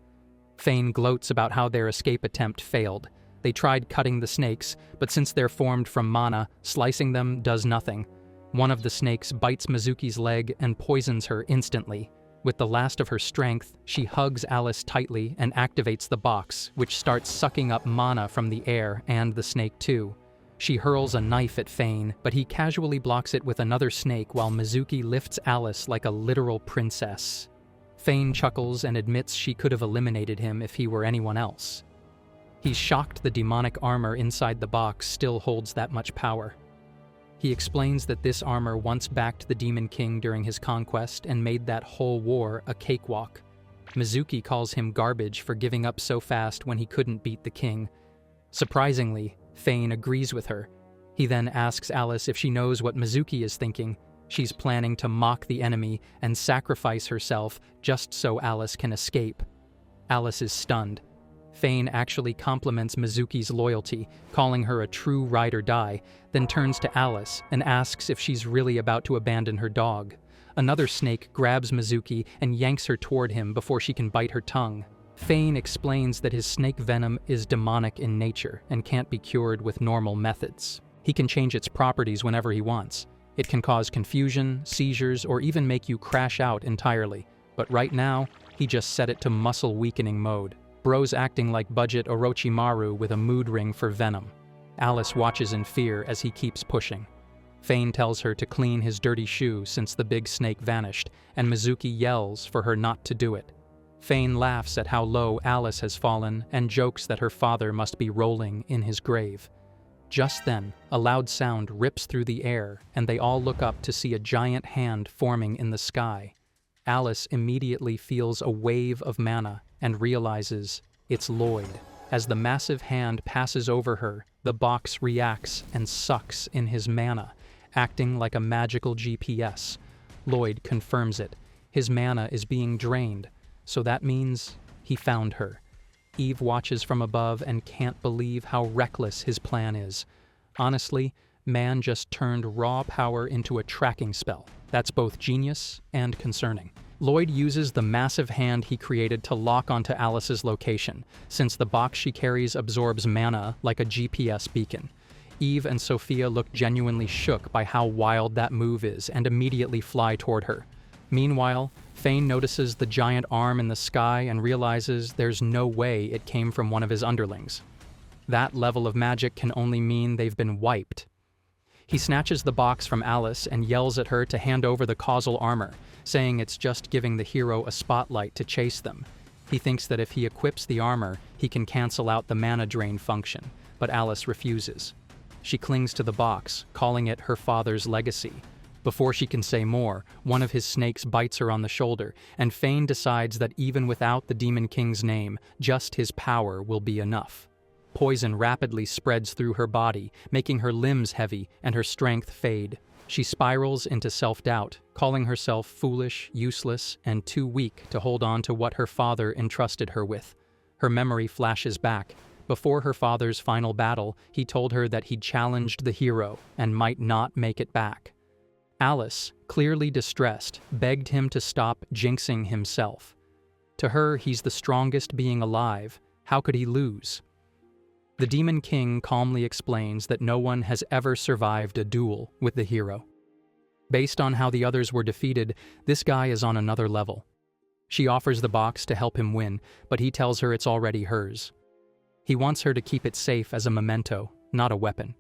Fain gloats about how their escape attempt failed. They tried cutting the snakes, but since they're formed from mana, slicing them does nothing. One of the snakes bites Mizuki's leg and poisons her instantly. With the last of her strength, she hugs Alice tightly and activates the box, which starts sucking up mana from the air and the snake too. She hurls a knife at Fain, but he casually blocks it with another snake while Mizuki lifts Alice like a literal princess. Fain chuckles and admits she could have eliminated him if he were anyone else. He's shocked the demonic armor inside the box still holds that much power. He explains that this armor once backed the Demon King during his conquest and made that whole war a cakewalk. Mizuki calls him garbage for giving up so fast when he couldn't beat the king. Surprisingly, Fain agrees with her. He then asks Alice if she knows what Mizuki is thinking. She's planning to mock the enemy and sacrifice herself just so Alice can escape. Alice is stunned. Fain actually compliments Mizuki's loyalty, calling her a true ride or die, then turns to Alice and asks if she's really about to abandon her dog. Another snake grabs Mizuki and yanks her toward him before she can bite her tongue. Fain explains that his snake venom is demonic in nature and can't be cured with normal methods. He can change its properties whenever he wants. It can cause confusion, seizures, or even make you crash out entirely. But right now, he just set it to muscle weakening mode. Bro's acting like budget Orochimaru with a mood ring for venom. Alice watches in fear as he keeps pushing. Fain tells her to clean his dirty shoe since the big snake vanished, and Mizuki yells for her not to do it. Fain laughs at how low Alice has fallen and jokes that her father must be rolling in his grave. Just then, a loud sound rips through the air, and they all look up to see a giant hand forming in the sky. Alice immediately feels a wave of mana and realizes it's Lloyd. As the massive hand passes over her, the box reacts and sucks in his mana, acting like a magical GPS. Lloyd confirms it. His mana is being drained, so that means he found her. Eve watches from above and can't believe how reckless his plan is. Honestly, man just turned raw power into a tracking spell. That's both genius and concerning. Lloyd uses the massive hand he created to lock onto Alice's location, since the box she carries absorbs mana like a GPS beacon. Eve and Sophia look genuinely shook by how wild that move is and immediately fly toward her. Meanwhile, Fain notices the giant arm in the sky and realizes there's no way it came from one of his underlings. That level of magic can only mean they've been wiped. He snatches the box from Alice and yells at her to hand over the causal armor, saying it's just giving the hero a spotlight to chase them. He thinks that if he equips the armor, he can cancel out the mana drain function, but Alice refuses. She clings to the box, calling it her father's legacy. Before she can say more, one of his snakes bites her on the shoulder, and Fain decides that even without the Demon King's name, just his power will be enough. Poison rapidly spreads through her body, making her limbs heavy and her strength fade. She spirals into self-doubt, calling herself foolish, useless, and too weak to hold on to what her father entrusted her with. Her memory flashes back. Before her father's final battle, he told her that he'd challenged the hero and might not make it back. Alice, clearly distressed, begged him to stop jinxing himself. To her, he's the strongest being alive. How could he lose? The Demon King calmly explains that no one has ever survived a duel with the hero. Based on how the others were defeated, this guy is on another level. She offers the box to help him win, but he tells her it's already hers. He wants her to keep it safe as a memento, not a weapon.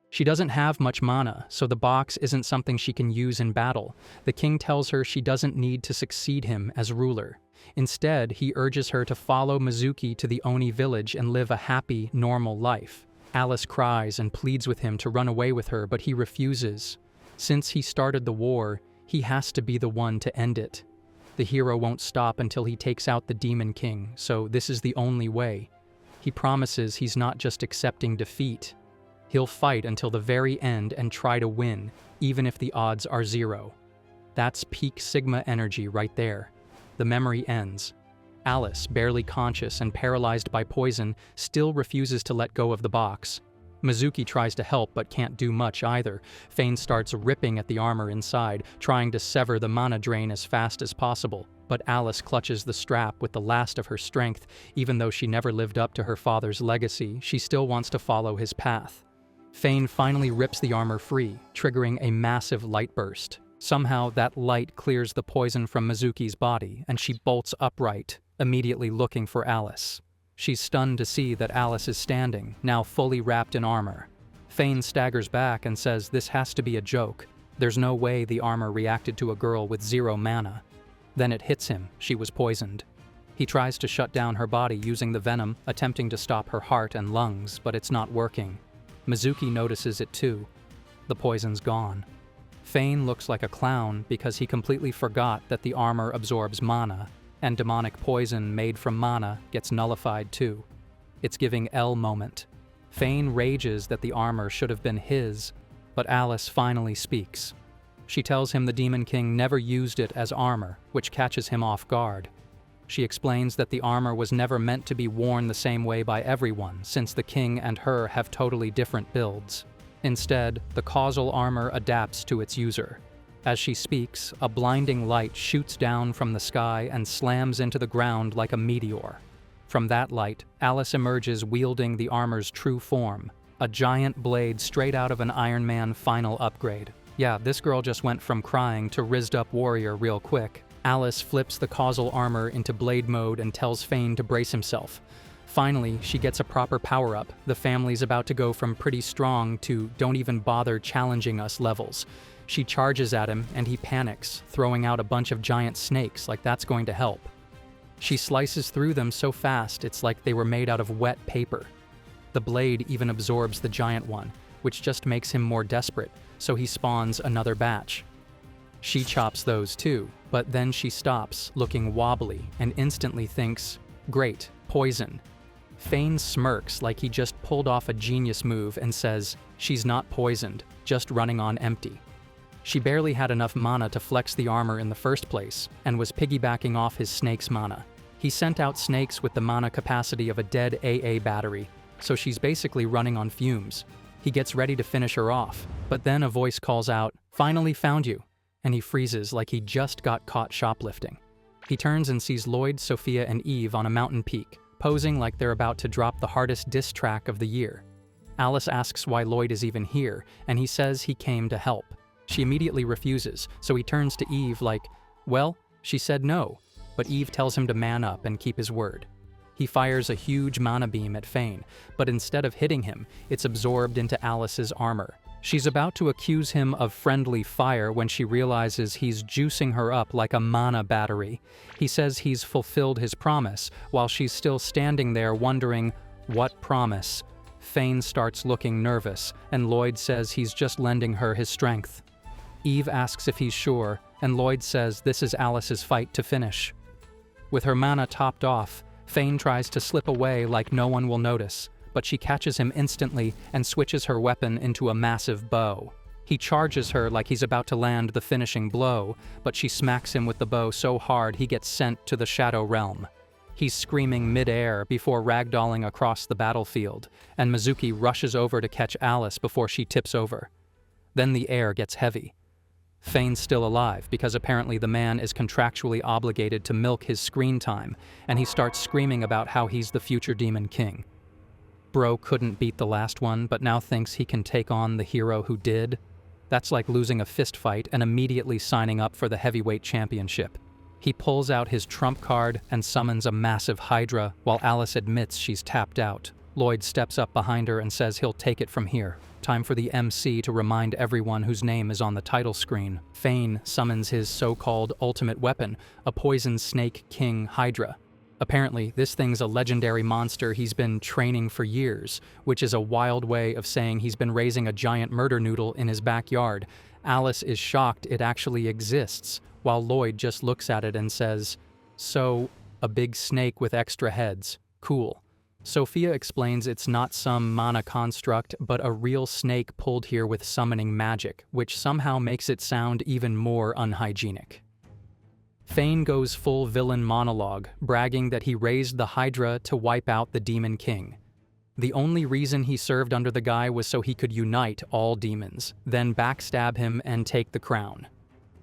She doesn't have much mana, so the box isn't something she can use in battle. The king tells her she doesn't need to succeed him as ruler. Instead, he urges her to follow Mizuki to the Oni village and live a happy, normal life. Alice cries and pleads with him to run away with her, but he refuses. Since he started the war, he has to be the one to end it. The hero won't stop until he takes out the Demon King, so this is the only way. He promises he's not just accepting defeat. He'll fight until the very end and try to win, even if the odds are 0. That's peak Sigma energy right there. The memory ends. Alice, barely conscious and paralyzed by poison, still refuses to let go of the box. Mizuki tries to help but can't do much either. Fain starts ripping at the armor inside, trying to sever the mana drain as fast as possible. But Alice clutches the strap with the last of her strength. Even though she never lived up to her father's legacy, she still wants to follow his path. Fain finally rips the armor free, triggering a massive light burst. Somehow, that light clears the poison from Mizuki's body, and she bolts upright, immediately looking for Alice. She's stunned to see that Alice is standing, now fully wrapped in armor. Fain staggers back and says this has to be a joke. There's no way the armor reacted to a girl with 0 mana. Then it hits him. She was poisoned. He tries to shut down her body using the venom, attempting to stop her heart and lungs, but it's not working. Mizuki notices it too. The poison's gone. Fain looks like a clown because he completely forgot that the armor absorbs mana, and demonic poison made from mana gets nullified too. It's giving L moment. Fain rages that the armor should have been his, but Alice finally speaks. She tells him the Demon King never used it as armor, which catches him off guard. She explains that the armor was never meant to be worn the same way by everyone, since the king and her have totally different builds. Instead, the causal armor adapts to its user. As she speaks, a blinding light shoots down from the sky and slams into the ground like a meteor. From that light, Alice emerges wielding the armor's true form, a giant blade straight out of an Iron Man final upgrade. Yeah, this girl just went from crying to rizzed up warrior real quick. Alice flips the causal armor into blade mode and tells Fain to brace himself. Finally, she gets a proper power-up. The family's about to go from pretty strong to don't even bother challenging us levels. She charges at him and he panics, throwing out a bunch of giant snakes like that's going to help. She slices through them so fast it's like they were made out of wet paper. The blade even absorbs the giant one, which just makes him more desperate, so he spawns another batch. She chops those too, but then she stops, looking wobbly, and instantly thinks, "Great, poison." Fain smirks like he just pulled off a genius move and says, "She's not poisoned, just running on empty." She barely had enough mana to flex the armor in the first place, and was piggybacking off his snake's mana. He sent out snakes with the mana capacity of a dead AA battery, so she's basically running on fumes. He gets ready to finish her off, but then a voice calls out, "Finally found you," and he freezes like he just got caught shoplifting. He turns and sees Lloyd, Sophia, and Eve on a mountain peak, posing like they're about to drop the hardest diss track of the year. Alice asks why Lloyd is even here, and he says he came to help. She immediately refuses, so he turns to Eve like, "Well, she said no," but Eve tells him to man up and keep his word. He fires a huge mana beam at Fain, but instead of hitting him, it's absorbed into Alice's armor. She's about to accuse him of friendly fire when she realizes he's juicing her up like a mana battery. He says he's fulfilled his promise, while she's still standing there wondering, what promise? Fain starts looking nervous, and Lloyd says he's just lending her his strength. Eve asks if he's sure, and Lloyd says this is Alice's fight to finish. With her mana topped off, Fain tries to slip away like no one will notice, but she catches him instantly and switches her weapon into a massive bow. He charges her like he's about to land the finishing blow, but she smacks him with the bow so hard he gets sent to the Shadow Realm. He's screaming mid-air before ragdolling across the battlefield, and Mizuki rushes over to catch Alice before she tips over. Then the air gets heavy. Fain's still alive because apparently the man is contractually obligated to milk his screen time, and he starts screaming about how he's the future Demon King. Bro couldn't beat the last one, but now thinks he can take on the hero who did. That's like losing a fist fight and immediately signing up for the heavyweight championship. He pulls out his trump card and summons a massive Hydra, while Alice admits she's tapped out. Lloyd steps up behind her and says he'll take it from here. Time for the MC to remind everyone whose name is on the title screen. Fain summons his so-called ultimate weapon, a poison snake king Hydra. Apparently, this thing's a legendary monster he's been training for years, which is a wild way of saying he's been raising a giant murder noodle in his backyard. Alice is shocked it actually exists, while Lloyd just looks at it and says, "So, a big snake with extra heads. Cool." Sophia explains it's not some mana construct, but a real snake pulled here with summoning magic, which somehow makes it sound even more unhygienic. Fain goes full villain monologue, bragging that he raised the Hydra to wipe out the Demon King. The only reason he served under the guy was so he could unite all demons, then backstab him and take the crown.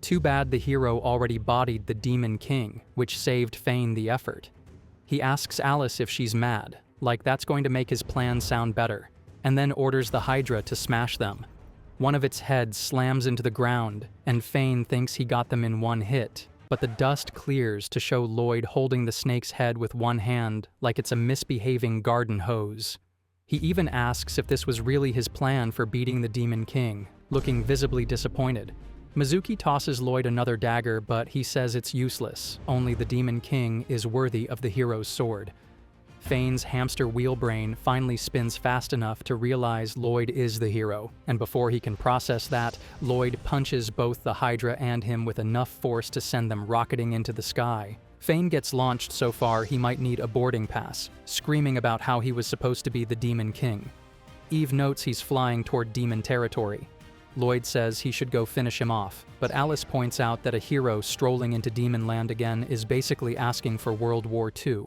Too bad the hero already bodied the Demon King, which saved Fain the effort. He asks Alice if she's mad, like that's going to make his plan sound better, and then orders the Hydra to smash them. One of its heads slams into the ground, and Fain thinks he got them in one hit, but the dust clears to show Lloyd holding the snake's head with one hand like it's a misbehaving garden hose. He even asks if this was really his plan for beating the Demon King, looking visibly disappointed. Mizuki tosses Lloyd another dagger, but he says it's useless, only the Demon King is worthy of the hero's sword. Fain's hamster wheel brain finally spins fast enough to realize Lloyd is the hero, and before he can process that, Lloyd punches both the Hydra and him with enough force to send them rocketing into the sky. Fain gets launched so far he might need a boarding pass, screaming about how he was supposed to be the Demon King. Eve notes he's flying toward demon territory. Lloyd says he should go finish him off, but Alice points out that a hero strolling into Demon Land again is basically asking for World War II.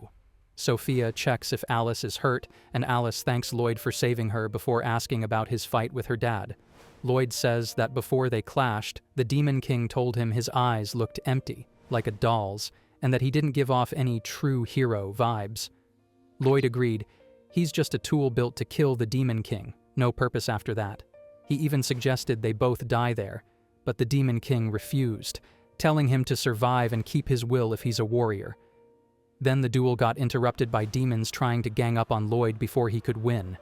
Sophia checks if Alice is hurt, and Alice thanks Lloyd for saving her before asking about his fight with her dad. Lloyd says that before they clashed, the Demon King told him his eyes looked empty, like a doll's, and that he didn't give off any true hero vibes. Lloyd agreed. He's just a tool built to kill the Demon King, no purpose after that. He even suggested they both die there, but the Demon King refused, telling him to survive and keep his will if he's a warrior. Then the duel got interrupted by demons trying to gang up on Lloyd before he could win.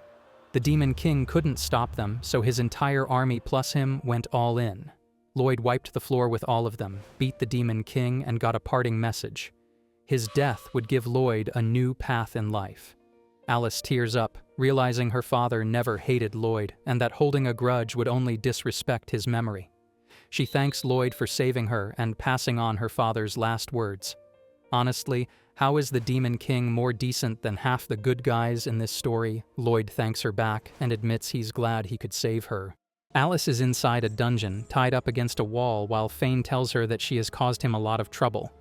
The Demon King couldn't stop them, so his entire army plus him went all in. Lloyd wiped the floor with all of them, beat the Demon King, and got a parting message. His death would give Lloyd a new path in life. Alice tears up, realizing her father never hated Lloyd and that holding a grudge would only disrespect his memory. She thanks Lloyd for saving her and passing on her father's last words. Honestly, how is the Demon King more decent than half the good guys in this story? Lloyd thanks her back and admits he's glad he could save her. Alice is inside a dungeon, tied up against a wall, while Fain tells her that she has caused him a lot of trouble.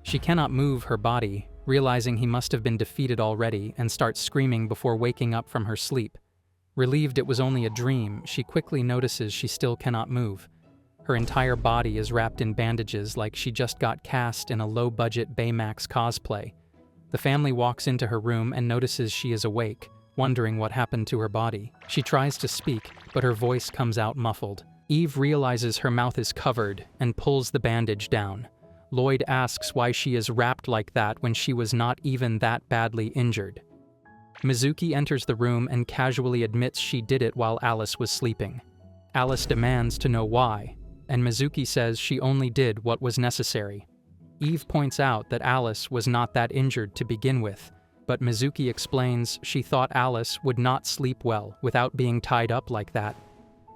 She cannot move her body, realizing he must have been defeated already, and starts screaming before waking up from her sleep. Relieved it was only a dream, she quickly notices she still cannot move. Her entire body is wrapped in bandages like she just got cast in a low-budget Baymax cosplay. The family walks into her room and notices she is awake, wondering what happened to her body. She tries to speak, but her voice comes out muffled. Eve realizes her mouth is covered and pulls the bandage down. Lloyd asks why she is wrapped like that when she was not even that badly injured. Mizuki enters the room and casually admits she did it while Alice was sleeping. Alice demands to know why, and Mizuki says she only did what was necessary. Eve points out that Alice was not that injured to begin with, but Mizuki explains she thought Alice would not sleep well without being tied up like that.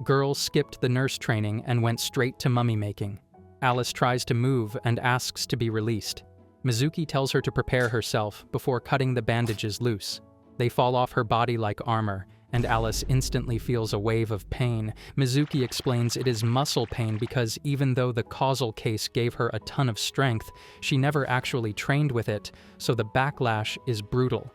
Girl skipped the nurse training and went straight to mummy making. Alice tries to move and asks to be released. Mizuki tells her to prepare herself before cutting the bandages loose. They fall off her body like armor, and Alice instantly feels a wave of pain. Mizuki explains it is muscle pain because even though the causal case gave her a ton of strength, she never actually trained with it, so the backlash is brutal.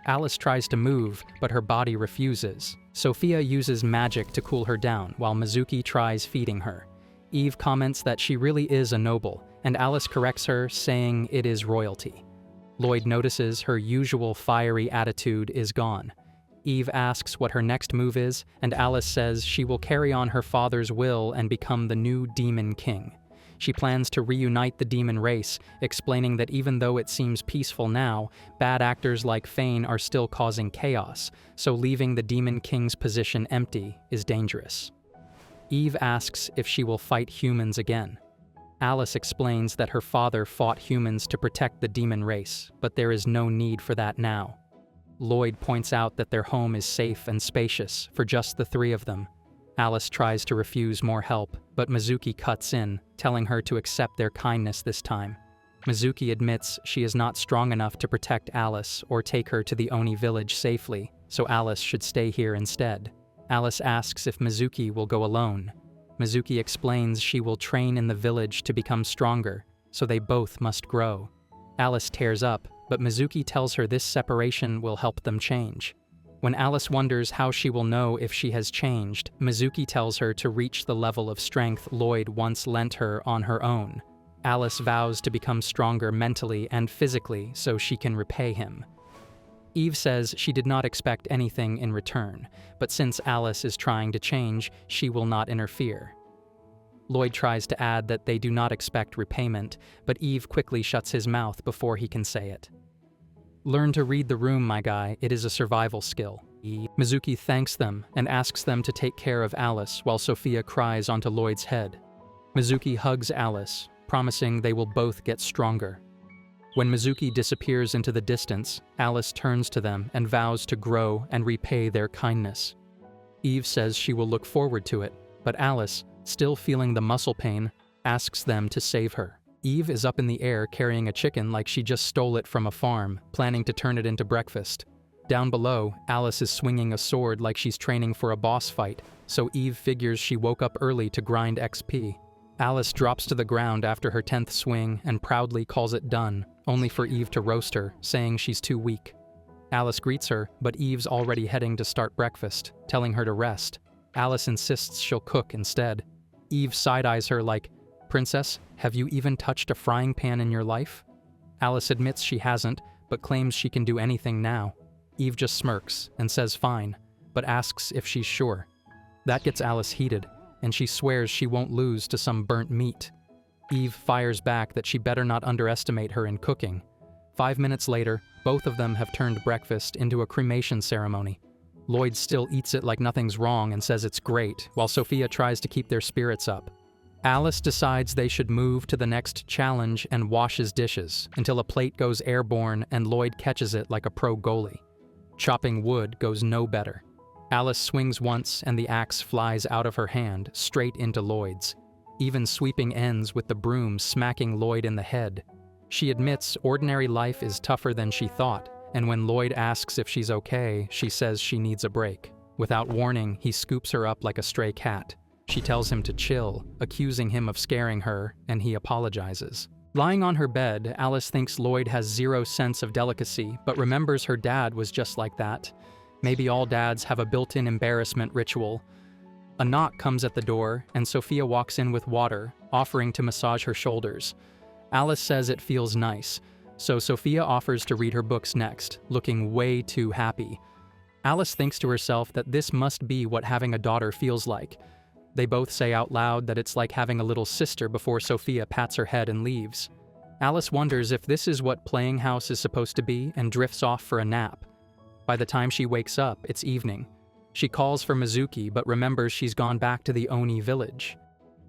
Alice tries to move, but her body refuses. Sophia uses magic to cool her down, while Mizuki tries feeding her. Eve comments that she really is a noble, and Alice corrects her, saying it is royalty. Lloyd notices her usual fiery attitude is gone. Eve asks what her next move is, and Alice says she will carry on her father's will and become the new Demon King. She plans to reunite the demon race, explaining that even though it seems peaceful now, bad actors like Fain are still causing chaos, so leaving the Demon King's position empty is dangerous. Eve asks if she will fight humans again. Alice explains that her father fought humans to protect the demon race, but there is no need for that now. Lloyd points out that their home is safe and spacious for just the three of them. Alice tries to refuse more help, but Mizuki cuts in, telling her to accept their kindness this time. Mizuki admits she is not strong enough to protect Alice or take her to the Oni village safely, so Alice should stay here instead. Alice asks if Mizuki will go alone. Mizuki explains she will train in the village to become stronger, so they both must grow. Alice tears up, but Mizuki tells her this separation will help them change. When Alice wonders how she will know if she has changed, Mizuki tells her to reach the level of strength Lloyd once lent her on her own. Alice vows to become stronger mentally and physically so she can repay him. Eve says she did not expect anything in return, but since Alice is trying to change, she will not interfere. Lloyd tries to add that they do not expect repayment, but Eve quickly shuts his mouth before he can say it. Learn to read the room, my guy, it is a survival skill. Mizuki thanks them and asks them to take care of Alice while Sophia cries onto Lloyd's head. Mizuki hugs Alice, promising they will both get stronger. When Mizuki disappears into the distance, Alice turns to them and vows to grow and repay their kindness. Eve says she will look forward to it, but Alice, still feeling the muscle pain, asks them to save her. Eve is up in the air carrying a chicken like she just stole it from a farm, planning to turn it into breakfast. Down below, Alice is swinging a sword like she's training for a boss fight, so Eve figures she woke up early to grind XP. Alice drops to the ground after her 10th swing and proudly calls it done, only for Eve to roast her, saying she's too weak. Alice greets her, but Eve's already heading to start breakfast, telling her to rest. Alice insists she'll cook instead. Eve side-eyes her like, "Princess, have you even touched a frying pan in your life?" Alice admits she hasn't, but claims she can do anything now. Eve just smirks and says fine, but asks if she's sure. That gets Alice heated, and she swears she won't lose to some burnt meat. Eve fires back that she better not underestimate her in cooking. 5 minutes later, both of them have turned breakfast into a cremation ceremony. Lloyd still eats it like nothing's wrong and says it's great, while Sophia tries to keep their spirits up. Alice decides they should move to the next challenge and washes dishes until a plate goes airborne and Lloyd catches it like a pro goalie. Chopping wood goes no better. Alice swings once and the axe flies out of her hand, straight into Lloyd's. Even sweeping ends with the broom smacking Lloyd in the head. She admits ordinary life is tougher than she thought, and when Lloyd asks if she's okay, she says she needs a break. Without warning, he scoops her up like a stray cat. She tells him to chill, accusing him of scaring her, and he apologizes. Lying on her bed, Alice thinks Lloyd has zero sense of delicacy, but remembers her dad was just like that. Maybe all dads have a built-in embarrassment ritual. A knock comes at the door, and Sophia walks in with water, offering to massage her shoulders. Alice says it feels nice, so Sophia offers to read her books next, looking way too happy. Alice thinks to herself that this must be what having a daughter feels like. They both say out loud that it's like having a little sister before Sophia pats her head and leaves. Alice wonders if this is what playing house is supposed to be and drifts off for a nap. By the time she wakes up, it's evening. She calls for Mizuki but remembers she's gone back to the Oni village.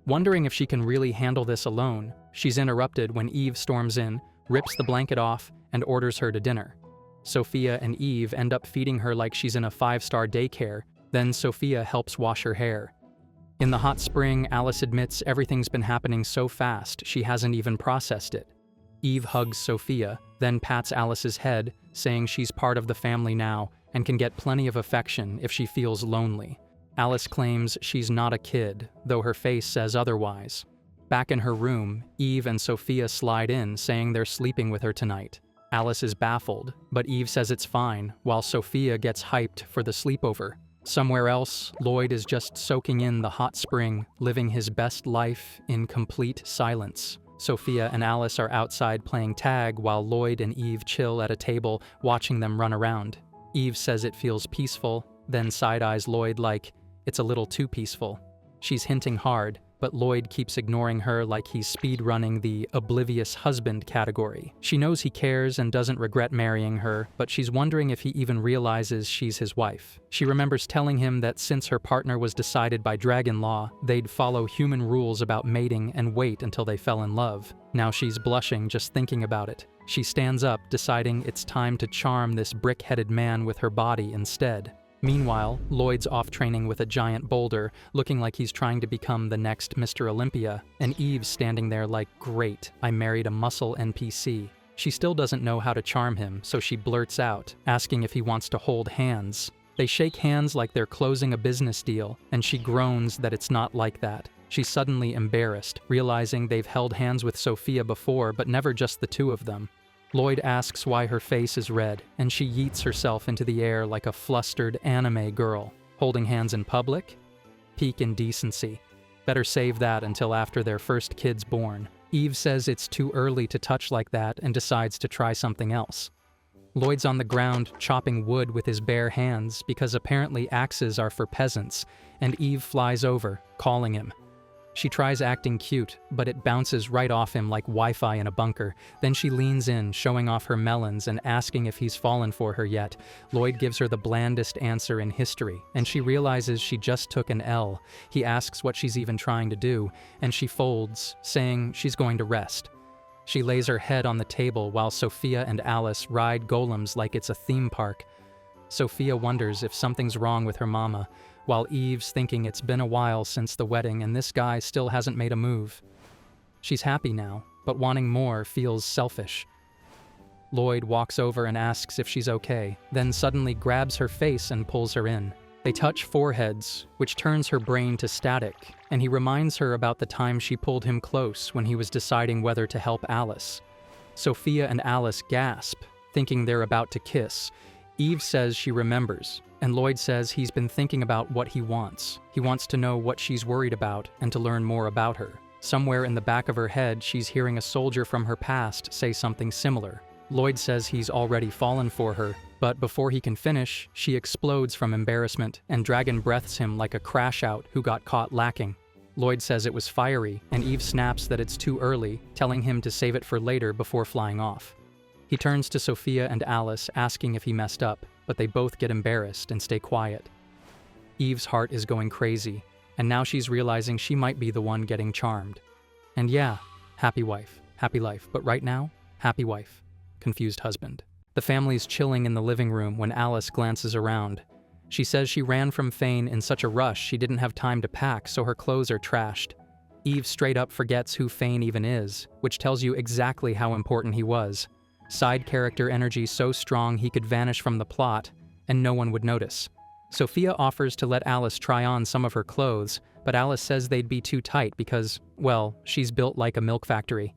Wondering if she can really handle this alone, she's interrupted when Eve storms in, rips the blanket off, and orders her to dinner. Sophia and Eve end up feeding her like she's in a 5-star daycare, then Sophia helps wash her hair. In the hot spring, Alice admits everything's been happening so fast she hasn't even processed it. Eve hugs Sophia, then pats Alice's head, saying she's part of the family now and can get plenty of affection if she feels lonely. Alice claims she's not a kid, though her face says otherwise. Back in her room, Eve and Sophia slide in, saying they're sleeping with her tonight. Alice is baffled, but Eve says it's fine, while Sophia gets hyped for the sleepover. Somewhere else, Lloyd is just soaking in the hot spring, living his best life in complete silence. Sophia and Alice are outside playing tag while Lloyd and Eve chill at a table, watching them run around. Eve says it feels peaceful, then side-eyes Lloyd like, it's a little too peaceful. She's hinting hard, but Lloyd keeps ignoring her like he's speedrunning the oblivious husband category. She knows he cares and doesn't regret marrying her, but she's wondering if he even realizes she's his wife. She remembers telling him that since her partner was decided by dragon law, they'd follow human rules about mating and wait until they fell in love. Now she's blushing just thinking about it. She stands up, deciding it's time to charm this brick-headed man with her body instead. Meanwhile, Lloyd's off training with a giant boulder, looking like he's trying to become the next Mr. Olympia, and Eve's standing there like, great, I married a muscle NPC. She still doesn't know how to charm him, so she blurts out, asking if he wants to hold hands. They shake hands like they're closing a business deal, and she groans that it's not like that. She's suddenly embarrassed, realizing they've held hands with Sophia before, but never just the two of them. Lloyd asks why her face is red, and she yeets herself into the air like a flustered anime girl. Holding hands in public? Peak indecency. Better save that until after their first kid's born. Eve says it's too early to touch like that and decides to try something else. Lloyd's on the ground chopping wood with his bare hands because apparently axes are for peasants, and Eve flies over, calling him. She tries acting cute, but it bounces right off him like Wi-Fi in a bunker. Then she leans in, showing off her melons and asking if he's fallen for her yet. Lloyd gives her the blandest answer in history, and she realizes she just took an L. He asks what she's even trying to do, and she folds, saying she's going to rest. She lays her head on the table while Sophia and Alice ride golems like it's a theme park. Sophia wonders if something's wrong with her mama, while Eve's thinking it's been a while since the wedding and this guy still hasn't made a move. She's happy now, but wanting more feels selfish. Lloyd walks over and asks if she's okay, then suddenly grabs her face and pulls her in. They touch foreheads, which turns her brain to static, and he reminds her about the time she pulled him close when he was deciding whether to help Alice. Sophia and Alice gasp, thinking they're about to kiss. Eve says she remembers, and Lloyd says he's been thinking about what he wants. He wants to know what she's worried about and to learn more about her. Somewhere in the back of her head, she's hearing a soldier from her past say something similar. Lloyd says he's already fallen for her, but before he can finish, she explodes from embarrassment and dragon breaths him like a crash out who got caught lacking. Lloyd says it was fiery, and Eve snaps that it's too early, telling him to save it for later before flying off. He turns to Sophia and Alice, asking if he messed up, but they both get embarrassed and stay quiet. Eve's heart is going crazy, and now she's realizing she might be the one getting charmed. And yeah, happy wife, happy life, but right now, happy wife, confused husband. The family's chilling in the living room when Alice glances around. She says she ran from Fain in such a rush she didn't have time to pack, so her clothes are trashed. Eve straight up forgets who Fain even is, which tells you exactly how important he was. Side character energy so strong he could vanish from the plot, and no one would notice. Sophia offers to let Alice try on some of her clothes, but Alice says they'd be too tight because, well, she's built like a milk factory.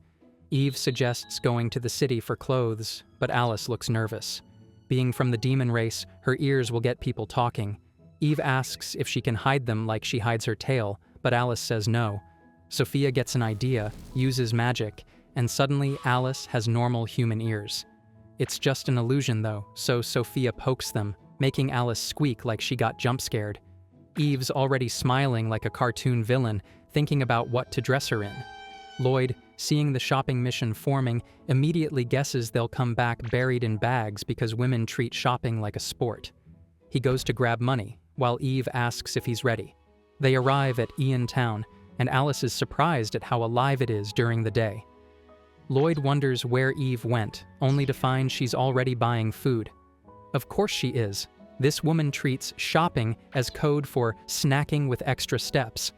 Eve suggests going to the city for clothes, but Alice looks nervous. Being from the demon race, her ears will get people talking. Eve asks if she can hide them like she hides her tail, but Alice says no. Sophia gets an idea, uses magic, and suddenly Alice has normal human ears. It's just an illusion though, so Sophia pokes them, making Alice squeak like she got jump scared. Eve's already smiling like a cartoon villain, thinking about what to dress her in. Lloyd, seeing the shopping mission forming, immediately guesses they'll come back buried in bags because women treat shopping like a sport. He goes to grab money, while Eve asks if he's ready. They arrive at Ian Town, and Alice is surprised at how alive it is during the day. Lloyd wonders where Eve went, only to find she's already buying food. Of course she is. This woman treats shopping as code for snacking with extra steps.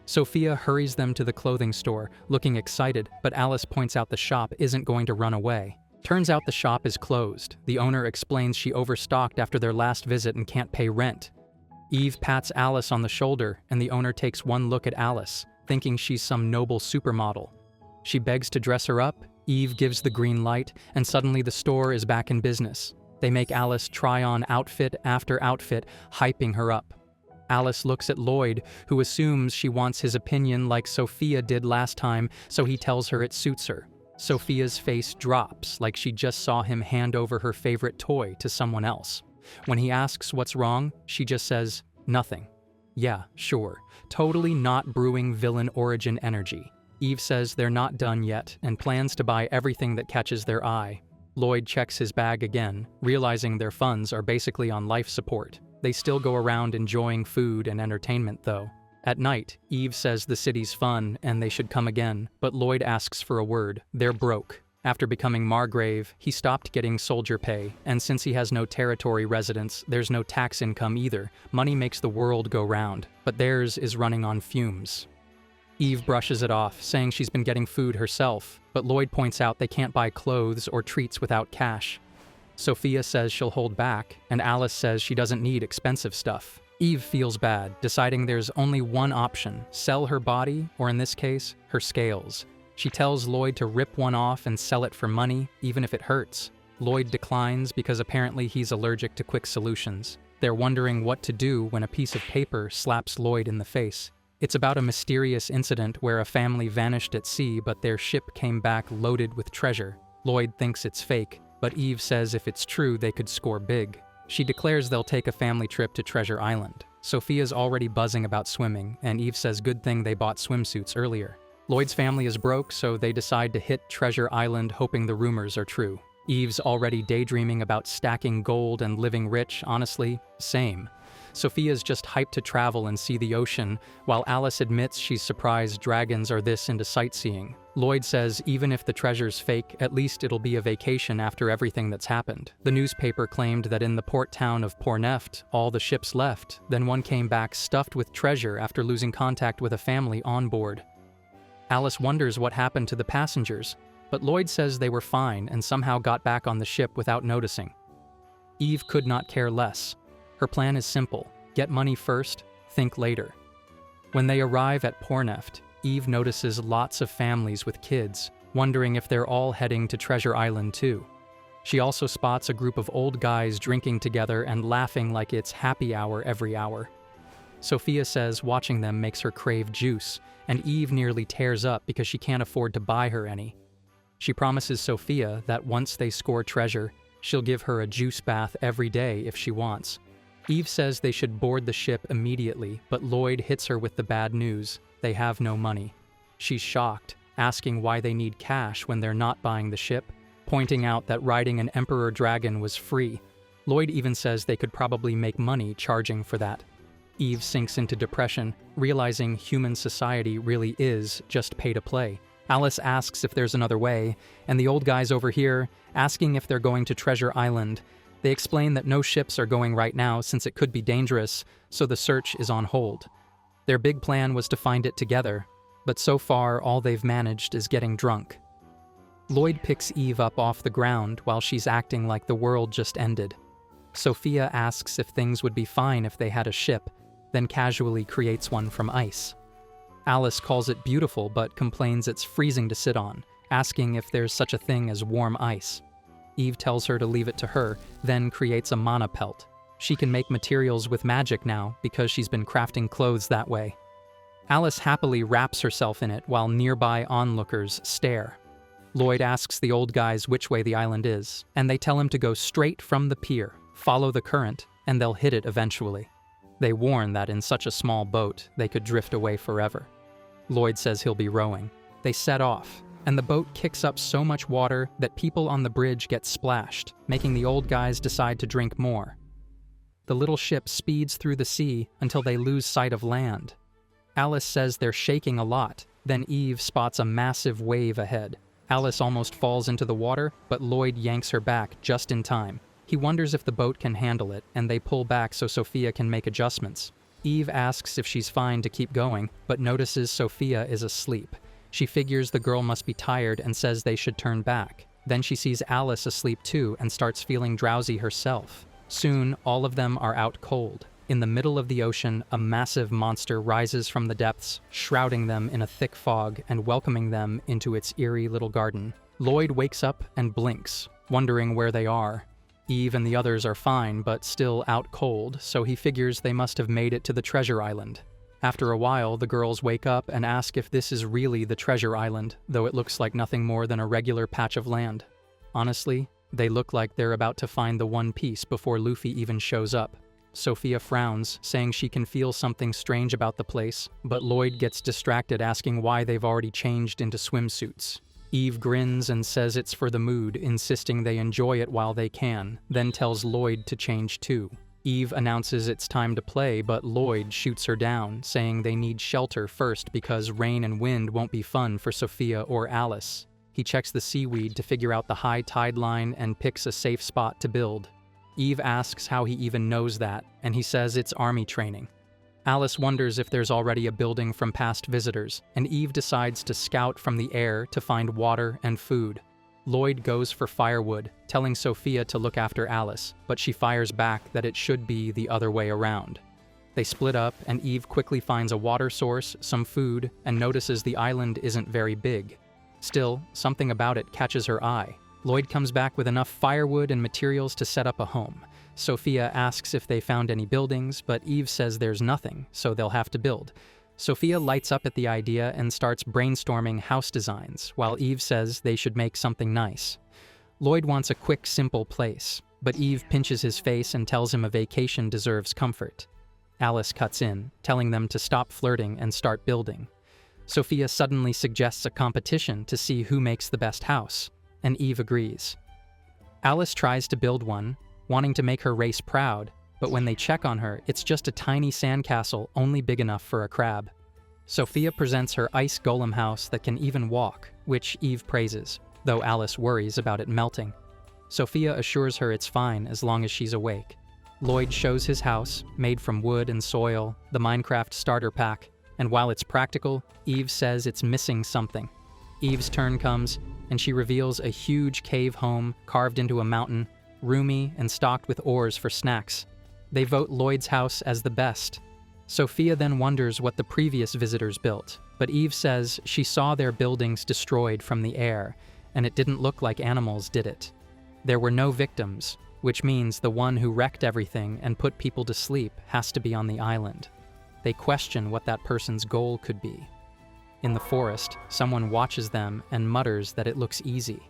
Sophia hurries them to the clothing store, looking excited, but Alice points out the shop isn't going to run away. Turns out the shop is closed. The owner explains she overstocked after their last visit and can't pay rent. Eve pats Alice on the shoulder, and the owner takes one look at Alice, thinking she's some noble supermodel. She begs to dress her up, Eve gives the green light, and suddenly the store is back in business. They make Alice try on outfit after outfit, hyping her up. Alice looks at Lloyd, who assumes she wants his opinion like Sophia did last time, so he tells her it suits her. Sophia's face drops, like she just saw him hand over her favorite toy to someone else. When he asks what's wrong, she just says, nothing. Yeah, sure. Totally not brewing villain origin energy. Eve says they're not done yet and plans to buy everything that catches their eye. Lloyd checks his bag again, realizing their funds are basically on life support. They still go around enjoying food and entertainment, though. At night, Eve says the city's fun and they should come again, but Lloyd asks for a word. They're broke. After becoming Margrave, he stopped getting soldier pay, and since he has no territory residence, there's no tax income either. Money makes the world go round, but theirs is running on fumes. Eve brushes it off, saying she's been getting food herself, but Lloyd points out they can't buy clothes or treats without cash. Sophia says she'll hold back, and Alice says she doesn't need expensive stuff. Eve feels bad, deciding there's only one option: sell her body, or in this case, her scales. She tells Lloyd to rip one off and sell it for money, even if it hurts. Lloyd declines because apparently he's allergic to quick solutions. They're wondering what to do when a piece of paper slaps Lloyd in the face. It's about a mysterious incident where a family vanished at sea, but their ship came back loaded with treasure. Lloyd thinks it's fake, but Eve says if it's true, they could score big. She declares they'll take a family trip to Treasure Island. Sophia's already buzzing about swimming, and Eve says good thing they bought swimsuits earlier. Lloyd's family is broke, so they decide to hit Treasure Island hoping the rumors are true. Eve's already daydreaming about stacking gold and living rich, honestly, same. Sophia's just hyped to travel and see the ocean, while Alice admits she's surprised dragons are this into sightseeing. Lloyd says even if the treasure's fake, at least it'll be a vacation after everything that's happened. The newspaper claimed that in the port town of Porneft, all the ships left, then one came back stuffed with treasure after losing contact with a family on board. Alice wonders what happened to the passengers, but Lloyd says they were fine and somehow got back on the ship without noticing. Eve could not care less. Her plan is simple: get money first, think later. When they arrive at Porneft, Eve notices lots of families with kids, wondering if they're all heading to Treasure Island too. She also spots a group of old guys drinking together and laughing like it's happy hour every hour. Sophia says watching them makes her crave juice, and Eve nearly tears up because she can't afford to buy her any. She promises Sophia that once they score treasure, she'll give her a juice bath every day if she wants. Eve says they should board the ship immediately, but Lloyd hits her with the bad news: they have no money. She's shocked, asking why they need cash when they're not buying the ship, pointing out that riding an emperor dragon was free. Lloyd even says they could probably make money charging for that. Eve sinks into depression, realizing human society really is just pay to play. Alice asks if there's another way, and the old guys over here, asking if they're going to Treasure Island. They explain that no ships are going right now since it could be dangerous, so the search is on hold. Their big plan was to find it together, but so far all they've managed is getting drunk. Lloyd picks Eve up off the ground while she's acting like the world just ended. Sophia asks if things would be fine if they had a ship, then casually creates one from ice. Alice calls it beautiful but complains it's freezing to sit on, asking if there's such a thing as warm ice. Eve tells her to leave it to her, then creates a mana pelt. She can make materials with magic now because she's been crafting clothes that way. Alice happily wraps herself in it while nearby onlookers stare. Lloyd asks the old guys which way the island is, and they tell him to go straight from the pier, follow the current, and they'll hit it eventually. They warn that in such a small boat, they could drift away forever. Lloyd says he'll be rowing. They set off, and the boat kicks up so much water that people on the bridge get splashed, making the old guys decide to drink more. The little ship speeds through the sea until they lose sight of land. Alice says they're shaking a lot, then Eve spots a massive wave ahead. Alice almost falls into the water, but Lloyd yanks her back just in time. He wonders if the boat can handle it, and they pull back so Sophia can make adjustments. Eve asks if she's fine to keep going, but notices Sophia is asleep. She figures the girl must be tired and says they should turn back. Then she sees Alice asleep too and starts feeling drowsy herself. Soon, all of them are out cold. In the middle of the ocean, a massive monster rises from the depths, shrouding them in a thick fog and welcoming them into its eerie little garden. Lloyd wakes up and blinks, wondering where they are. Eve and the others are fine, but still out cold, so he figures they must have made it to the Treasure Island. After a while, the girls wake up and ask if this is really the Treasure Island, though it looks like nothing more than a regular patch of land. Honestly, they look like they're about to find the One Piece before Luffy even shows up. Sophia frowns, saying she can feel something strange about the place, but Lloyd gets distracted asking why they've already changed into swimsuits. Eve grins and says it's for the mood, insisting they enjoy it while they can, then tells Lloyd to change too. Eve announces it's time to play, but Lloyd shoots her down, saying they need shelter first because rain and wind won't be fun for Sophia or Alice. He checks the seaweed to figure out the high tide line and picks a safe spot to build. Eve asks how he even knows that, and he says it's army training. Alice wonders if there's already a building from past visitors, and Eve decides to scout from the air to find water and food. Lloyd goes for firewood, telling Sophia to look after Alice, but she fires back that it should be the other way around. They split up, and Eve quickly finds a water source, some food, and notices the island isn't very big. Still, something about it catches her eye. Lloyd comes back with enough firewood and materials to set up a home. Sophia asks if they found any buildings, but Eve says there's nothing, so they'll have to build. Sophia lights up at the idea and starts brainstorming house designs, while Eve says they should make something nice. Lloyd wants a quick, simple place, but Eve pinches his face and tells him a vacation deserves comfort. Alice cuts in, telling them to stop flirting and start building. Sophia suddenly suggests a competition to see who makes the best house, and Eve agrees. Alice tries to build one, wanting to make her race proud, but when they check on her, it's just a tiny sandcastle only big enough for a crab. Sophia presents her ice golem house that can even walk, which Eve praises, though Alice worries about it melting. Sophia assures her it's fine as long as she's awake. Lloyd shows his house, made from wood and soil, the Minecraft starter pack, and while it's practical, Eve says it's missing something. Eve's turn comes, and she reveals a huge cave home carved into a mountain, roomy and stocked with ores for snacks. They vote Lloyd's house as the best. Sophia then wonders what the previous visitors built, but Eve says she saw their buildings destroyed from the air, and it didn't look like animals did it. There were no victims, which means the one who wrecked everything and put people to sleep has to be on the island. They question what that person's goal could be. In the forest, someone watches them and mutters that it looks easy.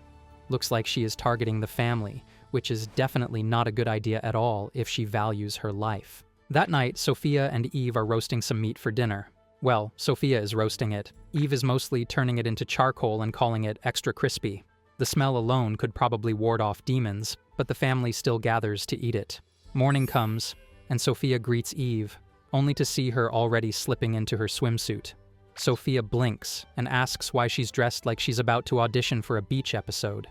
Looks like she is targeting the family, which is definitely not a good idea at all if she values her life. That night, Sophia and Eve are roasting some meat for dinner. Well, Sophia is roasting it. Eve is mostly turning it into charcoal and calling it extra crispy. The smell alone could probably ward off demons, but the family still gathers to eat it. Morning comes, and Sophia greets Eve, only to see her already slipping into her swimsuit. Sophia blinks and asks why she's dressed like she's about to audition for a beach episode.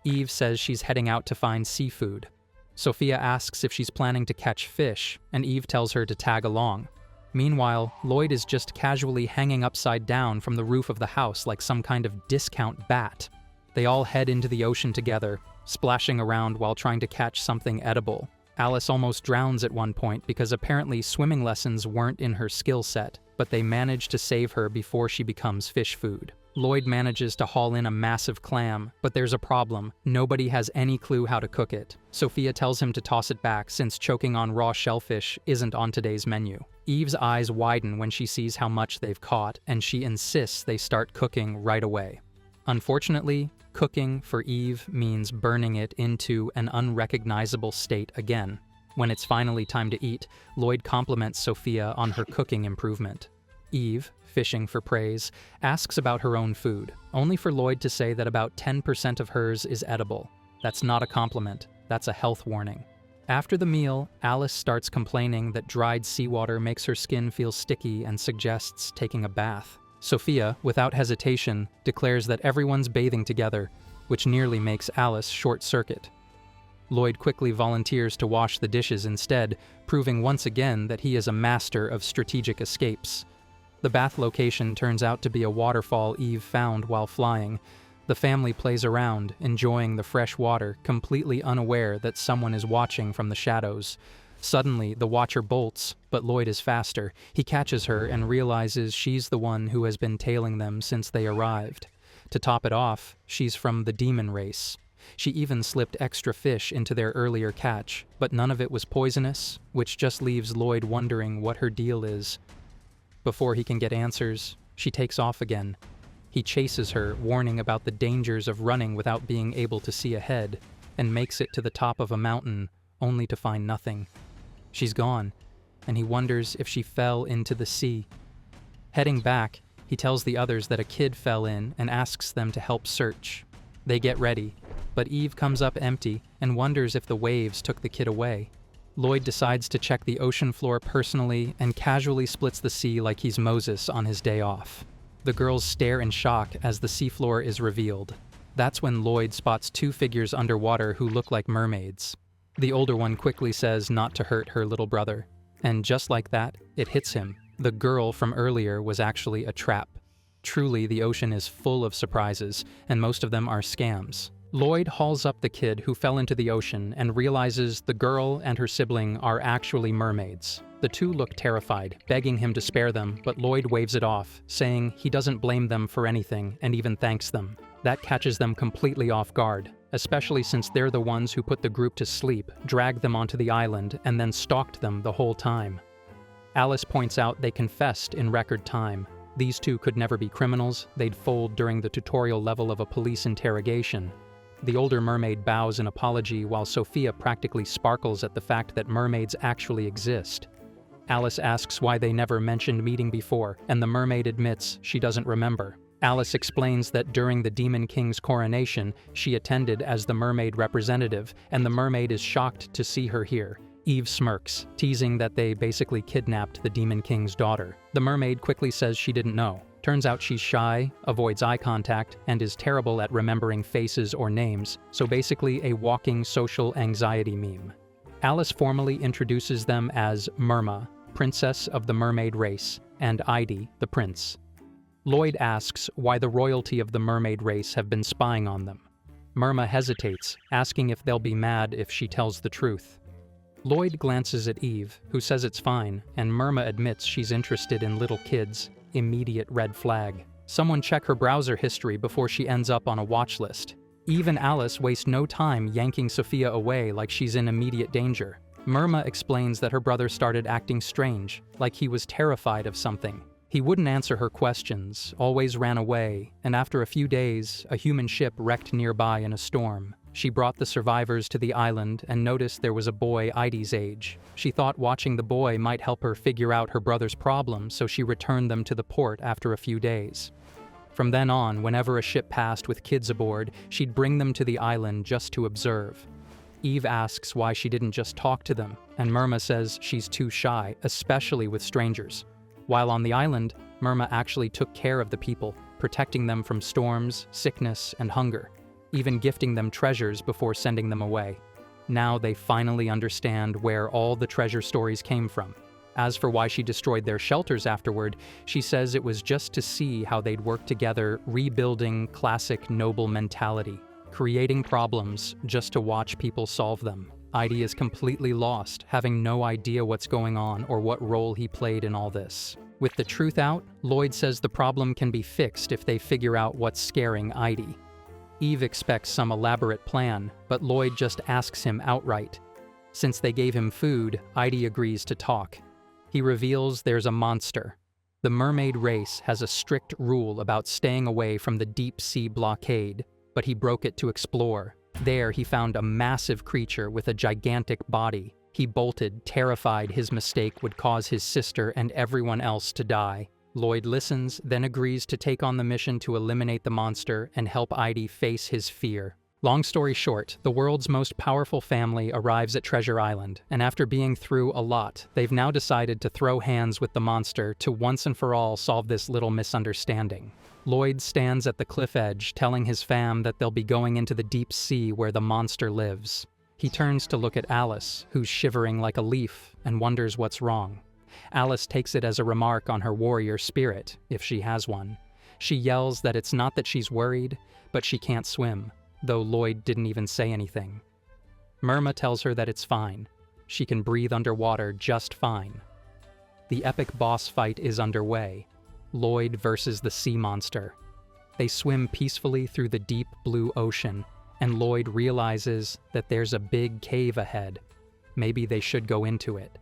Eve says she's heading out to find seafood. Sophia asks if she's planning to catch fish, and Eve tells her to tag along. Meanwhile, Lloyd is just casually hanging upside down from the roof of the house like some kind of discount bat. They all head into the ocean together, splashing around while trying to catch something edible. Alice almost drowns at one point because apparently swimming lessons weren't in her skill set, but they manage to save her before she becomes fish food. Lloyd manages to haul in a massive clam, but there's a problem. Nobody has any clue how to cook it. Sophia tells him to toss it back since choking on raw shellfish isn't on today's menu. Eve's eyes widen when she sees how much they've caught, and she insists they start cooking right away. Unfortunately, cooking for Eve means burning it into an unrecognizable state again. When it's finally time to eat, Lloyd compliments Sophia on her cooking improvement. Eve, fishing for praise, asks about her own food, only for Lloyd to say that about 10% of hers is edible. That's not a compliment, that's a health warning. After the meal, Alice starts complaining that dried seawater makes her skin feel sticky and suggests taking a bath. Sophia, without hesitation, declares that everyone's bathing together, which nearly makes Alice short-circuit. Lloyd quickly volunteers to wash the dishes instead, proving once again that he is a master of strategic escapes. The bath location turns out to be a waterfall Eve found while flying. The family plays around, enjoying the fresh water, completely unaware that someone is watching from the shadows. Suddenly, the watcher bolts, but Lloyd is faster. He catches her and realizes she's the one who has been tailing them since they arrived. To top it off, she's from the demon race. She even slipped extra fish into their earlier catch, but none of it was poisonous, which just leaves Lloyd wondering what her deal is. Before he can get answers, she takes off again. He chases her, warning about the dangers of running without being able to see ahead, and makes it to the top of a mountain, only to find nothing. She's gone, and he wonders if she fell into the sea. Heading back, he tells the others that a kid fell in and asks them to help search. They get ready, but Eve comes up empty and wonders if the waves took the kid away. Lloyd decides to check the ocean floor personally and casually splits the sea like he's Moses on his day off. The girls stare in shock as the seafloor is revealed. That's when Lloyd spots two figures underwater who look like mermaids. The older one quickly says not to hurt her little brother. And just like that, it hits him. The girl from earlier was actually a trap. Truly, the ocean is full of surprises, and most of them are scams. Lloyd hauls up the kid who fell into the ocean and realizes the girl and her sibling are actually mermaids. The two look terrified, begging him to spare them, but Lloyd waves it off, saying he doesn't blame them for anything and even thanks them. That catches them completely off guard, especially since they're the ones who put the group to sleep, dragged them onto the island, and then stalked them the whole time. Alice points out they confessed in record time. These two could never be criminals, they'd fold during the tutorial level of a police interrogation. The older mermaid bows in apology while Sophia practically sparkles at the fact that mermaids actually exist. Alice asks why they never mentioned meeting before, and the mermaid admits she doesn't remember. Alice explains that during the Demon King's coronation, she attended as the mermaid representative, and the mermaid is shocked to see her here. Eve smirks, teasing that they basically kidnapped the Demon King's daughter. The mermaid quickly says she didn't know. Turns out she's shy, avoids eye contact, and is terrible at remembering faces or names, so basically a walking social anxiety meme. Alice formally introduces them as Merma, princess of the mermaid race, and Idi, the prince. Lloyd asks why the royalty of the mermaid race have been spying on them. Merma hesitates, asking if they'll be mad if she tells the truth. Lloyd glances at Eve, who says it's fine, and Merma admits she's interested in little kids. Immediate red flag. Someone check her browser history before she ends up on a watch list. Eve and Alice waste no time yanking Sophia away like she's in immediate danger. Merma explains that her brother started acting strange, like he was terrified of something. He wouldn't answer her questions, always ran away, and after a few days, a human ship wrecked nearby in a storm. She brought the survivors to the island and noticed there was a boy Idi's age. She thought watching the boy might help her figure out her brother's problem, so she returned them to the port after a few days. From then on, whenever a ship passed with kids aboard, she'd bring them to the island just to observe. Eve asks why she didn't just talk to them, and Myrma says she's too shy, especially with strangers. While on the island, Myrma actually took care of the people, protecting them from storms, sickness, and hunger, even gifting them treasures before sending them away. Now they finally understand where all the treasure stories came from. As for why she destroyed their shelters afterward, she says it was just to see how they'd work together, rebuilding classic noble mentality, creating problems just to watch people solve them. Heidi is completely lost, having no idea what's going on or what role he played in all this. With the truth out, Lloyd says the problem can be fixed if they figure out what's scaring Heidi. Eve expects some elaborate plan, but Lloyd just asks him outright. Since they gave him food, Heidi agrees to talk. He reveals there's a monster. The mermaid race has a strict rule about staying away from the deep sea blockade, but he broke it to explore. There he found a massive creature with a gigantic body. He bolted, terrified his mistake would cause his sister and everyone else to die. Lloyd listens, then agrees to take on the mission to eliminate the monster and help Heidi face his fear. Long story short, the world's most powerful family arrives at Treasure Island, and after being through a lot, they've now decided to throw hands with the monster to once and for all solve this little misunderstanding. Lloyd stands at the cliff edge, telling his fam that they'll be going into the deep sea where the monster lives. He turns to look at Alice, who's shivering like a leaf, and wonders what's wrong. Alice takes it as a remark on her warrior spirit, if she has one. She yells that it's not that she's worried, but she can't swim, though Lloyd didn't even say anything. Myrma tells her that it's fine. She can breathe underwater just fine. The epic boss fight is underway. Lloyd versus the sea monster. They swim peacefully through the deep blue ocean, and Lloyd realizes that there's a big cave ahead. Maybe they should go into it.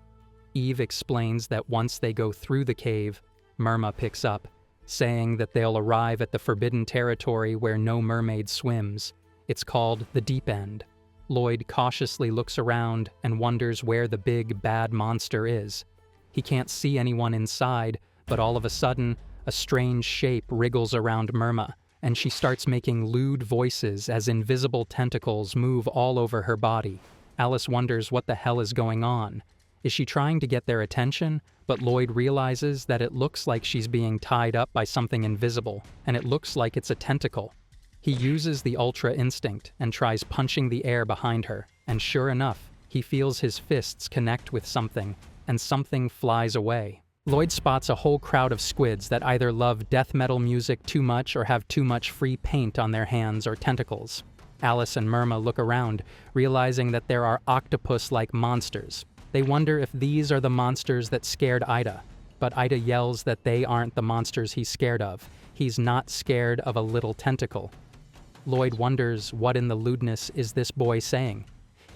Eve explains that once they go through the cave, Myrma picks up, saying that they'll arrive at the forbidden territory where no mermaid swims. It's called the Deep End. Lloyd cautiously looks around and wonders where the big, bad monster is. He can't see anyone inside, but all of a sudden, a strange shape wriggles around Myrma, and she starts making lewd voices as invisible tentacles move all over her body. Alice wonders what the hell is going on. Is she trying to get their attention? But Lloyd realizes that it looks like she's being tied up by something invisible, and it looks like it's a tentacle. He uses the Ultra Instinct and tries punching the air behind her, and sure enough, he feels his fists connect with something, and something flies away. Lloyd spots a whole crowd of squids that either love death metal music too much or have too much free paint on their hands or tentacles. Alice and Myrma look around, realizing that there are octopus-like monsters. They wonder if these are the monsters that scared Ida, but Ida yells that they aren't the monsters he's scared of. He's not scared of a little tentacle. Lloyd wonders what in the lewdness is this boy saying.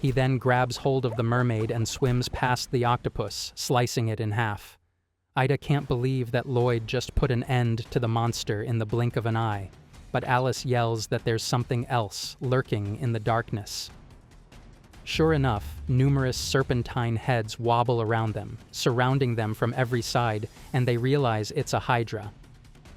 He then grabs hold of the mermaid and swims past the octopus, slicing it in half. Ida can't believe that Lloyd just put an end to the monster in the blink of an eye, but Alice yells that there's something else lurking in the darkness. Sure enough, numerous serpentine heads wobble around them, surrounding them from every side, and they realize it's a hydra.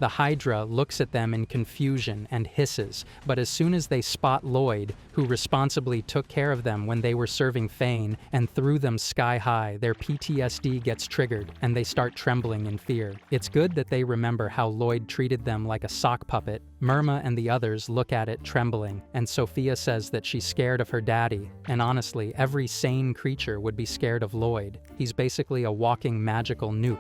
The hydra looks at them in confusion and hisses, but as soon as they spot Lloyd, who responsibly took care of them when they were serving Fain and threw them sky high, their PTSD gets triggered and they start trembling in fear. It's good that they remember how Lloyd treated them like a sock puppet. Myrma and the others look at it trembling, and Sophia says that she's scared of her daddy, and honestly, every sane creature would be scared of Lloyd. He's basically a walking magical nuke.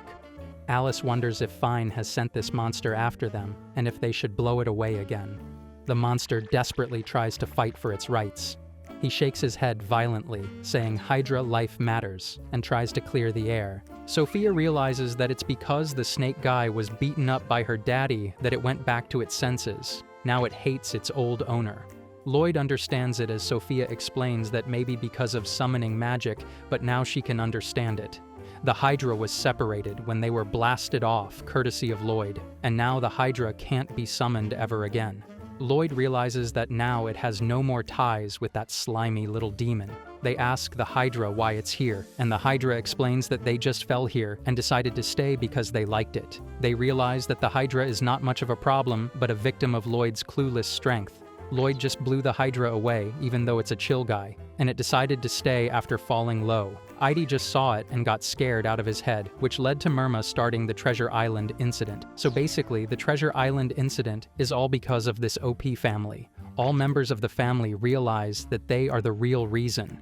Alice wonders if Fain has sent this monster after them, and if they should blow it away again. The monster desperately tries to fight for its rights. He shakes his head violently, saying Hydra life matters, and tries to clear the air. Sophia realizes that it's because the snake guy was beaten up by her daddy that it went back to its senses. Now it hates its old owner. Lloyd understands it as Sophia explains that maybe because of summoning magic, but now she can understand it. The Hydra was separated when they were blasted off, courtesy of Lloyd, and now the Hydra can't be summoned ever again. Lloyd realizes that now it has no more ties with that slimy little demon. They ask the Hydra why it's here, and the Hydra explains that they just fell here and decided to stay because they liked it. They realize that the Hydra is not much of a problem, but a victim of Lloyd's clueless strength. Lloyd just blew the Hydra away, even though it's a chill guy, and it decided to stay after falling low. Idy just saw it and got scared out of his head, which led to Murma starting the Treasure Island incident. So basically, the Treasure Island incident is all because of this OP family. All members of the family realize that they are the real reason.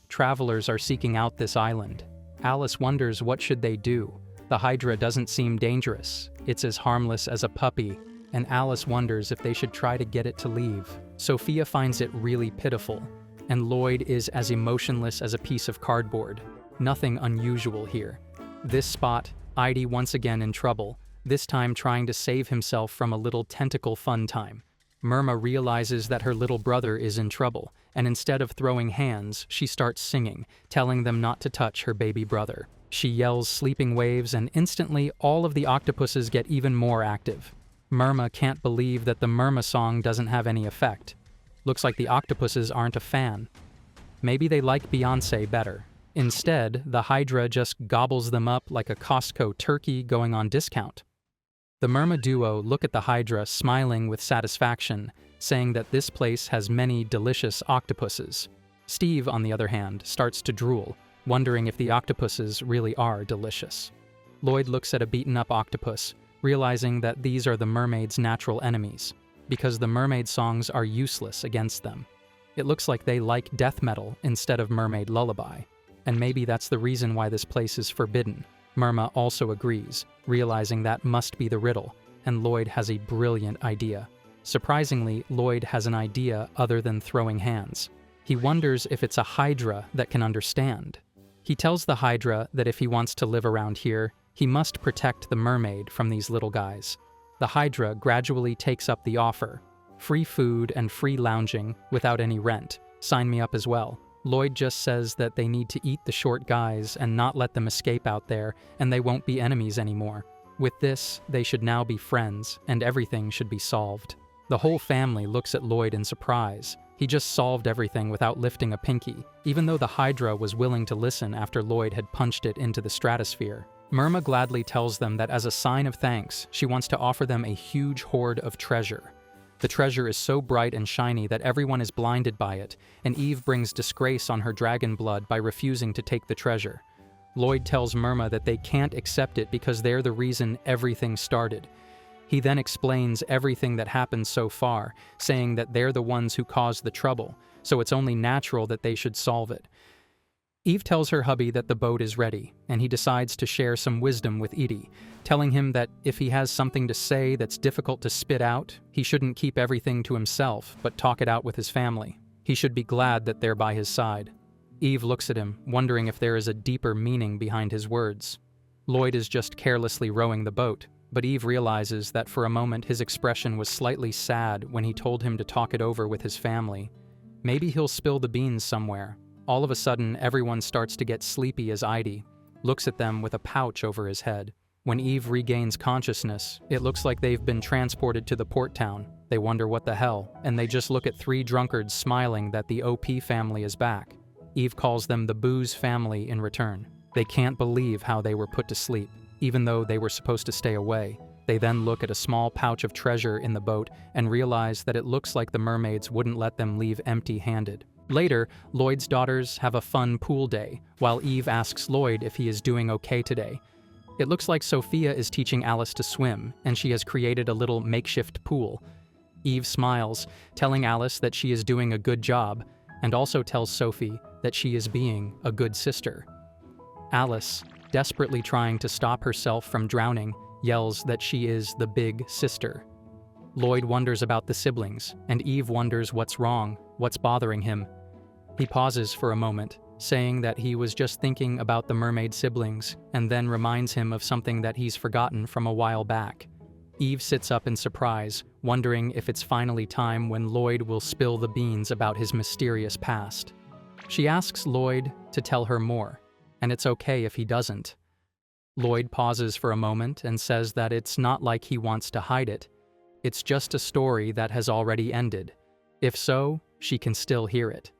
Travelers are seeking out this island. Alice wonders what should they do. The Hydra doesn't seem dangerous. It's as harmless as a puppy, and Alice wonders if they should try to get it to leave. Sophia finds it really pitiful, and Lloyd is as emotionless as a piece of cardboard. Nothing unusual here. This spot, Idy once again in trouble, this time trying to save himself from a little tentacle fun time. Murma realizes that her little brother is in trouble, and instead of throwing hands, she starts singing, telling them not to touch her baby brother. She yells sleeping waves, and instantly all of the octopuses get even more active. Murma can't believe that the Murma song doesn't have any effect. Looks like the octopuses aren't a fan. Maybe they like Beyoncé better. Instead, the Hydra just gobbles them up like a Costco turkey going on discount. The Murma duo look at the Hydra smiling with satisfaction, saying that this place has many delicious octopuses. Steve, on the other hand, starts to drool, wondering if the octopuses really are delicious. Lloyd looks at a beaten-up octopus, realizing that these are the mermaid's natural enemies, because the mermaid songs are useless against them. It looks like they like death metal instead of mermaid lullaby, and maybe that's the reason why this place is forbidden. Murma also agrees, realizing that must be the riddle, and Lloyd has a brilliant idea. Surprisingly, Lloyd has an idea other than throwing hands. He wonders if it's a Hydra that can understand. He tells the Hydra that if he wants to live around here, he must protect the mermaid from these little guys. The Hydra gradually takes up the offer. Free food and free lounging without any rent. Sign me up as well. Lloyd just says that they need to eat the short guys and not let them escape out there, and they won't be enemies anymore. With this, they should now be friends, and everything should be solved. The whole family looks at Lloyd in surprise. He just solved everything without lifting a pinky, even though the Hydra was willing to listen after Lloyd had punched it into the stratosphere. Murma gladly tells them that as a sign of thanks, she wants to offer them a huge hoard of treasure. The treasure is so bright and shiny that everyone is blinded by it, and Eve brings disgrace on her dragon blood by refusing to take the treasure. Lloyd tells Murma that they can't accept it because they're the reason everything started. He then explains everything that happened so far, saying that they're the ones who caused the trouble, so it's only natural that they should solve it. Eve tells her hubby that the boat is ready, and he decides to share some wisdom with Edie, telling him that if he has something to say that's difficult to spit out, he shouldn't keep everything to himself, but talk it out with his family. He should be glad that they're by his side. Eve looks at him, wondering if there is a deeper meaning behind his words. Lloyd is just carelessly rowing the boat, but Eve realizes that for a moment his expression was slightly sad when he told him to talk it over with his family. Maybe he'll spill the beans somewhere. All of a sudden, everyone starts to get sleepy as Idy looks at them with a pouch over his head. When Eve regains consciousness, it looks like they've been transported to the port town. They wonder what the hell, and they just look at three drunkards smiling that the OP family is back. Eve calls them the Booze family in return. They can't believe how they were put to sleep, even though they were supposed to stay away. They then look at a small pouch of treasure in the boat and realize that it looks like the mermaids wouldn't let them leave empty-handed. Later, Lloyd's daughters have a fun pool day, while Eve asks Lloyd if he is doing okay today. It looks like Sophia is teaching Alice to swim, and she has created a little makeshift pool. Eve smiles, telling Alice that she is doing a good job, and also tells Sophie that she is being a good sister. Alice, desperately trying to stop herself from drowning, yells that she is the big sister. Lloyd wonders about the siblings, and Eve wonders what's wrong, what's bothering him. He pauses for a moment, saying that he was just thinking about the mermaid siblings, and then reminds him of something that he's forgotten from a while back. Eve sits up in surprise, wondering if it's finally time when Lloyd will spill the beans about his mysterious past. She asks Lloyd to tell her more, and it's okay if he doesn't. Lloyd pauses for a moment and says that it's not like he wants to hide it. It's just a story that has already ended. If so, she can still hear it.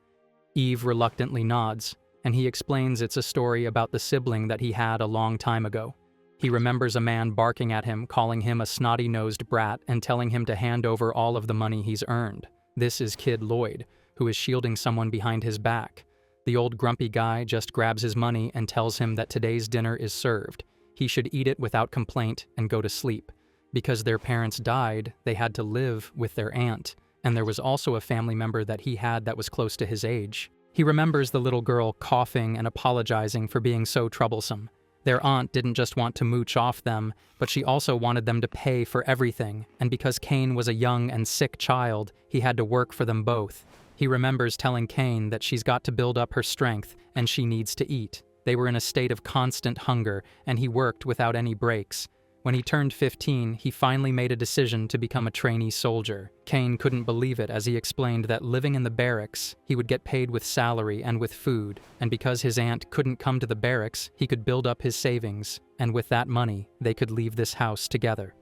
Eve reluctantly nods, and he explains it's a story about the sibling that he had a long time ago. He remembers a man barking at him, calling him a snotty-nosed brat, and telling him to hand over all of the money he's earned. This is Kid Lloyd, who is shielding someone behind his back. The old grumpy guy just grabs his money and tells him that today's dinner is served. He should eat it without complaint and go to sleep. Because their parents died, they had to live with their aunt, and there was also a family member that he had that was close to his age. He remembers the little girl coughing and apologizing for being so troublesome. Their aunt didn't just want to mooch off them, but she also wanted them to pay for everything, and because Cain was a young and sick child, he had to work for them both. He remembers telling Cain that she's got to build up her strength and she needs to eat. They were in a state of constant hunger, and he worked without any breaks. When he turned 15, he finally made a decision to become a trainee soldier. Cain couldn't believe it as he explained that living in the barracks, he would get paid with salary and with food, and because his aunt couldn't come to the barracks, he could build up his savings, and with that money, they could leave this house together.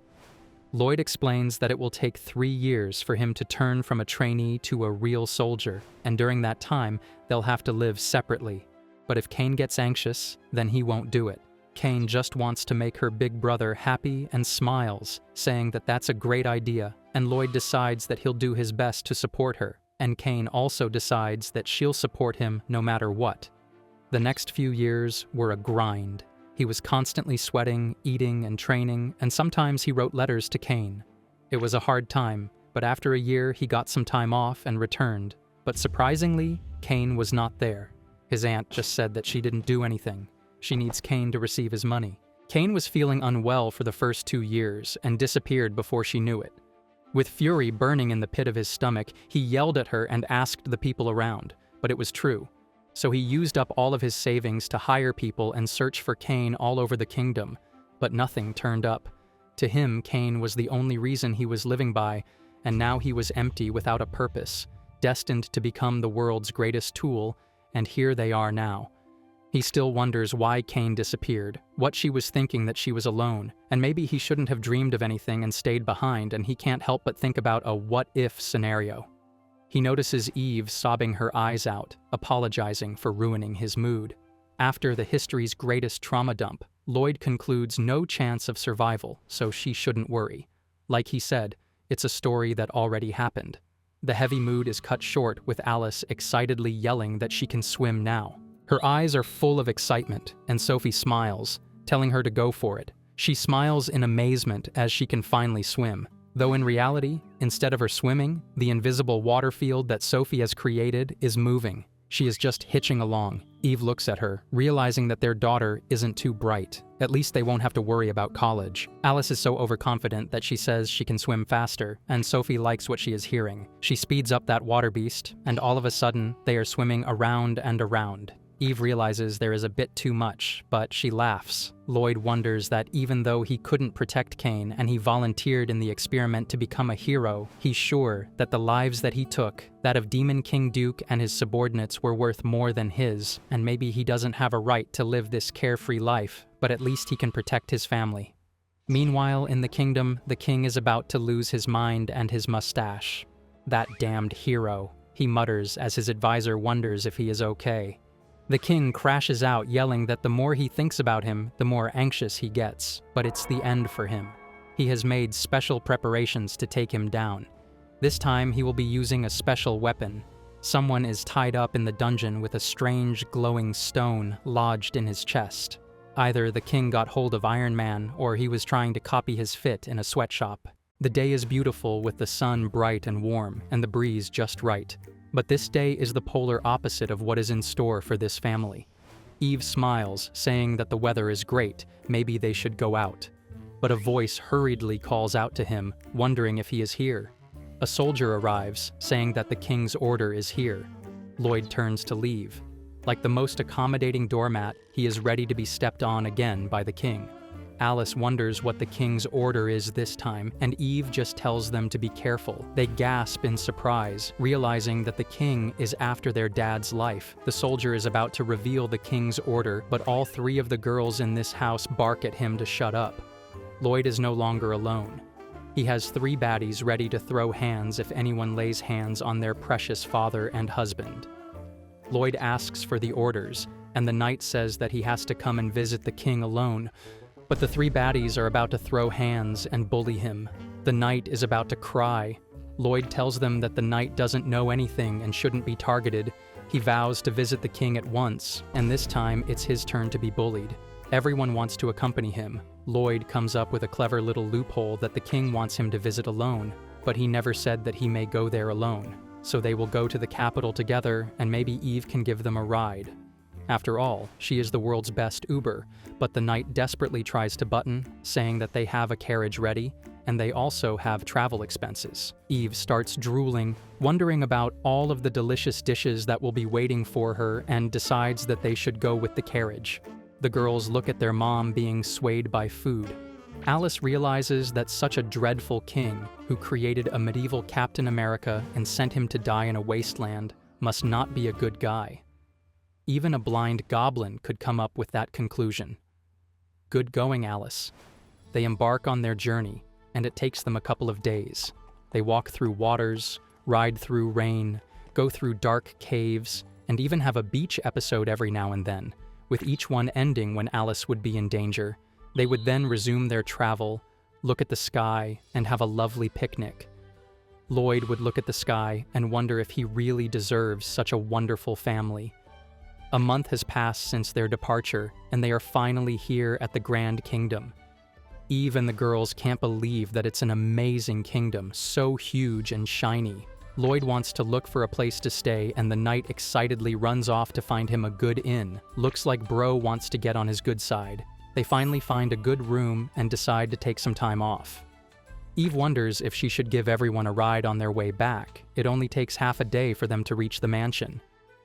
Lloyd explains that it will take 3 years for him to turn from a trainee to a real soldier, and during that time, they'll have to live separately. But if Cain gets anxious, then he won't do it. Cain just wants to make her big brother happy and smiles, saying that that's a great idea, and Lloyd decides that he'll do his best to support her, and Cain also decides that she'll support him no matter what. The next few years were a grind. He was constantly sweating, eating, and training, and sometimes he wrote letters to Cain. It was a hard time, but after a year he got some time off and returned. But surprisingly, Cain was not there. His aunt just said that she didn't do anything. She needs Cain to receive his money. Cain was feeling unwell for the first 2 years and disappeared before she knew it. With fury burning in the pit of his stomach, he yelled at her and asked the people around, but it was true. So he used up all of his savings to hire people and search for Cain all over the kingdom, but nothing turned up. To him, Cain was the only reason he was living by, and now he was empty without a purpose, destined to become the world's greatest tool, and here they are now. He still wonders why Cain disappeared, what she was thinking that she was alone, and maybe he shouldn't have dreamed of anything and stayed behind, and he can't help but think about a what-if scenario. He notices Eve sobbing her eyes out, apologizing for ruining his mood. After the history's greatest trauma dump, Lloyd concludes no chance of survival, so she shouldn't worry. Like he said, it's a story that already happened. The heavy mood is cut short with Alice excitedly yelling that she can swim now. Her eyes are full of excitement, and Sophie smiles, telling her to go for it. She smiles in amazement as she can finally swim. Though in reality, instead of her swimming, the invisible water field that Sophie has created is moving. She is just hitching along. Eve looks at her, realizing that their daughter isn't too bright. At least they won't have to worry about college. Alice is so overconfident that she says she can swim faster, and Sophie likes what she is hearing. She speeds up that water beast, and all of a sudden, they are swimming around and around. Eve realizes there is a bit too much, but she laughs. Lloyd wonders that even though he couldn't protect Cain and he volunteered in the experiment to become a hero, he's sure that the lives that he took, that of Demon King Duke and his subordinates, were worth more than his, and maybe he doesn't have a right to live this carefree life, but at least he can protect his family. Meanwhile, in the kingdom, the king is about to lose his mind and his mustache. That damned hero, he mutters as his advisor wonders if he is okay. The king crashes out, yelling that the more he thinks about him, the more anxious he gets, but it's the end for him. He has made special preparations to take him down. This time he will be using a special weapon. Someone is tied up in the dungeon with a strange glowing stone lodged in his chest. Either the king got hold of Iron Man, or he was trying to copy his fit in a sweatshop. The day is beautiful with the sun bright and warm, and the breeze just right. But this day is the polar opposite of what is in store for this family. Eve smiles, saying that the weather is great, maybe they should go out. But a voice hurriedly calls out to him, wondering if he is here. A soldier arrives, saying that the king's order is here. Lloyd turns to leave. Like the most accommodating doormat, he is ready to be stepped on again by the king. Alice wonders what the king's order is this time, and Eve just tells them to be careful. They gasp in surprise, realizing that the king is after their dad's life. The soldier is about to reveal the king's order, but all 3 of the girls in this house bark at him to shut up. Lloyd is no longer alone. He has 3 baddies ready to throw hands if anyone lays hands on their precious father and husband. Lloyd asks for the orders, and the knight says that he has to come and visit the king alone, but the 3 baddies are about to throw hands and bully him. The knight is about to cry. Lloyd tells them that the knight doesn't know anything and shouldn't be targeted. He vows to visit the king at once, and this time it's his turn to be bullied. Everyone wants to accompany him. Lloyd comes up with a clever little loophole that the king wants him to visit alone, but he never said that he may go there alone. So they will go to the capital together, and maybe Eve can give them a ride. After all, she is the world's best Uber, but the knight desperately tries to button, saying that they have a carriage ready, and they also have travel expenses. Eve starts drooling, wondering about all of the delicious dishes that will be waiting for her, and decides that they should go with the carriage. The girls look at their mom being swayed by food. Alice realizes that such a dreadful king, who created a medieval Captain America and sent him to die in a wasteland, must not be a good guy. Even a blind goblin could come up with that conclusion. Good going, Alice. They embark on their journey, and it takes them a couple of days. They walk through waters, ride through rain, go through dark caves, and even have a beach episode every now and then, with each one ending when Alice would be in danger. They would then resume their travel, look at the sky, and have a lovely picnic. Lloyd would look at the sky and wonder if he really deserves such a wonderful family. A month has passed since their departure, and they are finally here at the Grand Kingdom. Eve and the girls can't believe that it's an amazing kingdom, so huge and shiny. Lloyd wants to look for a place to stay, and the knight excitedly runs off to find him a good inn. Looks like Bro wants to get on his good side. They finally find a good room and decide to take some time off. Eve wonders if she should give everyone a ride on their way back. It only takes half a day for them to reach the mansion.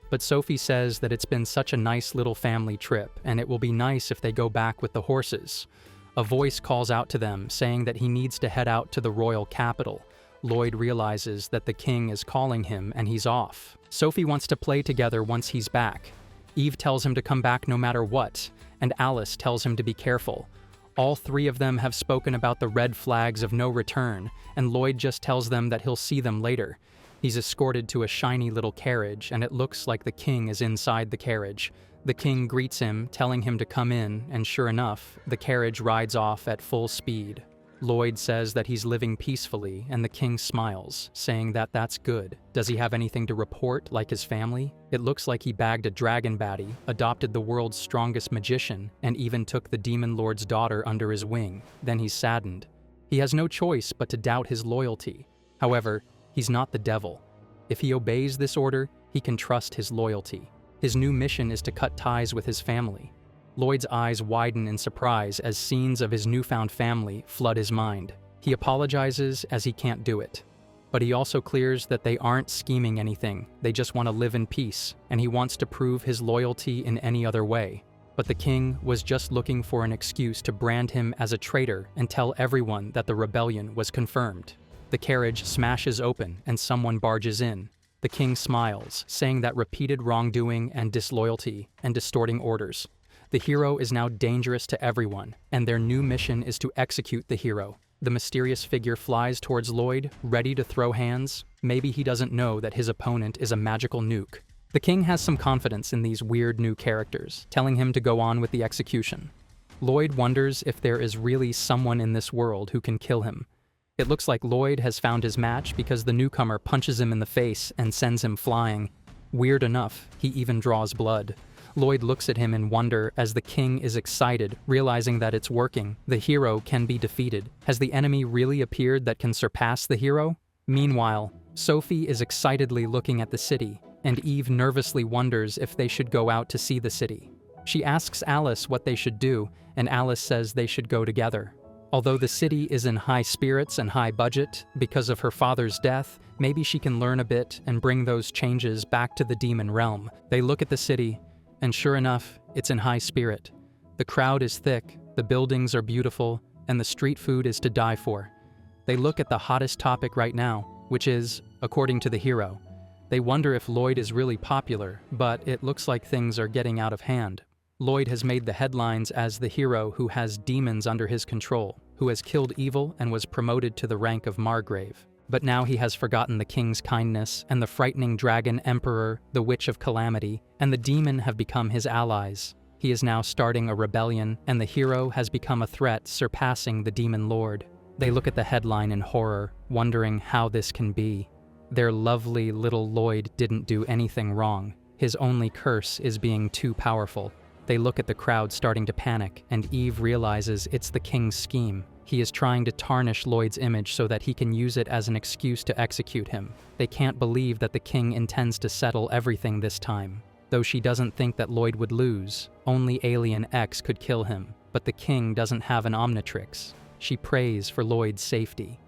But Sophie says that it's been such a nice little family trip, and it will be nice if they go back with the horses. A voice calls out to them, saying that he needs to head out to the royal capital. Lloyd realizes that the king is calling him, and he's off. Sophie wants to play together once he's back. Eve tells him to come back no matter what, and Alice tells him to be careful. All 3 of them have spoken about the red flags of no return, and Lloyd just tells them that he'll see them later. He's escorted to a shiny little carriage, and it looks like the king is inside the carriage. The king greets him, telling him to come in, and sure enough, the carriage rides off at full speed. Lloyd says that he's living peacefully, and the king smiles, saying that that's good. Does he have anything to report, like his family? It looks like he bagged a dragon baddie, adopted the world's strongest magician, and even took the demon lord's daughter under his wing. Then he's saddened. He has no choice but to doubt his loyalty. However, he's not the devil. If he obeys this order, he can trust his loyalty. His new mission is to cut ties with his family. Lloyd's eyes widen in surprise as scenes of his newfound family flood his mind. He apologizes as he can't do it. But he also clears that they aren't scheming anything, they just want to live in peace, and he wants to prove his loyalty in any other way. But the king was just looking for an excuse to brand him as a traitor and tell everyone that the rebellion was confirmed. The carriage smashes open and someone barges in. The king smiles, saying that repeated wrongdoing and disloyalty and distorting orders. The hero is now dangerous to everyone, and their new mission is to execute the hero. The mysterious figure flies towards Lloyd, ready to throw hands. Maybe he doesn't know that his opponent is a magical nuke. The king has some confidence in these weird new characters, telling him to go on with the execution. Lloyd wonders if there is really someone in this world who can kill him. It looks like Lloyd has found his match because the newcomer punches him in the face and sends him flying. Weird enough, he even draws blood. Lloyd looks at him in wonder as the king is excited, realizing that it's working. The hero can be defeated. Has the enemy really appeared that can surpass the hero? Meanwhile, Sophie is excitedly looking at the city, and Eve nervously wonders if they should go out to see the city. She asks Alice what they should do, and Alice says they should go together. Although the city is in high spirits and high budget because of her father's death, maybe she can learn a bit and bring those changes back to the demon realm. They look at the city, and sure enough, it's in high spirit. The crowd is thick, the buildings are beautiful, and the street food is to die for. They look at the hottest topic right now, which is, according to the hero. They wonder if Lloyd is really popular, but it looks like things are getting out of hand. Lloyd has made the headlines as the hero who has demons under his control. who has killed evil and was promoted to the rank of Margrave. But now he has forgotten the king's kindness, and the frightening dragon emperor, the witch of calamity, and the demon have become his allies. He is now starting a rebellion, and the hero has become a threat surpassing the demon lord. They look at the headline in horror, wondering how this can be. Their lovely little Lloyd didn't do anything wrong. His only curse is being too powerful. They look at the crowd starting to panic, and Eve realizes it's the king's scheme. He is trying to tarnish Lloyd's image so that he can use it as an excuse to execute him. They can't believe that the king intends to settle everything this time. Though she doesn't think that Lloyd would lose, only Alien X could kill him, but the king doesn't have an Omnitrix. She prays for Lloyd's safety.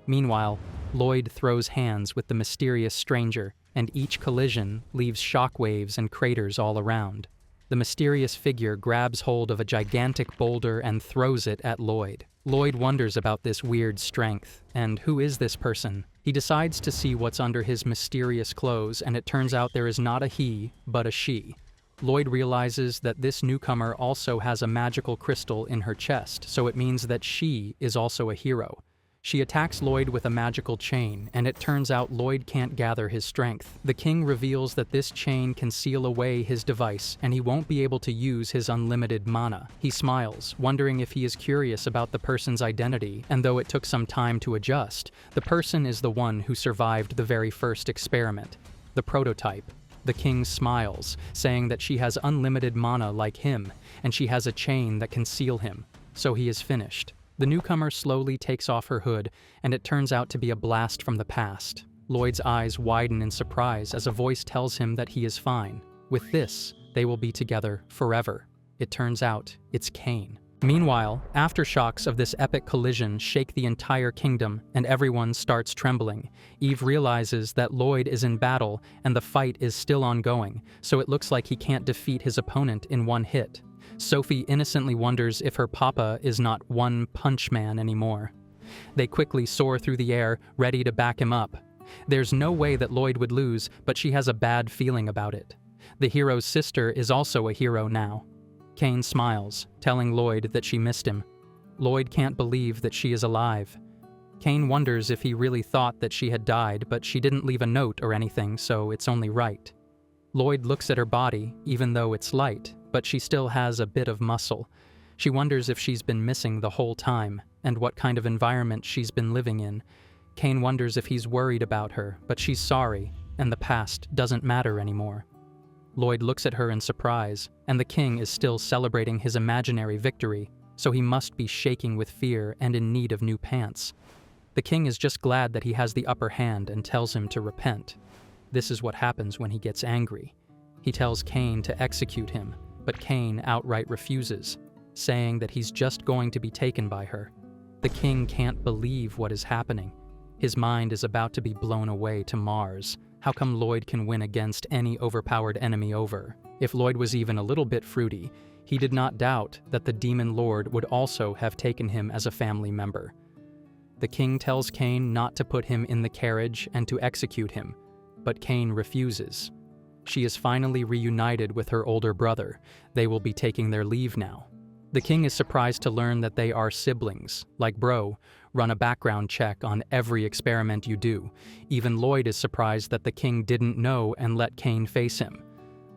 Meanwhile, Lloyd throws hands with the mysterious stranger, and each collision leaves shockwaves and craters all around. The mysterious figure grabs hold of a gigantic boulder and throws it at Lloyd. Lloyd wonders about this weird strength, and who is this person? He decides to see what's under his mysterious clothes, and it turns out there is not a he, but a she. Lloyd realizes that this newcomer also has a magical crystal in her chest, so it means that she is also a hero. She attacks Lloyd with a magical chain, and it turns out Lloyd can't gather his strength. The king reveals that this chain can seal away his device, and he won't be able to use his unlimited mana. He smiles, wondering if he is curious about the person's identity, and though it took some time to adjust, the person is the one who survived the very first experiment, the prototype. The king smiles, saying that she has unlimited mana like him, and she has a chain that can seal him, so he is finished. The newcomer slowly takes off her hood, and it turns out to be a blast from the past. Lloyd's eyes widen in surprise as a voice tells him that he is fine. With this, they will be together forever. It turns out it's Cain. Meanwhile, aftershocks of this epic collision shake the entire kingdom, and everyone starts trembling. Eve realizes that Lloyd is in battle, and the fight is still ongoing, so it looks like he can't defeat his opponent in one hit. Sophie innocently wonders if her papa is not One Punch Man anymore. They quickly soar through the air, ready to back him up. There's no way that Lloyd would lose, but she has a bad feeling about it. The hero's sister is also a hero now. Cain smiles, telling Lloyd that she missed him. Lloyd can't believe that she is alive. Cain wonders if he really thought that she had died, but she didn't leave a note or anything, so it's only right. Lloyd looks at her body, even though it's light, but she still has a bit of muscle. She wonders if she's been missing the whole time, and what kind of environment she's been living in. Cain wonders if he's worried about her, but she's sorry, and the past doesn't matter anymore. Lloyd looks at her in surprise, and the king is still celebrating his imaginary victory, so he must be shaking with fear and in need of new pants. The king is just glad that he has the upper hand and tells him to repent. This is what happens when he gets angry. He tells Cain to execute him, but Cain outright refuses, saying that he's just going to be taken by her. The king can't believe what is happening. His mind is about to be blown away to Mars. How come Lloyd can win against any overpowered enemy over? If Lloyd was even a little bit fruity, he did not doubt that the demon lord would also have taken him as a family member. The king tells Cain not to put him in the carriage and to execute him, but Cain refuses. She is finally reunited with her older brother. They will be taking their leave now. The king is surprised to learn that they are siblings. Like bro, run a background check on every experiment you do. Even Lloyd is surprised that the king didn't know and let Cain face him.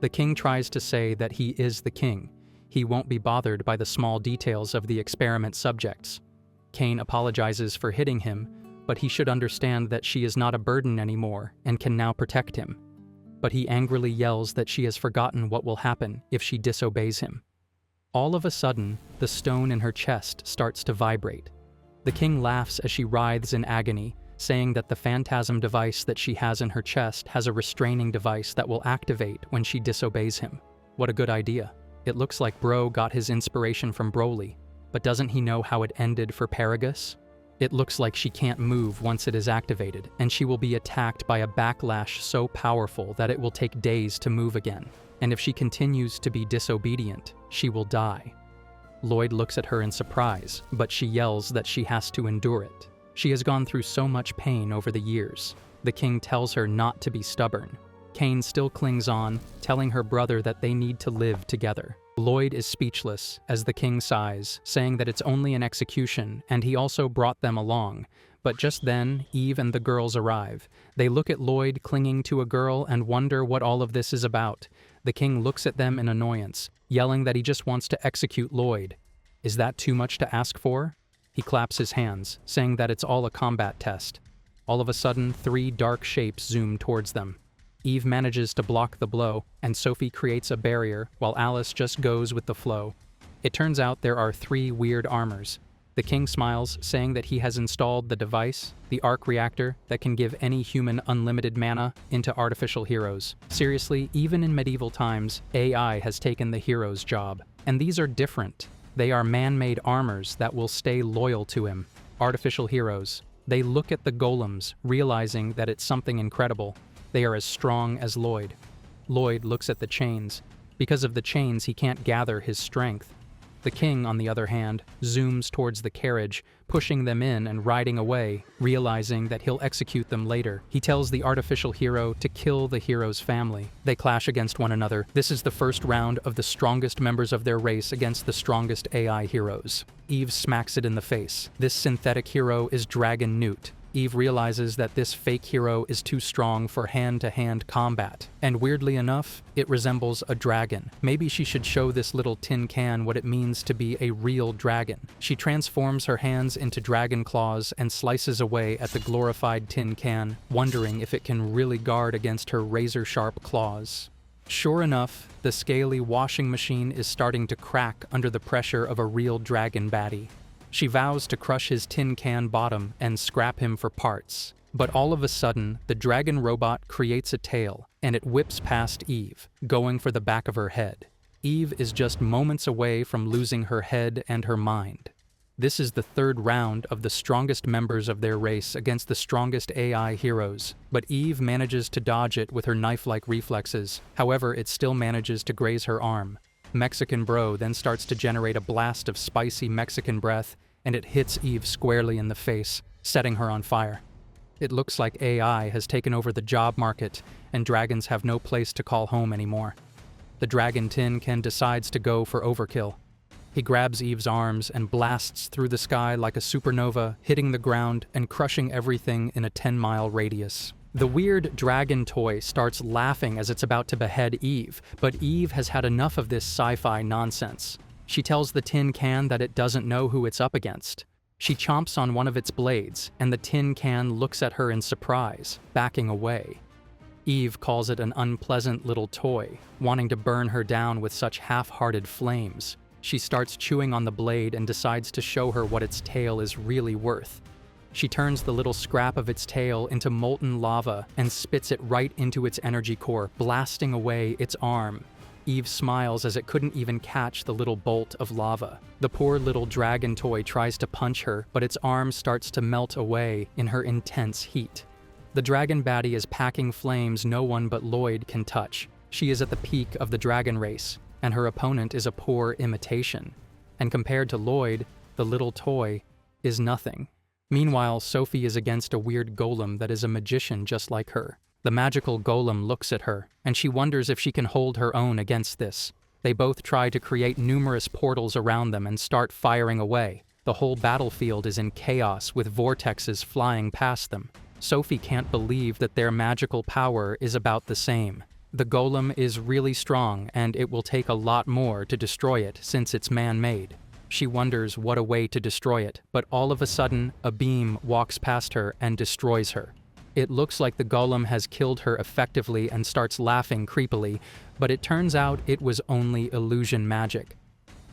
The king tries to say that he is the king. He won't be bothered by the small details of the experiment subjects. Cain apologizes for hitting him, but he should understand that she is not a burden anymore and can now protect him. But he angrily yells that she has forgotten what will happen if she disobeys him. All of a sudden, the stone in her chest starts to vibrate. The king laughs as she writhes in agony, saying that the phantasm device that she has in her chest has a restraining device that will activate when she disobeys him. What a good idea. It looks like Bro got his inspiration from Broly, but doesn't he know how it ended for Paragus? It looks like she can't move once it is activated, and she will be attacked by a backlash so powerful that it will take days to move again. And if she continues to be disobedient, she will die. Lloyd looks at her in surprise, but she yells that she has to endure it. She has gone through so much pain over the years. The king tells her not to be stubborn. Cain still clings on, telling her brother that they need to live together. Lloyd is speechless as the king sighs, saying that it's only an execution and he also brought them along. But just then, Eve and the girls arrive. They look at Lloyd clinging to a girl and wonder what all of this is about. The king looks at them in annoyance, yelling that he just wants to execute Lloyd. Is that too much to ask for? He claps his hands, saying that it's all a combat test. All of a sudden, 3 dark shapes zoom towards them. Eve manages to block the blow, and Sophie creates a barrier, while Alice just goes with the flow. It turns out there are 3 weird armors. The king smiles, saying that he has installed the device, the arc reactor, that can give any human unlimited mana into artificial heroes. Seriously, even in medieval times, AI has taken the hero's job. And these are different. They are man-made armors that will stay loyal to him. Artificial heroes. They look at the golems, realizing that it's something incredible. They are as strong as Lloyd. Lloyd looks at the chains. Because of the chains, he can't gather his strength. The king, on the other hand, zooms towards the carriage, pushing them in and riding away, realizing that he'll execute them later. He tells the artificial hero to kill the hero's family. They clash against one another. This is the first round of the strongest members of their race against the strongest AI heroes. Eve smacks it in the face. This synthetic hero is Dragon Newt. Eve realizes that this fake hero is too strong for hand-to-hand combat. And weirdly enough, it resembles a dragon. Maybe she should show this little tin can what it means to be a real dragon. She transforms her hands into dragon claws and slices away at the glorified tin can, wondering if it can really guard against her razor-sharp claws. Sure enough, the scaly washing machine is starting to crack under the pressure of a real dragon baddie. She vows to crush his tin can bottom and scrap him for parts. But all of a sudden, the dragon robot creates a tail, and it whips past Eve, going for the back of her head. Eve is just moments away from losing her head and her mind. This is the 3rd round of the strongest members of their race against the strongest AI heroes, but Eve manages to dodge it with her knife-like reflexes. However, it still manages to graze her arm. Mexican Bro then starts to generate a blast of spicy Mexican breath, and it hits Eve squarely in the face, setting her on fire. It looks like AI has taken over the job market, and dragons have no place to call home anymore. The Dragon Tin Can decides to go for overkill. He grabs Eve's arms and blasts through the sky like a supernova, hitting the ground and crushing everything in a 10-mile radius. The weird dragon toy starts laughing as it's about to behead Eve, but Eve has had enough of this sci-fi nonsense. She tells the tin can that it doesn't know who it's up against. She chomps on one of its blades, and the tin can looks at her in surprise, backing away. Eve calls it an unpleasant little toy, wanting to burn her down with such half-hearted flames. She starts chewing on the blade and decides to show her what its tail is really worth. She turns the little scrap of its tail into molten lava and spits it right into its energy core, blasting away its arm. Eve smiles as it couldn't even catch the little bolt of lava. The poor little dragon toy tries to punch her, but its arm starts to melt away in her intense heat. The dragon baddie is packing flames no one but Lloyd can touch. She is at the peak of the dragon race, and her opponent is a poor imitation. And compared to Lloyd, the little toy is nothing. Meanwhile, Sophie is against a weird golem that is a magician just like her. The magical golem looks at her, and she wonders if she can hold her own against this. They both try to create numerous portals around them and start firing away. The whole battlefield is in chaos with vortexes flying past them. Sophie can't believe that their magical power is about the same. The golem is really strong, and it will take a lot more to destroy it since it's man-made. She wonders what a way to destroy it, but all of a sudden, a beam walks past her and destroys her. It looks like the golem has killed her effectively and starts laughing creepily, but it turns out it was only illusion magic.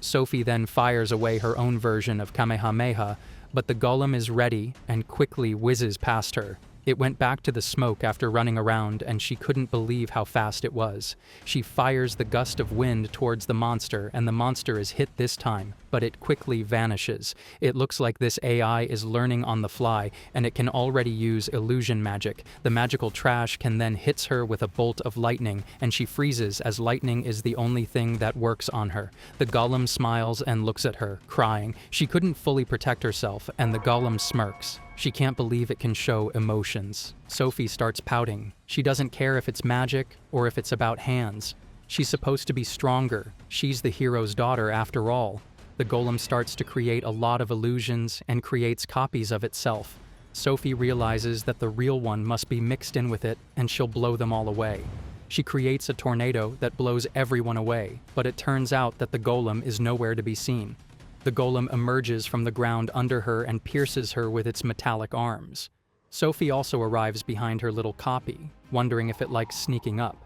Sophie then fires away her own version of Kamehameha, but the golem is ready and quickly whizzes past her. It went back to the smoke after running around, and she couldn't believe how fast it was. She fires the gust of wind towards the monster, and the monster is hit this time, but it quickly vanishes. It looks like this AI is learning on the fly, and it can already use illusion magic. The magical trash can then hits her with a bolt of lightning, and she freezes as lightning is the only thing that works on her. The golem smiles and looks at her, crying. She couldn't fully protect herself, and the golem smirks. She can't believe it can show emotions. Sophie starts pouting. She doesn't care if it's magic or if it's about hands. She's supposed to be stronger. She's the hero's daughter after all. The golem starts to create a lot of illusions and creates copies of itself. Sophie realizes that the real one must be mixed in with it, and she'll blow them all away. She creates a tornado that blows everyone away, but it turns out that the golem is nowhere to be seen. The golem emerges from the ground under her and pierces her with its metallic arms. Sophie also arrives behind her little copy, wondering if it likes sneaking up.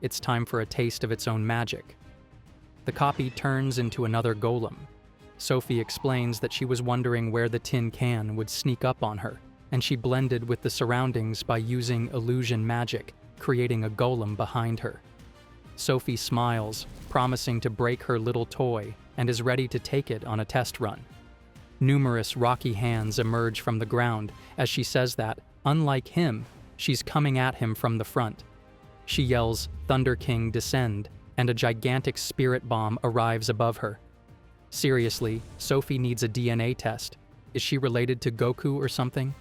It's time for a taste of its own magic. The copy turns into another golem. Sophie explains that she was wondering where the tin can would sneak up on her, and she blended with the surroundings by using illusion magic, creating a golem behind her. Sophie smiles, promising to break her little toy, and is ready to take it on a test run. Numerous rocky hands emerge from the ground as she says that, unlike him, she's coming at him from the front. She yells, "Thunder King, descend," and a gigantic spirit bomb arrives above her. Seriously, Sophie needs a DNA test. Is she related to Goku or something?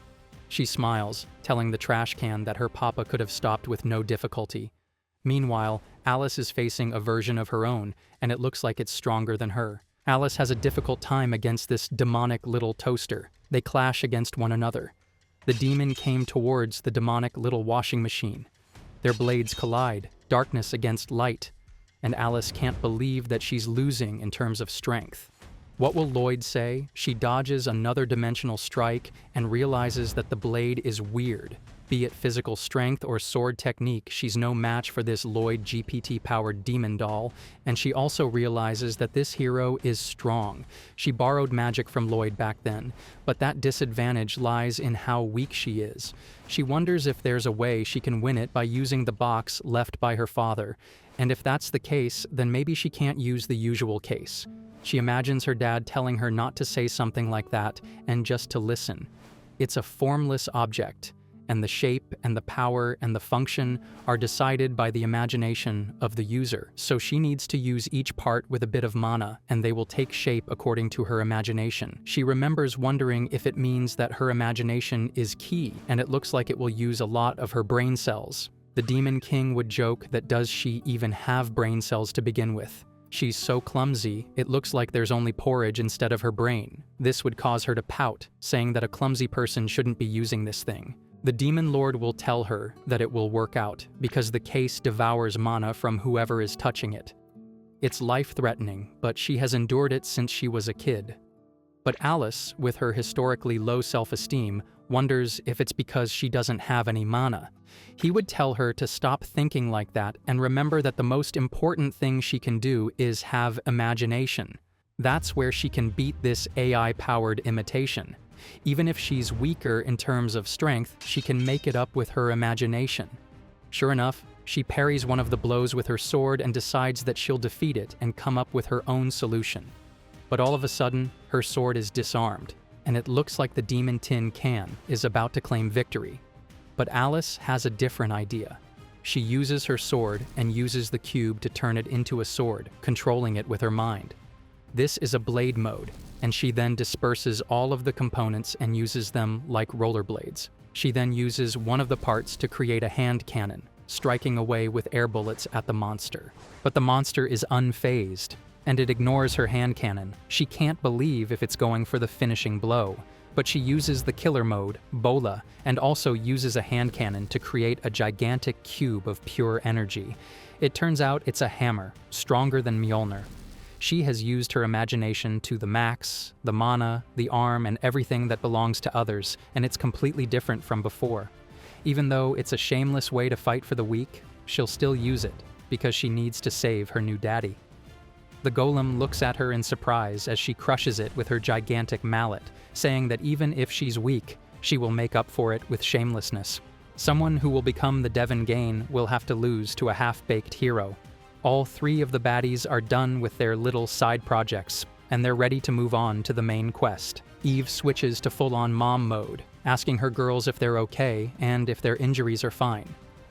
She smiles, telling the trash can that her papa could have stopped with no difficulty. Meanwhile, Alice is facing a version of her own, and it looks like it's stronger than her. Alice has a difficult time against this demonic little toaster. They clash against one another. The demon came towards the demonic little washing machine. Their blades collide, darkness against light, and Alice can't believe that she's losing in terms of strength. What will Lloyd say? She dodges another dimensional strike and realizes that the blade is weird. Be it physical strength or sword technique, she's no match for this Lloyd GPT-powered demon doll, and she also realizes that this hero is strong. She borrowed magic from Lloyd back then, but that disadvantage lies in how weak she is. She wonders if there's a way she can win it by using the box left by her father, and if that's the case, then maybe she can't use the usual case. She imagines her dad telling her not to say something like that and just to listen. It's a formless object, and the shape and the power and the function are decided by the imagination of the user. So she needs to use each part with a bit of mana, and they will take shape according to her imagination. She remembers wondering if it means that her imagination is key, and it looks like it will use a lot of her brain cells. The Demon King would joke that does she even have brain cells to begin with? She's so clumsy, it looks like there's only porridge instead of her brain. This would cause her to pout, saying that a clumsy person shouldn't be using this thing. The Demon Lord will tell her that it will work out, because the case devours mana from whoever is touching it. It's life-threatening, but she has endured it since she was a kid. But Alice, with her historically low self-esteem, wonders if it's because she doesn't have any mana. He would tell her to stop thinking like that and remember that the most important thing she can do is have imagination. That's where she can beat this AI-powered imitation. Even if she's weaker in terms of strength, she can make it up with her imagination. Sure enough, she parries one of the blows with her sword and decides that she'll defeat it and come up with her own solution. But all of a sudden, her sword is disarmed, and it looks like the Demon Tin Can is about to claim victory. But Alice has a different idea. She uses her sword and uses the cube to turn it into a sword, controlling it with her mind. This is a blade mode, and she then disperses all of the components and uses them like rollerblades. She then uses one of the parts to create a hand cannon, striking away with air bullets at the monster. But the monster is unfazed, and it ignores her hand cannon. She can't believe if it's going for the finishing blow. But she uses the killer mode, Bola, and also uses a hand cannon to create a gigantic cube of pure energy. It turns out it's a hammer, stronger than Mjolnir. She has used her imagination to the max, the mana, the arm, and everything that belongs to others, and it's completely different from before. Even though it's a shameless way to fight for the weak, she'll still use it, because she needs to save her new daddy. The golem looks at her in surprise as she crushes it with her gigantic mallet, saying that even if she's weak, she will make up for it with shamelessness. Someone who will become the Devon Gain will have to lose to a half-baked hero. All three of the baddies are done with their little side projects, and they're ready to move on to the main quest. Eve switches to full-on mom mode, asking her girls if they're okay and if their injuries are fine.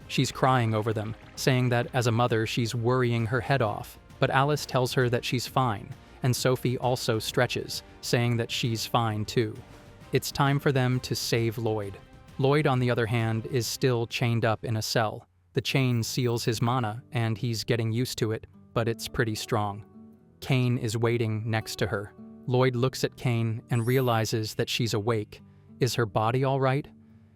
She's crying over them, saying that as a mother she's worrying her head off, but Alice tells her that she's fine, and Sophie also stretches, saying that she's fine too. It's time for them to save Lloyd. Lloyd, on the other hand, is still chained up in a cell. The chain seals his mana, and he's getting used to it, but it's pretty strong. Kane is waiting next to her. Lloyd looks at Kane and realizes that she's awake. Is her body all right?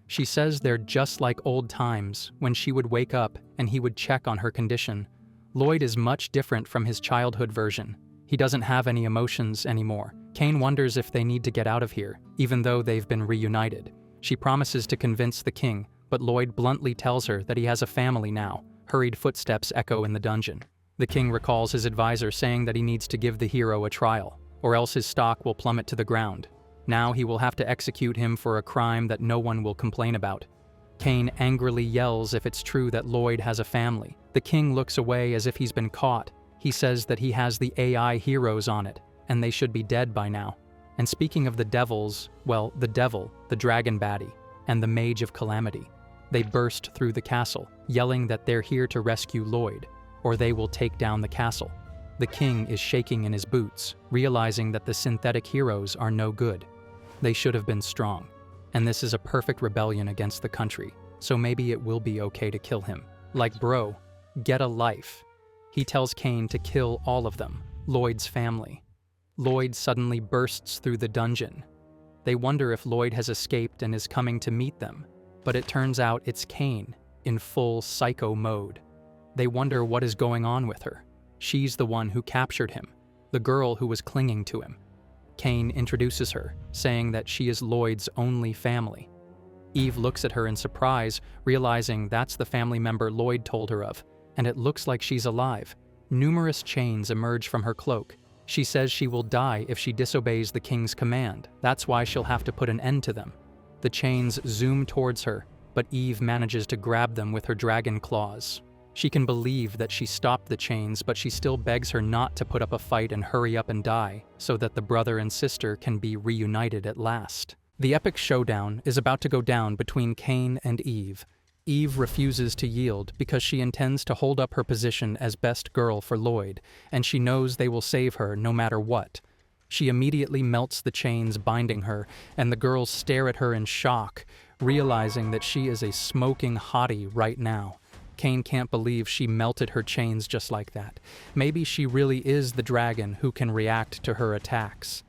She says they're just like old times, when she would wake up and he would check on her condition. Lloyd is much different from his childhood version. He doesn't have any emotions anymore. Kane wonders if they need to get out of here, even though they've been reunited. She promises to convince the king, but Lloyd bluntly tells her that he has a family now. Hurried footsteps echo in the dungeon. The king recalls his advisor saying that he needs to give the hero a trial, or else his stock will plummet to the ground. Now he will have to execute him for a crime that no one will complain about. Kane angrily yells if it's true that Lloyd has a family. The king looks away as if he's been caught. He says that he has the AI heroes on it, and they should be dead by now. And speaking of the devils, well, the devil, the dragon baddie, and the mage of calamity, they burst through the castle, yelling that they're here to rescue Lloyd, or they will take down the castle. The king is shaking in his boots, realizing that the synthetic heroes are no good. They should have been strong, and this is a perfect rebellion against the country, so maybe it will be okay to kill him. Like bro, get a life. He tells Kane to kill all of them, Lloyd's family. Lloyd suddenly bursts through the dungeon. They wonder if Lloyd has escaped and is coming to meet them, but it turns out it's Kane, in full psycho mode. They wonder what is going on with her. She's the one who captured him, the girl who was clinging to him. Kane introduces her, saying that she is Lloyd's only family. Eve looks at her in surprise, realizing that's the family member Lloyd told her of, and it looks like she's alive. Numerous chains emerge from her cloak. She says she will die if she disobeys the king's command. That's why she'll have to put an end to them. The chains zoom towards her, but Eve manages to grab them with her dragon claws. She can believe that she stopped the chains, but she still begs her not to put up a fight and hurry up and die, so that the brother and sister can be reunited at last. The epic showdown is about to go down between Kane and Eve. Eve refuses to yield because she intends to hold up her position as best girl for Lloyd, and she knows they will save her no matter what. She immediately melts the chains binding her, and the girls stare at her in shock, realizing that she is a smoking hottie right now. Kane can't believe she melted her chains just like that. Maybe she really is the dragon who can react to her attacks.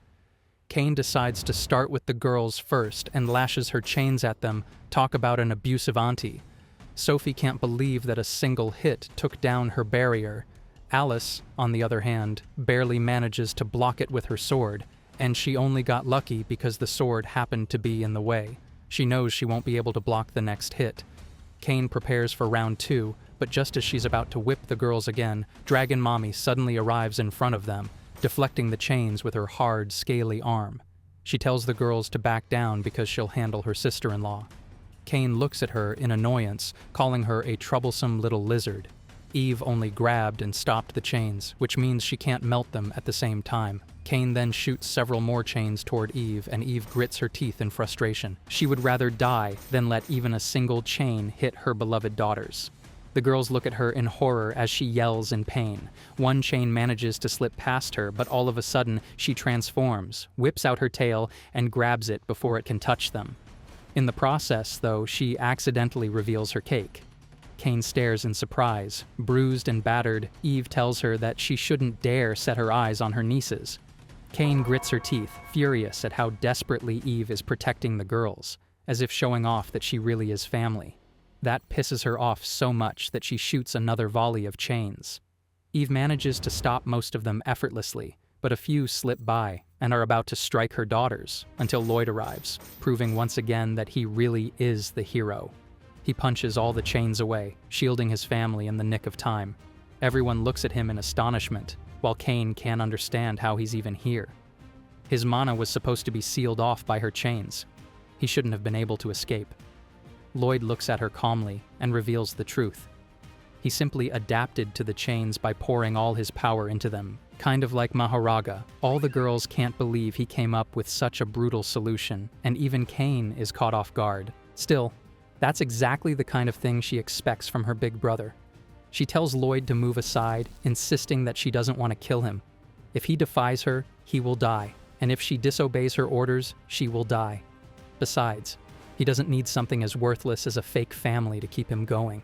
Kane decides to start with the girls first and lashes her chains at them. Talk about an abusive auntie. Sophie can't believe that a single hit took down her barrier. Alice, on the other hand, barely manages to block it with her sword, and she only got lucky because the sword happened to be in the way. She knows she won't be able to block the next hit. Kane prepares for round 2, but just as she's about to whip the girls again, Dragon Mommy suddenly arrives in front of them, deflecting the chains with her hard, scaly arm. She tells the girls to back down because she'll handle her sister-in-law. Kane looks at her in annoyance, calling her a troublesome little lizard. Eve only grabbed and stopped the chains, which means she can't melt them at the same time. Kane then shoots several more chains toward Eve, and Eve grits her teeth in frustration. She would rather die than let even a single chain hit her beloved daughters. The girls look at her in horror as she yells in pain. One chain manages to slip past her, but all of a sudden she transforms, whips out her tail, and grabs it before it can touch them. In the process, though, she accidentally reveals her cake. Kane stares in surprise. Bruised and battered, Eve tells her that she shouldn't dare set her eyes on her nieces. Kane grits her teeth, furious at how desperately Eve is protecting the girls, as if showing off that she really is family. That pisses her off so much that she shoots another volley of chains. Eve manages to stop most of them effortlessly, but a few slip by and are about to strike her daughters until Lloyd arrives, proving once again that he really is the hero. He punches all the chains away, shielding his family in the nick of time. Everyone looks at him in astonishment, while Kane can't understand how he's even here. His mana was supposed to be sealed off by her chains. He shouldn't have been able to escape. Lloyd looks at her calmly and reveals the truth. He simply adapted to the chains by pouring all his power into them, kind of like Maharaga. All the girls can't believe he came up with such a brutal solution, and even Kane is caught off guard. Still, that's exactly the kind of thing she expects from her big brother. She tells Lloyd to move aside, insisting that she doesn't want to kill him. If he defies her, he will die, and if she disobeys her orders, she will die. Besides, he doesn't need something as worthless as a fake family to keep him going.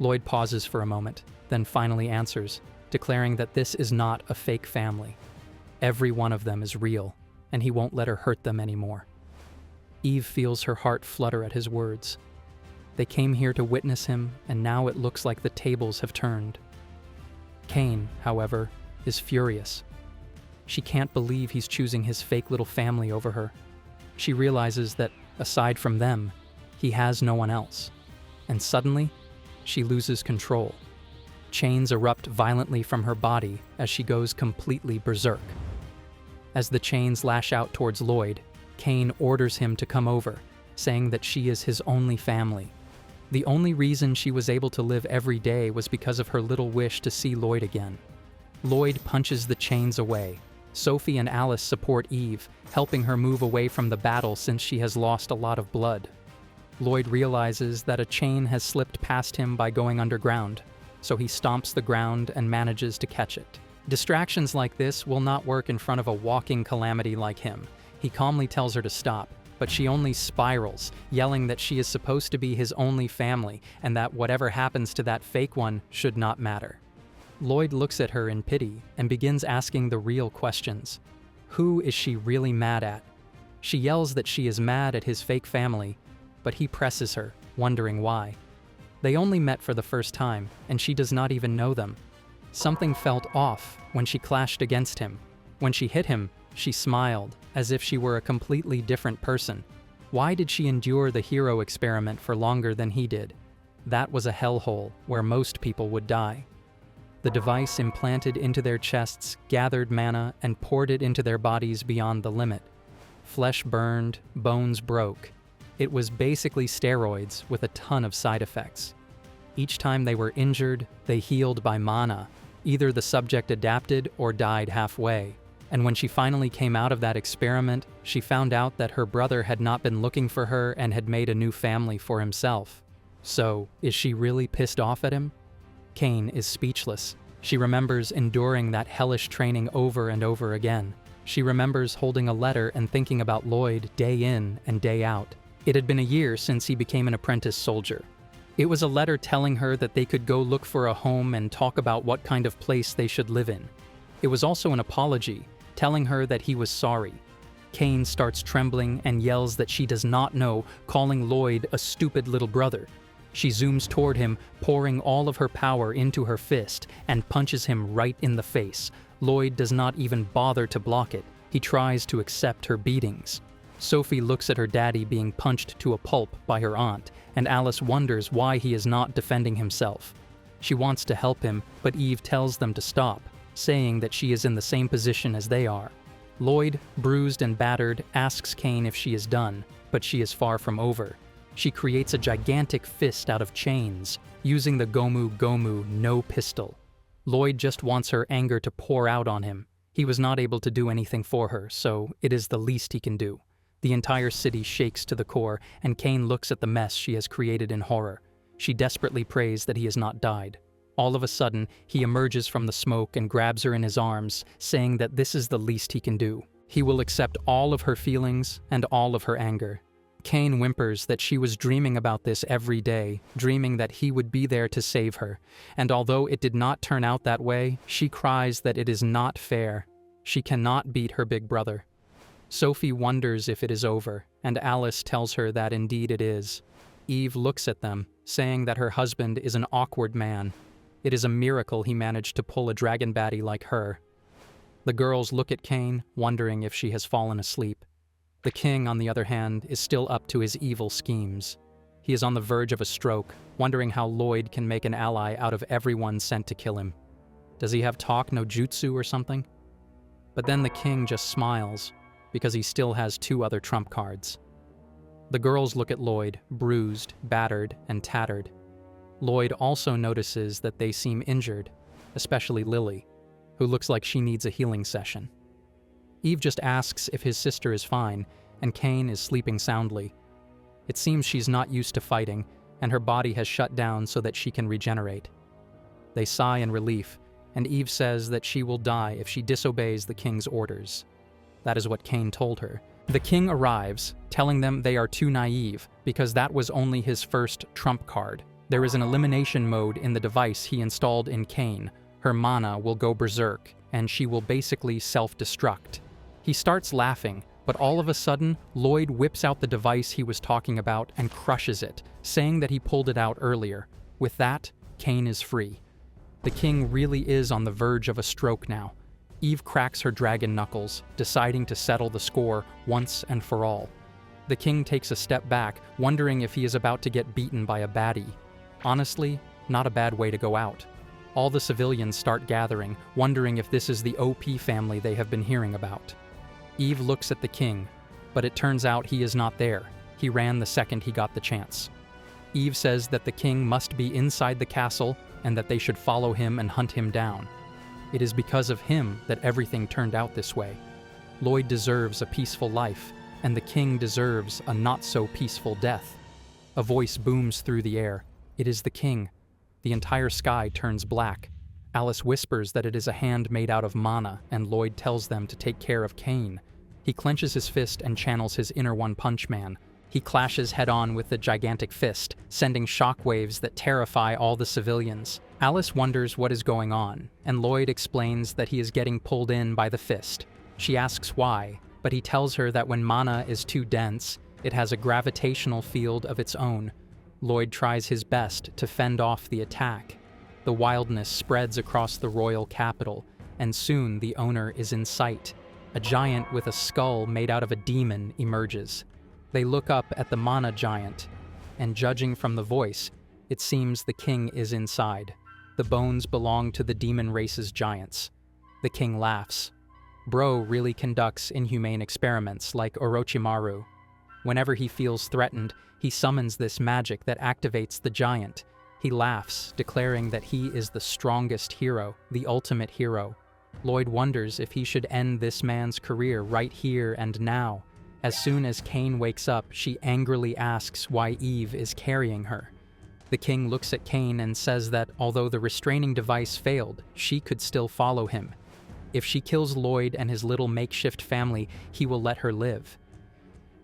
Lloyd pauses for a moment, then finally answers, declaring that this is not a fake family. Every one of them is real, and he won't let her hurt them anymore. Eve feels her heart flutter at his words. They came here to witness him, and now it looks like the tables have turned. Cain, however, is furious. She can't believe he's choosing his fake little family over her. She realizes that, aside from them, he has no one else. And suddenly, she loses control. Chains erupt violently from her body as she goes completely berserk. As the chains lash out towards Lloyd, Cain orders him to come over, saying that she is his only family. The only reason she was able to live every day was because of her little wish to see Lloyd again. Lloyd punches the chains away. Sophie and Alice support Eve, helping her move away from the battle since she has lost a lot of blood. Lloyd realizes that a chain has slipped past him by going underground, so he stomps the ground and manages to catch it. Distractions like this will not work in front of a walking calamity like him. He calmly tells her to stop, but she only spirals, yelling that she is supposed to be his only family and that whatever happens to that fake one should not matter. Lloyd looks at her in pity and begins asking the real questions. Who is she really mad at? She yells that she is mad at his fake family, but he presses her, wondering why. They only met for the first time, and she does not even know them. Something felt off when she clashed against him. When she hit him, she smiled, as if she were a completely different person. Why did she endure the hero experiment for longer than he did? That was a hellhole where most people would die. The device implanted into their chests gathered mana and poured it into their bodies beyond the limit. Flesh burned, bones broke. It was basically steroids with a ton of side effects. Each time they were injured, they healed by mana. Either the subject adapted or died halfway. And when she finally came out of that experiment, she found out that her brother had not been looking for her and had made a new family for himself. So, is she really pissed off at him? Cain is speechless. She remembers enduring that hellish training over and over again. She remembers holding a letter and thinking about Lloyd day in and day out. It had been a year since he became an apprentice soldier. It was a letter telling her that they could go look for a home and talk about what kind of place they should live in. It was also an apology, telling her that he was sorry. Cain starts trembling and yells that she does not know, calling Lloyd a stupid little brother. She zooms toward him, pouring all of her power into her fist, and punches him right in the face. Lloyd does not even bother to block it. He tries to accept her beatings. Sophie looks at her daddy being punched to a pulp by her aunt, and Alice wonders why he is not defending himself. She wants to help him, but Eve tells them to stop, saying that she is in the same position as they are. Lloyd, bruised and battered, asks Cain if she is done, but she is far from over. She creates a gigantic fist out of chains, using the Gomu Gomu no pistol. Lloyd just wants her anger to pour out on him. He was not able to do anything for her, so it is the least he can do. The entire city shakes to the core, and Cain looks at the mess she has created in horror. She desperately prays that he has not died. All of a sudden, he emerges from the smoke and grabs her in his arms, saying that this is the least he can do. He will accept all of her feelings and all of her anger. Cain whimpers that she was dreaming about this every day, dreaming that he would be there to save her. And although it did not turn out that way, she cries that it is not fair. She cannot beat her big brother. Sophie wonders if it is over, and Alice tells her that indeed it is. Eve looks at them, saying that her husband is an awkward man. It is a miracle he managed to pull a dragon baddie like her. The girls look at Cain, wondering if she has fallen asleep. The king, on the other hand, is still up to his evil schemes. He is on the verge of a stroke, wondering how Lloyd can make an ally out of everyone sent to kill him. Does he have talk no jutsu or something? But then the king just smiles, because he still has 2 other trump cards. The girls look at Lloyd, bruised, battered, and tattered. Lloyd also notices that they seem injured, especially Lily, who looks like she needs a healing session. Eve just asks if his sister is fine, and Cain is sleeping soundly. It seems she's not used to fighting, and her body has shut down so that she can regenerate. They sigh in relief, and Eve says that she will die if she disobeys the king's orders. That is what Cain told her. The king arrives, telling them they are too naive, because that was only his first trump card. There is an elimination mode in the device he installed in Cain. Her mana will go berserk, and she will basically self-destruct. He starts laughing, but all of a sudden, Lloyd whips out the device he was talking about and crushes it, saying that he pulled it out earlier. With that, Cain is free. The king really is on the verge of a stroke now. Eve cracks her dragon knuckles, deciding to settle the score once and for all. The king takes a step back, wondering if he is about to get beaten by a baddie. Honestly, not a bad way to go out. All the civilians start gathering, wondering if this is the OP family they have been hearing about. Eve looks at the king, but it turns out he is not there. He ran the second he got the chance. Eve says that the king must be inside the castle and that they should follow him and hunt him down. It is because of him that everything turned out this way. Lloyd deserves a peaceful life, and the king deserves a not-so-peaceful death. A voice booms through the air. It is the king. The entire sky turns black. Alice whispers that it is a hand made out of mana, and Lloyd tells them to take care of Cain. He clenches his fist and channels his inner One Punch Man. He clashes head-on with the gigantic fist, sending shockwaves that terrify all the civilians. Alice wonders what is going on, and Lloyd explains that he is getting pulled in by the fist. She asks why, but he tells her that when mana is too dense, it has a gravitational field of its own. Lloyd tries his best to fend off the attack. The wildness spreads across the royal capital, and soon the owner is in sight. A giant with a skull made out of a demon emerges. They look up at the mana giant, and judging from the voice, it seems the king is inside. The bones belong to the demon race's giants. The king laughs. Bro really conducts inhumane experiments like Orochimaru. Whenever he feels threatened, he summons this magic that activates the giant. He laughs, declaring that he is the strongest hero, the ultimate hero. Lloyd wonders if he should end this man's career right here and now. As soon as Cain wakes up, she angrily asks why Eve is carrying her. The king looks at Cain and says that although the restraining device failed, she could still follow him. If she kills Lloyd and his little makeshift family, he will let her live.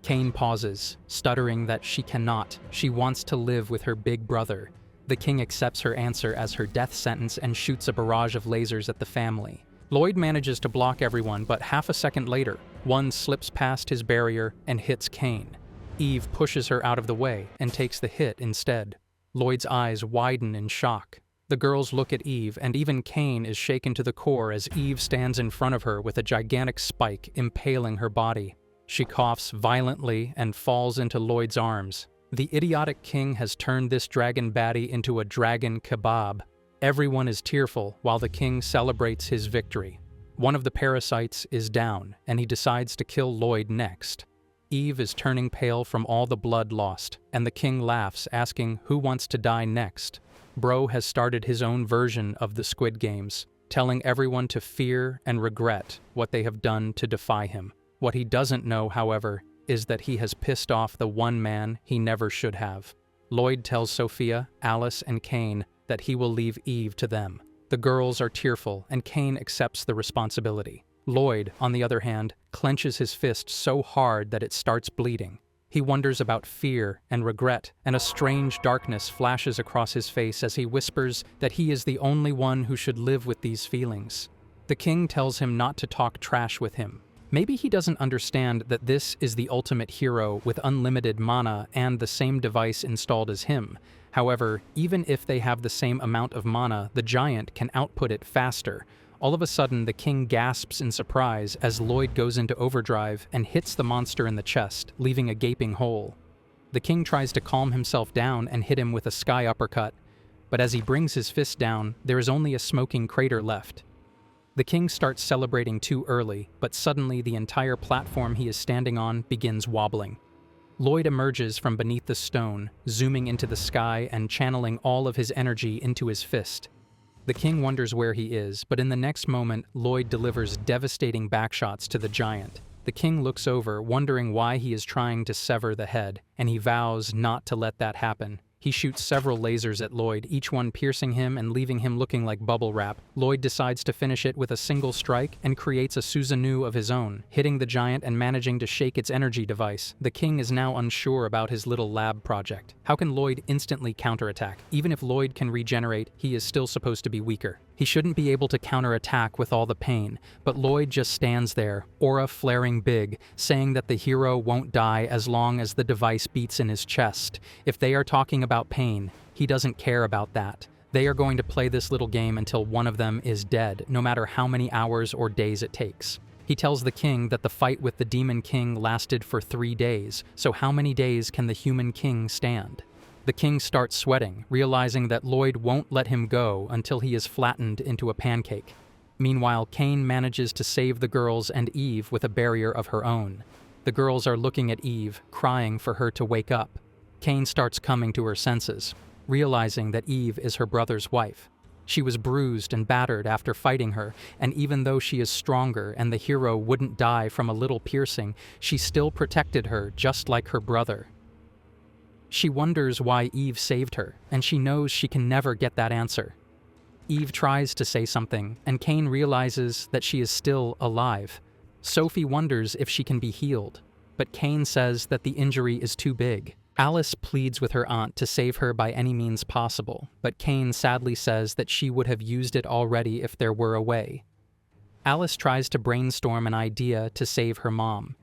Cain pauses, stuttering that she cannot. She wants to live with her big brother. The king accepts her answer as her death sentence and shoots a barrage of lasers at the family. Lloyd manages to block everyone, but half a second later, one slips past his barrier and hits Cain. Eve pushes her out of the way and takes the hit instead. Lloyd's eyes widen in shock. The girls look at Eve, and even Cain is shaken to the core as Eve stands in front of her with a gigantic spike impaling her body. She coughs violently and falls into Lloyd's arms. The idiotic king has turned this dragon baddie into a dragon kebab. Everyone is tearful while the king celebrates his victory. One of the parasites is down, and he decides to kill Lloyd next. Eve is turning pale from all the blood lost, and the king laughs, asking who wants to die next. Bro has started his own version of the Squid Games, telling everyone to fear and regret what they have done to defy him. What he doesn't know, however, is that he has pissed off the one man he never should have. Lloyd tells Sophia, Alice, and Cain that he will leave Eve to them. The girls are tearful, and Cain accepts the responsibility. Lloyd, on the other hand, clenches his fist so hard that it starts bleeding. He wonders about fear and regret, and a strange darkness flashes across his face as he whispers that he is the only one who should live with these feelings. The king tells him not to talk trash with him. Maybe he doesn't understand that this is the ultimate hero with unlimited mana and the same device installed as him. However, even if they have the same amount of mana, the giant can output it faster. All of a sudden, the king gasps in surprise as Lloyd goes into overdrive and hits the monster in the chest, leaving a gaping hole. The king tries to calm himself down and hit him with a sky uppercut, but as he brings his fist down, there is only a smoking crater left. The king starts celebrating too early, but suddenly the entire platform he is standing on begins wobbling. Lloyd emerges from beneath the stone, zooming into the sky and channeling all of his energy into his fist. The king wonders where he is, but in the next moment, Lloyd delivers devastating backshots to the giant. The king looks over, wondering why he is trying to sever the head, and he vows not to let that happen. He He shoots several lasers at Lloyd, each one piercing him and leaving him looking like bubble wrap. Lloyd decides to finish it with a single strike and creates a Susanoo of his own, hitting the giant and managing to shake its energy device. The king is now unsure about his little lab project. How can Lloyd instantly counterattack? Even if Lloyd can regenerate, he is still supposed to be weaker. He shouldn't be able to counterattack with all the pain, but Lloyd just stands there, aura flaring big, saying that the hero won't die as long as the device beats in his chest. If they are talking about pain, he doesn't care about that. They are going to play this little game until one of them is dead, no matter how many hours or days it takes. He tells the king that the fight with the demon king lasted for 3 days, so how many days can the human king stand? The king starts sweating, realizing that Lloyd won't let him go until he is flattened into a pancake. Meanwhile, Cain manages to save the girls and Eve with a barrier of her own. The girls are looking at Eve, crying for her to wake up. Cain starts coming to her senses, realizing that Eve is her brother's wife. She was bruised and battered after fighting her, and even though she is stronger and the hero wouldn't die from a little piercing, she still protected her just like her brother. She wonders why Eve saved her, and she knows she can never get that answer. Eve tries to say something, and Cain realizes that she is still alive. Sophie wonders if she can be healed, but Cain says that the injury is too big. Alice pleads with her aunt to save her by any means possible, but Cain sadly says that she would have used it already if there were a way. Alice tries to brainstorm an idea to save her mom.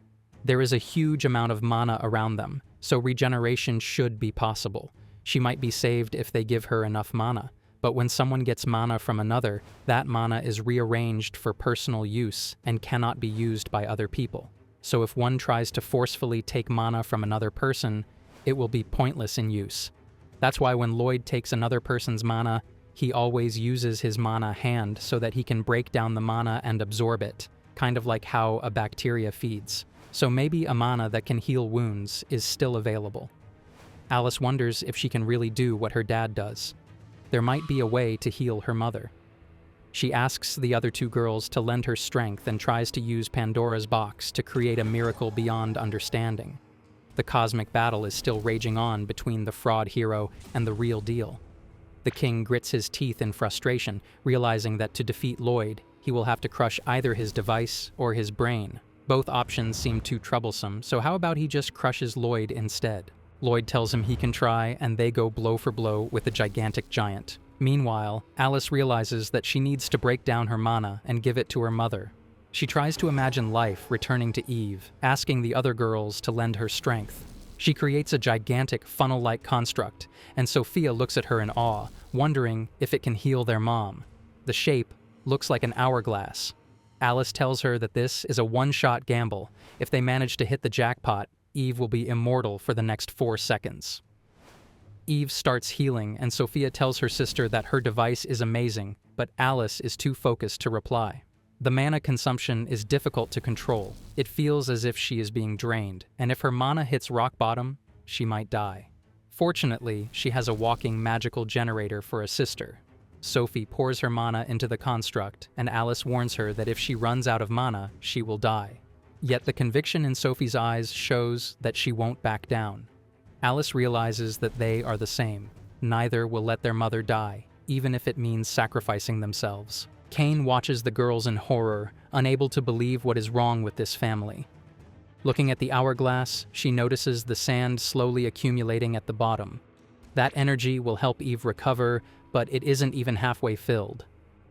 There is a huge amount of mana around them, so regeneration should be possible. She might be saved if they give her enough mana, but when someone gets mana from another, that mana is rearranged for personal use and cannot be used by other people. So if one tries to forcefully take mana from another person, it will be pointless in use. That's why when Lloyd takes another person's mana, he always uses his mana hand so that he can break down the mana and absorb it, kind of like how a bacteria feeds. So maybe a mana that can heal wounds is still available. Alice wonders if she can really do what her dad does. There might be a way to heal her mother. She asks the other 2 girls to lend her strength and tries to use Pandora's box to create a miracle beyond understanding. The cosmic battle is still raging on between the fraud hero and the real deal. The king grits his teeth in frustration, realizing that to defeat Lloyd, he will have to crush either his device or his brain. Both options seem too troublesome, so how about he just crushes Lloyd instead? Lloyd tells him he can try, and they go blow for blow with the gigantic giant. Meanwhile, Alice realizes that she needs to break down her mana and give it to her mother. She tries to imagine life returning to Eve, asking the other girls to lend her strength. She creates a gigantic funnel-like construct, and Sophia looks at her in awe, wondering if it can heal their mom. The shape looks like an hourglass. Alice tells her that this is a one-shot gamble. If they manage to hit the jackpot, Eve will be immortal for the next 4 seconds. Eve starts healing, and Sophia tells her sister that her device is amazing, but Alice is too focused to reply. The mana consumption is difficult to control. It feels as if she is being drained, and if her mana hits rock bottom, she might die. Fortunately, she has a walking magical generator for a sister. Sophie pours her mana into the construct, and Alice warns her that if she runs out of mana, she will die. Yet the conviction in Sophie's eyes shows that she won't back down. Alice realizes that they are the same. Neither will let their mother die, even if it means sacrificing themselves. Cain watches the girls in horror, unable to believe what is wrong with this family. Looking at the hourglass, she notices the sand slowly accumulating at the bottom. That energy will help Eve recover, but it isn't even halfway filled.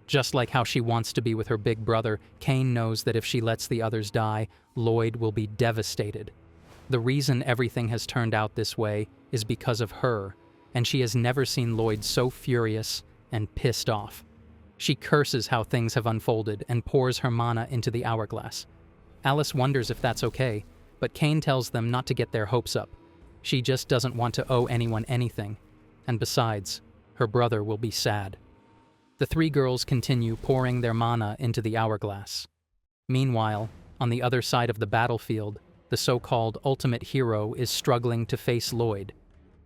Just like how she wants to be with her big brother, Cain knows that if she lets the others die, Lloyd will be devastated. The reason everything has turned out this way is because of her, and she has never seen Lloyd so furious and pissed off. She curses how things have unfolded and pours her mana into the hourglass. Alice wonders if that's okay, but Cain tells them not to get their hopes up. She just doesn't want to owe anyone anything, and besides, her brother will be sad. The 3 girls continue pouring their mana into the hourglass. Meanwhile, on the other side of the battlefield, the so-called ultimate hero is struggling to face Lloyd.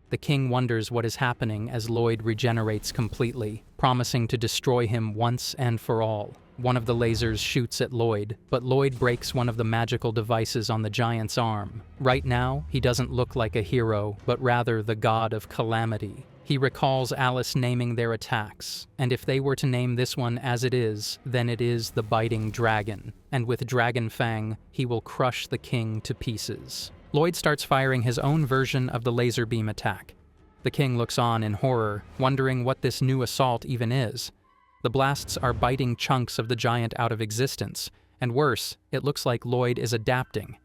The king wonders what is happening as Lloyd regenerates completely, promising to destroy him once and for all. One of the lasers shoots at Lloyd, but Lloyd breaks one of the magical devices on the giant's arm. Right now, he doesn't look like a hero, but rather the god of calamity. He recalls Alice naming their attacks, and if they were to name this one as it is, then it is the biting dragon, and with Dragon Fang, he will crush the king to pieces. Lloyd starts firing his own version of the laser beam attack. The king looks on in horror, wondering what this new assault even is. The blasts are biting chunks of the giant out of existence, and worse, it looks like Lloyd is adapting.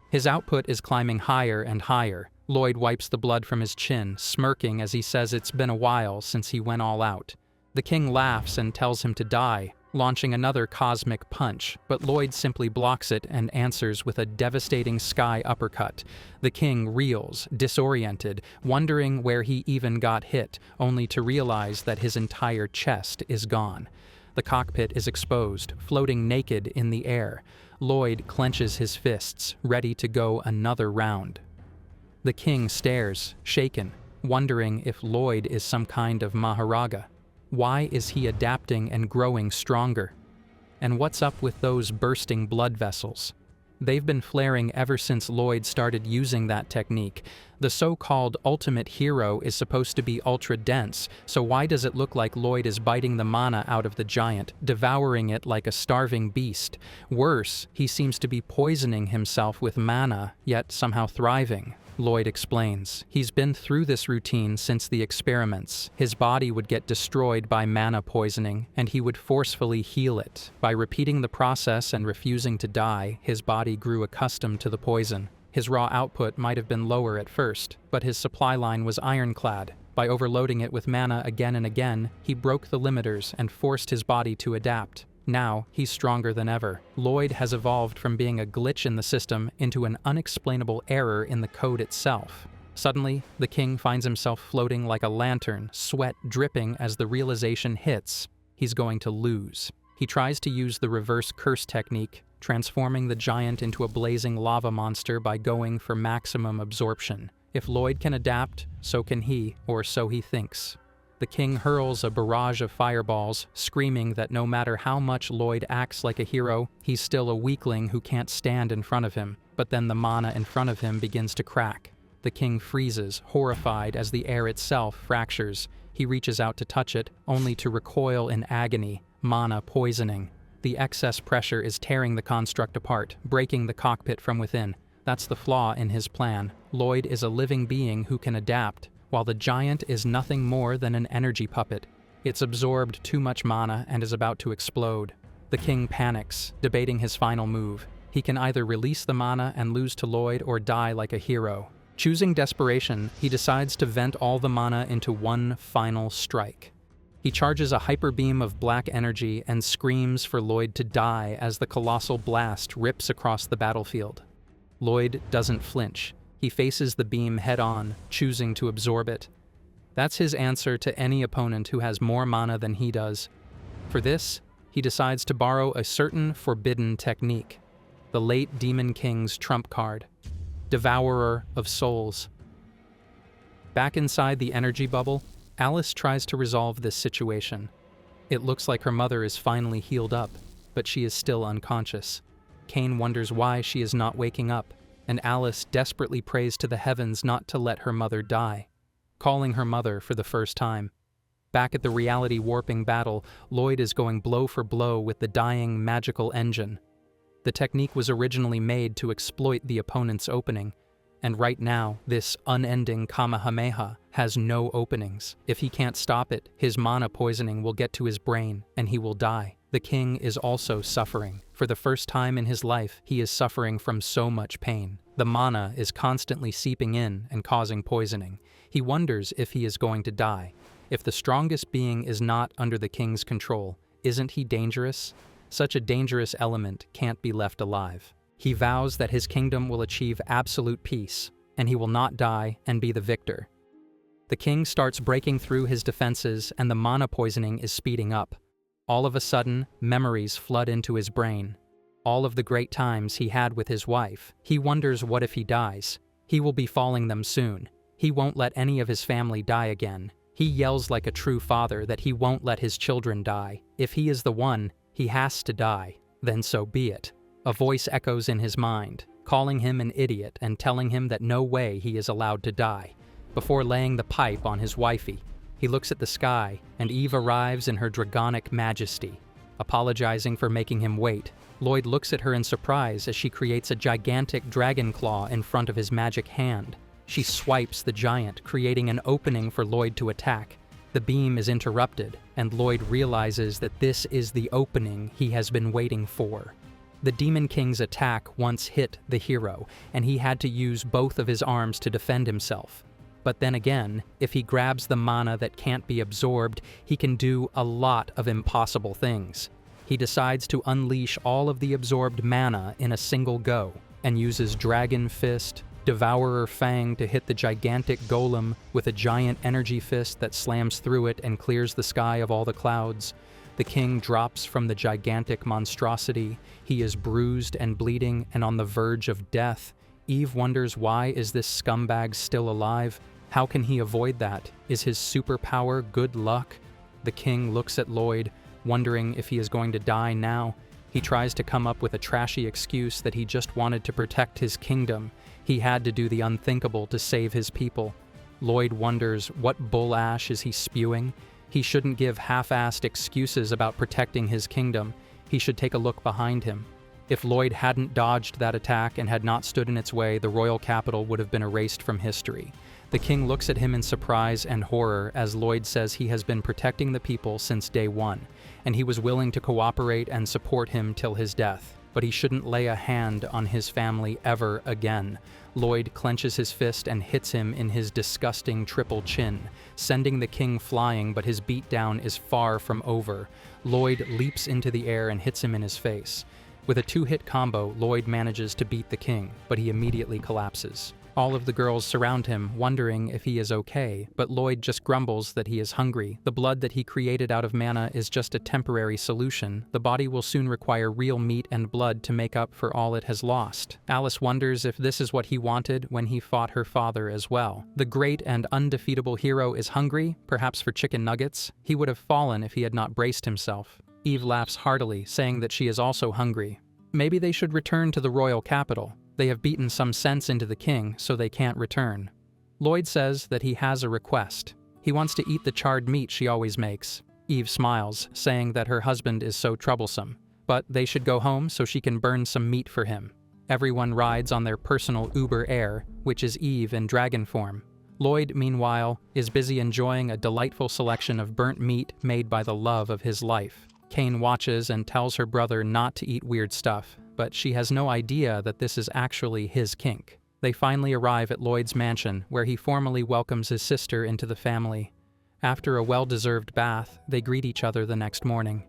His output is climbing higher and higher. Lloyd wipes the blood from his chin, smirking as he says it's been a while since he went all out. The king laughs and tells him to die, launching another cosmic punch, but Lloyd simply blocks it and answers with a devastating sky uppercut. The king reels, disoriented, wondering where he even got hit, only to realize that his entire chest is gone. The cockpit is exposed, floating naked in the air. Lloyd clenches his fists, ready to go another round. The king stares, shaken, wondering if Lloyd is some kind of Maharaja. Why is he adapting and growing stronger? And what's up with those bursting blood vessels? They've been flaring ever since Lloyd started using that technique. The so-called ultimate hero is supposed to be ultra-dense, so why does it look like Lloyd is biting the mana out of the giant, devouring it like a starving beast? Worse, he seems to be poisoning himself with mana, yet somehow thriving. Lloyd explains. He's been through this routine since the experiments. His body would get destroyed by mana poisoning, and he would forcefully heal it. By repeating the process and refusing to die, his body grew accustomed to the poison. His raw output might have been lower at first, but his supply line was ironclad. By overloading it with mana again and again, he broke the limiters and forced his body to adapt. Now, he's stronger than ever. Lloyd has evolved from being a glitch in the system into an unexplainable error in the code itself. Suddenly, the king finds himself floating like a lantern, sweat dripping as the realization hits. He's going to lose. He tries to use the reverse curse technique, transforming the giant into a blazing lava monster by going for maximum absorption. If Lloyd can adapt, so can he, or so he thinks. The king hurls a barrage of fireballs, screaming that no matter how much Lloyd acts like a hero, he's still a weakling who can't stand in front of him. But then the mana in front of him begins to crack. The king freezes, horrified as the air itself fractures. He reaches out to touch it, only to recoil in agony, mana poisoning. The excess pressure is tearing the construct apart, breaking the cockpit from within. That's the flaw in his plan. Lloyd is a living being who can adapt, while the giant is nothing more than an energy puppet. It's absorbed too much mana and is about to explode. The king panics, debating his final move. He can either release the mana and lose to Lloyd or die like a hero. Choosing desperation, he decides to vent all the mana into one final strike. He charges a hyper beam of black energy and screams for Lloyd to die as the colossal blast rips across the battlefield. Lloyd doesn't flinch. He faces the beam head-on, choosing to absorb it. That's his answer to any opponent who has more mana than he does. For this, he decides to borrow a certain forbidden technique, the late Demon King's trump card, Devourer of Souls. Back inside the energy bubble, Alice tries to resolve this situation. It looks like her mother is finally healed up, but she is still unconscious. Cain wonders why she is not waking up, and Alice desperately prays to the heavens not to let her mother die, calling her mother for the first time. Back at the reality-warping battle, Lloyd is going blow for blow with the dying magical engine. The technique was originally made to exploit the opponent's opening, and right now, this unending Kamehameha has no openings. If he can't stop it, his mana poisoning will get to his brain, and he will die. The king is also suffering. For the first time in his life, he is suffering from so much pain. The mana is constantly seeping in and causing poisoning. He wonders if he is going to die. If the strongest being is not under the king's control, isn't he dangerous? Such a dangerous element can't be left alive. He vows that his kingdom will achieve absolute peace, and he will not die and be the victor. The king starts breaking through his defenses, and the mana poisoning is speeding up. All of a sudden, memories flood into his brain. All of the great times he had with his wife. He wonders what if he dies. He will be falling them soon. He won't let any of his family die again. He yells like a true father that he won't let his children die. If he is the one, He has to die, then so be it. A voice echoes in his mind, calling him an idiot and telling him that no way he is allowed to die. Before laying the pipe on his wifey, he looks at the sky, and Eve arrives in her dragonic majesty. Apologizing for making him wait, Lloyd looks at her in surprise as she creates a gigantic dragon claw in front of his magic hand. She swipes the giant, creating an opening for Lloyd to attack. The beam is interrupted, and Lloyd realizes that this is the opening he has been waiting for. The Demon King's attack once hit the hero, and he had to use both of his arms to defend himself. But then again, if he grabs the mana that can't be absorbed, he can do a lot of impossible things. He decides to unleash all of the absorbed mana in a single go, and uses Dragon Fist, Devourer Fang to hit the gigantic golem with a giant energy fist that slams through it and clears the sky of all the clouds. The king drops from the gigantic monstrosity. He is bruised and bleeding and on the verge of death. Eve wonders, why is this scumbag still alive? How can he avoid that? Is his superpower good luck? The king looks at Lloyd, wondering if he is going to die now. He tries to come up with a trashy excuse that he just wanted to protect his kingdom. He had to do the unthinkable to save his people. Lloyd wonders, what bull ash is he spewing? He shouldn't give half-assed excuses about protecting his kingdom. He should take a look behind him. If Lloyd hadn't dodged that attack and had not stood in its way, the royal capital would have been erased from history. The king looks at him in surprise and horror as Lloyd says he has been protecting the people since day one, and he was willing to cooperate and support him till his death. But he shouldn't lay a hand on his family ever again. Lloyd clenches his fist and hits him in his disgusting triple chin, sending the king flying, but his beatdown is far from over. Lloyd leaps into the air and hits him in his face. With a two-hit combo, Lloyd manages to beat the king, but he immediately collapses. All of the girls surround him, wondering if he is okay, but Lloyd just grumbles that he is hungry. The blood that he created out of mana is just a temporary solution. The body will soon require real meat and blood to make up for all it has lost. Alice wonders if this is what he wanted when he fought her father as well. The great and undefeatable hero is hungry, perhaps for chicken nuggets. He would have fallen if he had not braced himself. Eve laughs heartily, saying that she is also hungry. Maybe they should return to the royal capital. They have beaten some sense into the king, so they can't return. Lloyd says that he has a request. He wants to eat the charred meat she always makes. Eve smiles, saying that her husband is so troublesome. But they should go home so she can burn some meat for him. Everyone rides on their personal Uber Air, which is Eve in dragon form. Lloyd, meanwhile, is busy enjoying a delightful selection of burnt meat made by the love of his life. Cain watches and tells her brother not to eat weird stuff, but she has no idea that this is actually his kink. They finally arrive at Lloyd's mansion, where he formally welcomes his sister into the family. After a well-deserved bath, they greet each other the next morning.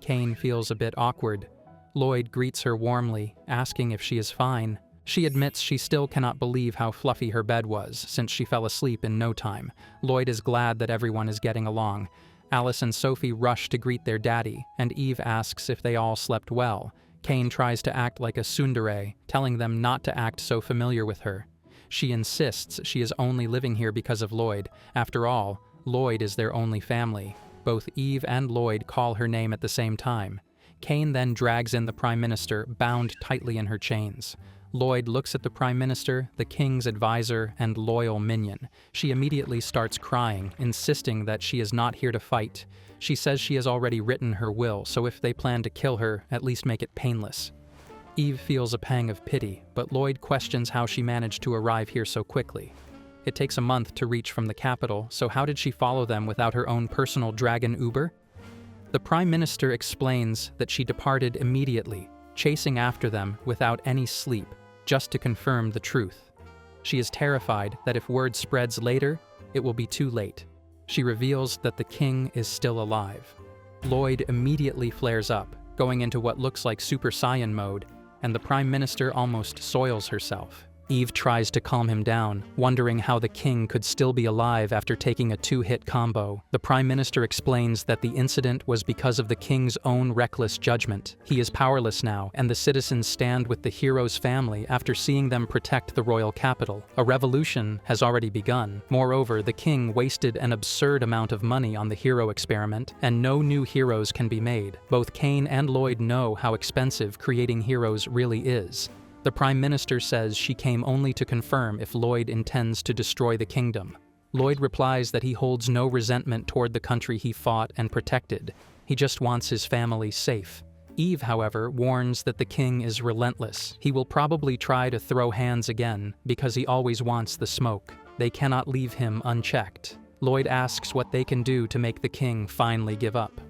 Cain feels a bit awkward. Lloyd greets her warmly, asking if she is fine. She admits she still cannot believe how fluffy her bed was, since she fell asleep in no time. Lloyd is glad that everyone is getting along. Alice and Sophie rush to greet their daddy, and Eve asks if they all slept well. Cain tries to act like a tsundere, telling them not to act so familiar with her. She insists she is only living here because of Lloyd. After all, Lloyd is their only family. Both Eve and Lloyd call her name at the same time. Cain then drags in the Prime Minister, bound tightly in her chains. Lloyd looks at the Prime Minister, the king's advisor, and loyal minion. She immediately starts crying, insisting that she is not here to fight. She says she has already written her will, so if they plan to kill her, at least make it painless. Eve feels a pang of pity, but Lloyd questions how she managed to arrive here so quickly. It takes a month to reach from the capital, so how did she follow them without her own personal dragon Uber? The Prime Minister explains that she departed immediately, chasing after them without any sleep, just to confirm the truth. She is terrified that if word spreads later, it will be too late. She reveals that the king is still alive. Lloyd immediately flares up, going into what looks like Super Saiyan mode, and the Prime Minister almost soils herself. Eve tries to calm him down, wondering how the king could still be alive after taking a two-hit combo. The Prime Minister explains that the incident was because of the king's own reckless judgment. He is powerless now, and the citizens stand with the hero's family after seeing them protect the royal capital. A revolution has already begun. Moreover, the king wasted an absurd amount of money on the hero experiment, and no new heroes can be made. Both Cain and Lloyd know how expensive creating heroes really is. The Prime Minister says she came only to confirm if Lloyd intends to destroy the kingdom. Lloyd replies that he holds no resentment toward the country he fought and protected. He just wants his family safe. Eve, however, warns that the king is relentless. He will probably try to throw hands again because he always wants the smoke. They cannot leave him unchecked. Lloyd asks what they can do to make the king finally give up.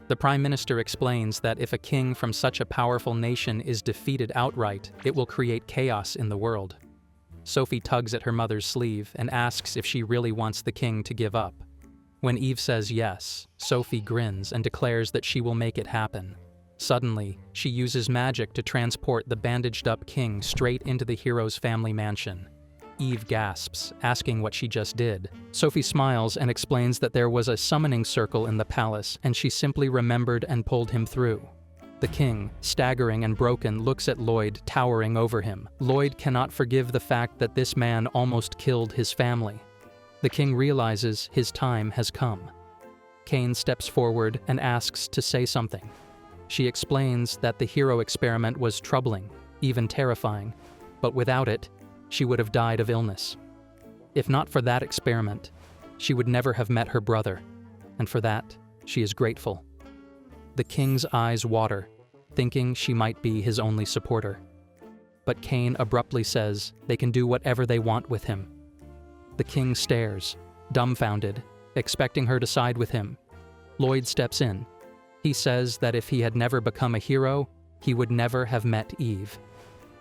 The Prime Minister explains that if a king from such a powerful nation is defeated outright, it will create chaos in the world. Sophie tugs at her mother's sleeve and asks if she really wants the king to give up. When Eve says yes, Sophie grins and declares that she will make it happen. Suddenly, she uses magic to transport the bandaged-up king straight into the hero's family mansion. Eve gasps, asking what she just did. Sophie smiles and explains that there was a summoning circle in the palace, and she simply remembered and pulled him through. The king, staggering and broken, looks at Lloyd, towering over him. Lloyd cannot forgive the fact that this man almost killed his family. The king realizes his time has come. Cain steps forward and asks to say something. She explains that the hero experiment was troubling, even terrifying, but without it, she would have died of illness. If not for that experiment, she would never have met her brother, and for that, she is grateful. The king's eyes water, thinking she might be his only supporter. But Cain abruptly says they can do whatever they want with him. The king stares, dumbfounded, expecting her to side with him. Lloyd steps in. He says that if he had never become a hero, he would never have met Eve.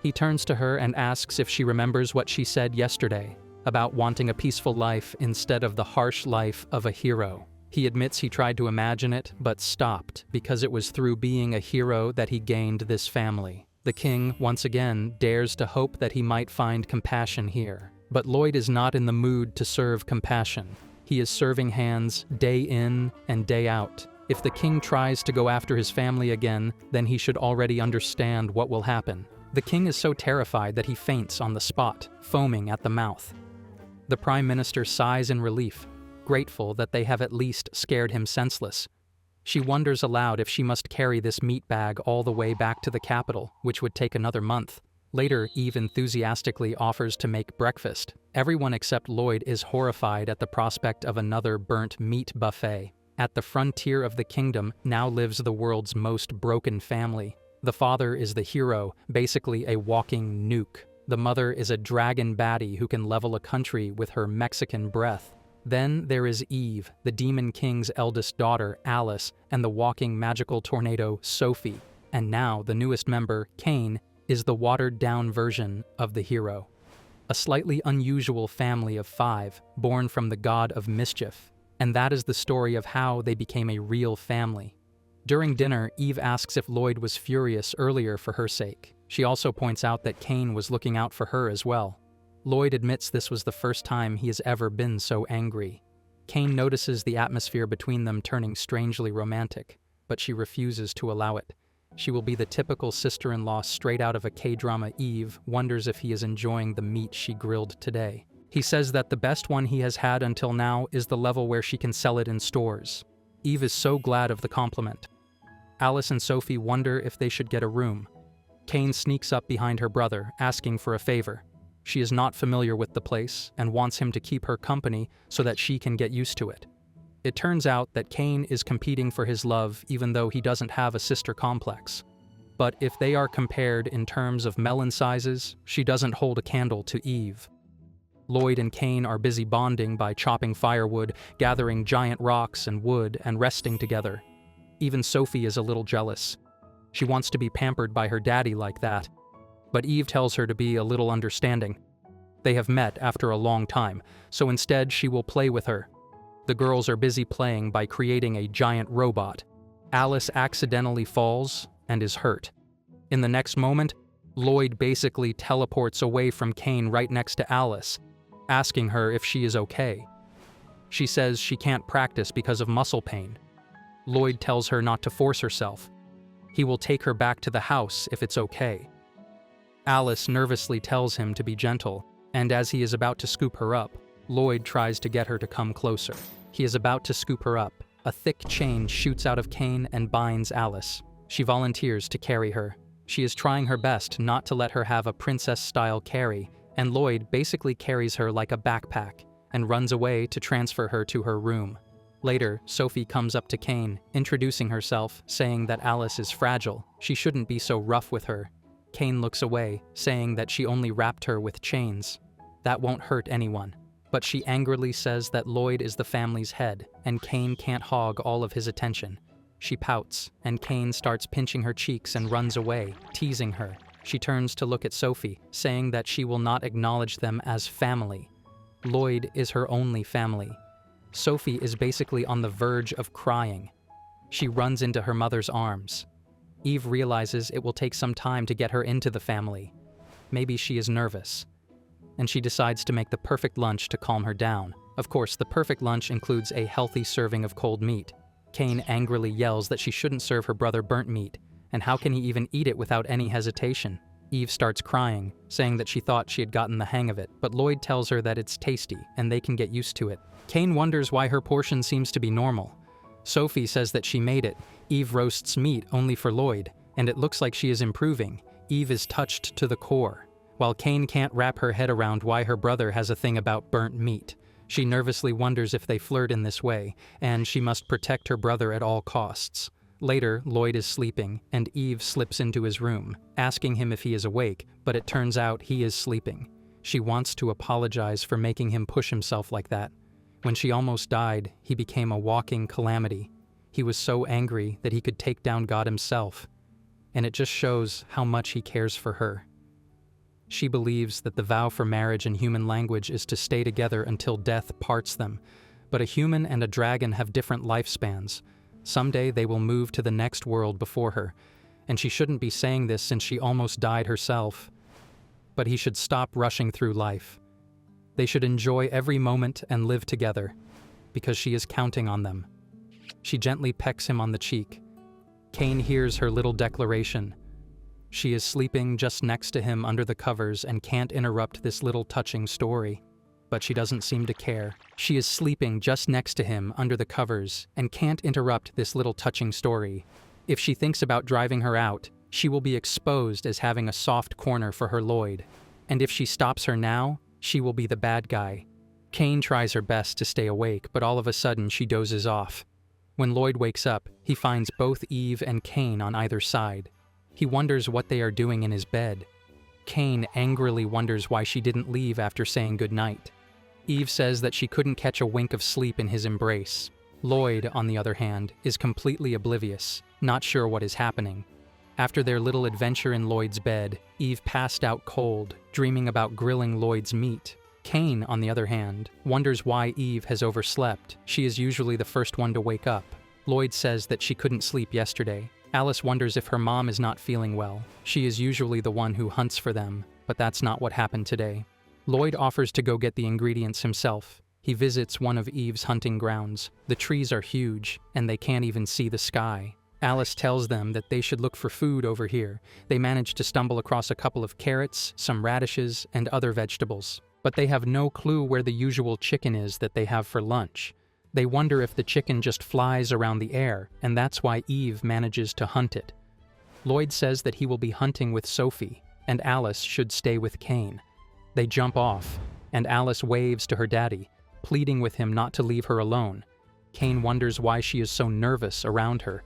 He turns to her and asks if she remembers what she said yesterday about wanting a peaceful life instead of the harsh life of a hero. He admits he tried to imagine it, but stopped because it was through being a hero that he gained this family. The king, once again, dares to hope that he might find compassion here. But Lloyd is not in the mood to serve compassion. He is serving hands day in and day out. If the king tries to go after his family again, then he should already understand what will happen. The king is so terrified that he faints on the spot, foaming at the mouth. The Prime Minister sighs in relief, grateful that they have at least scared him senseless. She wonders aloud if she must carry this meat bag all the way back to the capital, which would take another month. Later, Eve enthusiastically offers to make breakfast. Everyone except Lloyd is horrified at the prospect of another burnt meat buffet. At the frontier of the kingdom now lives the world's most broken family. The father is the hero, basically a walking nuke. The mother is a dragon baddie who can level a country with her Mexican breath. Then there is Eve, the demon king's eldest daughter, Alice, and the walking magical tornado, Sophie. And now, the newest member, Cain, is the watered-down version of the hero. A slightly unusual family of 5, born from the god of mischief. And that is the story of how they became a real family. During dinner, Eve asks if Lloyd was furious earlier for her sake. She also points out that Cain was looking out for her as well. Lloyd admits this was the first time he has ever been so angry. Cain notices the atmosphere between them turning strangely romantic, but she refuses to allow it. She will be the typical sister-in-law straight out of a K-drama. Eve wonders if he is enjoying the meat she grilled today. He says that the best one he has had until now is the level where she can sell it in stores. Eve is so glad of the compliment. Alice and Sophie wonder if they should get a room. Cain sneaks up behind her brother, asking for a favor. She is not familiar with the place and wants him to keep her company so that she can get used to it. It turns out that Cain is competing for his love even though he doesn't have a sister complex. But if they are compared in terms of melon sizes, she doesn't hold a candle to Eve. Lloyd and Cain are busy bonding by chopping firewood, gathering giant rocks and wood, and resting together. Even Sophie is a little jealous. She wants to be pampered by her daddy like that. But Eve tells her to be a little understanding. They have met after a long time, so instead she will play with her. The girls are busy playing by creating a giant robot. Alice accidentally falls and is hurt. In the next moment, Lloyd basically teleports away from Kane right next to Alice, asking her if she is okay. She says she can't practice because of muscle pain. Lloyd tells her not to force herself. He will take her back to the house if it's okay. Alice nervously tells him to be gentle, and as he is about to scoop her up, Lloyd tries to get her to come closer. He is about to scoop her up. A thick chain shoots out of Kane and binds Alice. She volunteers to carry her. She is trying her best not to let her have a princess-style carry, and Lloyd basically carries her like a backpack and runs away to transfer her to her room. Later, Sophie comes up to Kane, introducing herself, saying that Alice is fragile. She shouldn't be so rough with her. Kane looks away, saying that she only wrapped her with chains. That won't hurt anyone. But she angrily says that Lloyd is the family's head, and Kane can't hog all of his attention. She pouts, and Kane starts pinching her cheeks and runs away, teasing her. She turns to look at Sophie, saying that she will not acknowledge them as family. Lloyd is her only family. Sophie is basically on the verge of crying. She runs into her mother's arms. Eve realizes it will take some time to get her into the family. Maybe she is nervous. And she decides to make the perfect lunch to calm her down. Of course, the perfect lunch includes a healthy serving of cold meat. Kane angrily yells that she shouldn't serve her brother burnt meat, and how can he even eat it without any hesitation? Eve starts crying, saying that she thought she had gotten the hang of it, but Lloyd tells her that it's tasty and they can get used to it. Kane wonders why her portion seems to be normal. Sophie says that she made it. Eve roasts meat only for Lloyd, and it looks like she is improving. Eve is touched to the core. While Kane can't wrap her head around why her brother has a thing about burnt meat. She nervously wonders if they flirt in this way, and she must protect her brother at all costs. Later, Lloyd is sleeping, and Eve slips into his room, asking him if he is awake, but it turns out he is sleeping. She wants to apologize for making him push himself like that. When she almost died, he became a walking calamity. He was so angry that he could take down God himself, and it just shows how much he cares for her. She believes that the vow for marriage in human language is to stay together until death parts them, but a human and a dragon have different lifespans. Someday they will move to the next world before her, and she shouldn't be saying this since she almost died herself. But he should stop rushing through life. They should enjoy every moment and live together, because she is counting on them. She gently pecks him on the cheek. Kane hears her little declaration. She is sleeping just next to him under the covers and can't interrupt this little touching story. But she doesn't seem to care. She is sleeping just next to him under the covers and can't interrupt this little touching story. If she thinks about driving her out, she will be exposed as having a soft corner for her Lloyd. And if she stops her now, she will be the bad guy. Kane tries her best to stay awake, but all of a sudden she dozes off. When Lloyd wakes up, he finds both Eve and Kane on either side. He wonders what they are doing in his bed. Kane angrily wonders why she didn't leave after saying goodnight. Eve says that she couldn't catch a wink of sleep in his embrace. Lloyd, on the other hand, is completely oblivious, not sure what is happening. After their little adventure in Lloyd's bed, Eve passed out cold, dreaming about grilling Lloyd's meat. Kane, on the other hand, wonders why Eve has overslept. She is usually the first one to wake up. Lloyd says that she couldn't sleep yesterday. Alice wonders if her mom is not feeling well. She is usually the one who hunts for them, but that's not what happened today. Lloyd offers to go get the ingredients himself. He visits one of Eve's hunting grounds. The trees are huge, and they can't even see the sky. Alice tells them that they should look for food over here. They manage to stumble across a couple of carrots, some radishes, and other vegetables. But they have no clue where the usual chicken is that they have for lunch. They wonder if the chicken just flies around the air, and that's why Eve manages to hunt it. Lloyd says that he will be hunting with Sophie, and Alice should stay with Kane. They jump off, and Alice waves to her daddy, pleading with him not to leave her alone. Kane wonders why she is so nervous around her.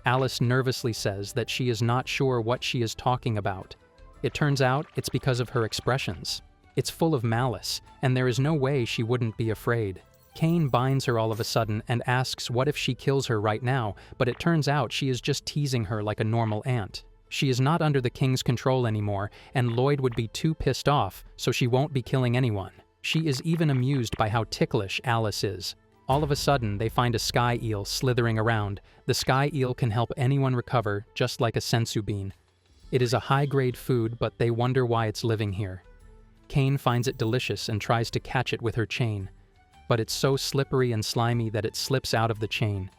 Alice nervously says that she is not sure what she is talking about. It turns out it's because of her expressions. It's full of malice, and there is no way she wouldn't be afraid. Kane binds her all of a sudden and asks what if she kills her right now, but it turns out she is just teasing her like a normal ant. She is not under the king's control anymore, and Lloyd would be too pissed off, so she won't be killing anyone. She is even amused by how ticklish Alice is. All of a sudden, they find a sky eel slithering around. The sky eel can help anyone recover, just like a sensu bean. It is a high-grade food, but they wonder why it's living here. Cain finds it delicious and tries to catch it with her chain, but it's so slippery and slimy that it slips out of the chain.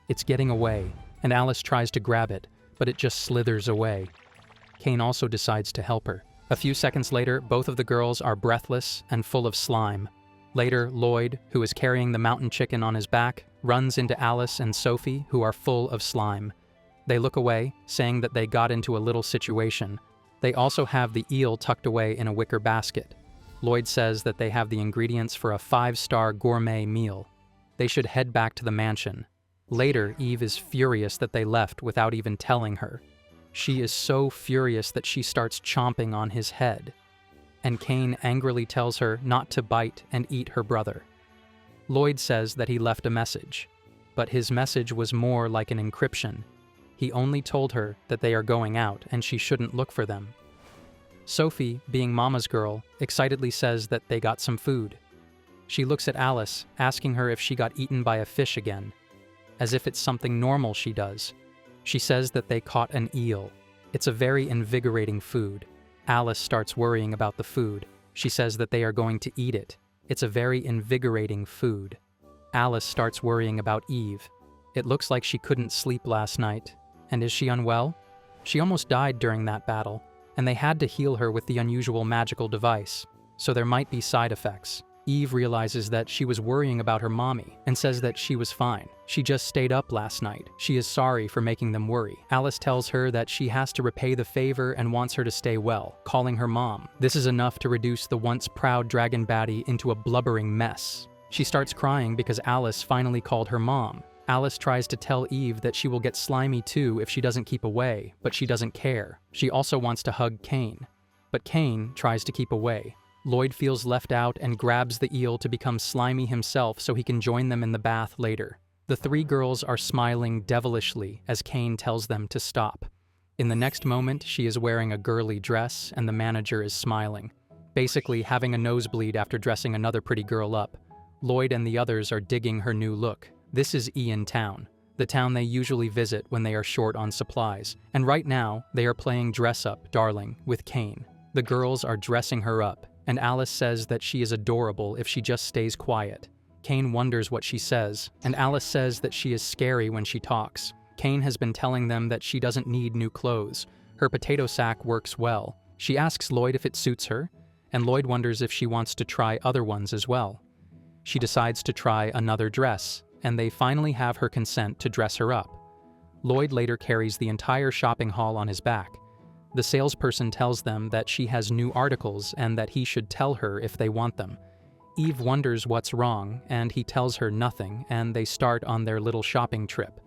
It's getting away, and Alice tries to grab it, but it just slithers away. Cain also decides to help her. A few seconds later, both of the girls are breathless and full of slime. Later, Lloyd, who is carrying the mountain chicken on his back, runs into Alice and Sophie, who are full of slime. They look away, saying that they got into a little situation. They also have the eel tucked away in a wicker basket. Lloyd says that they have the ingredients for a 5-star gourmet meal. They should head back to the mansion. Later, Eve is furious that they left without even telling her. She is so furious that she starts chomping on his head. And Cain angrily tells her not to bite and eat her brother. Lloyd says that he left a message, but his message was more like an encryption. He only told her that they are going out and she shouldn't look for them. Sophie, being Mama's girl, excitedly says that they got some food. She looks at Alice, asking her if she got eaten by a fish again, as if it's something normal she does. She says that they caught an eel. It's a very invigorating food. Alice starts worrying about the food. She says that they are going to eat it. It's a very invigorating food. Alice starts worrying about Eve. It looks like she couldn't sleep last night. And is she unwell? She almost died during that battle, and they had to heal her with the unusual magical device, so there might be side effects. Eve realizes that she was worrying about her mommy and says that she was fine. She just stayed up last night. She is sorry for making them worry. Alice tells her that she has to repay the favor and wants her to stay well, calling her mom. This is enough to reduce the once proud dragon baddie into a blubbering mess. She starts crying because Alice finally called her mom. Alice tries to tell Eve that she will get slimy too if she doesn't keep away, but she doesn't care. She also wants to hug Cain, but Cain tries to keep away. Lloyd feels left out and grabs the eel to become slimy himself so he can join them in the bath later. The 3 girls are smiling devilishly as Cain tells them to stop. In the next moment, she is wearing a girly dress and the manager is smiling, basically having a nosebleed after dressing another pretty girl up. Lloyd and the others are digging her new look. This is Ian Town, the town they usually visit when they are short on supplies, and right now they are playing Dress Up, Darling with Cain. The girls are dressing her up, and Alice says that she is adorable if she just stays quiet. Cain wonders what she says, and Alice says that she is scary when she talks. Cain has been telling them that she doesn't need new clothes. Her potato sack works well. She asks Lloyd if it suits her, and Lloyd wonders if she wants to try other ones as well. She decides to try another dress, and they finally have her consent to dress her up. Lloyd later carries the entire shopping haul on his back. The salesperson tells them that she has new articles and that he should tell her if they want them. Eve wonders what's wrong, and he tells her nothing, and they start on their little shopping trip.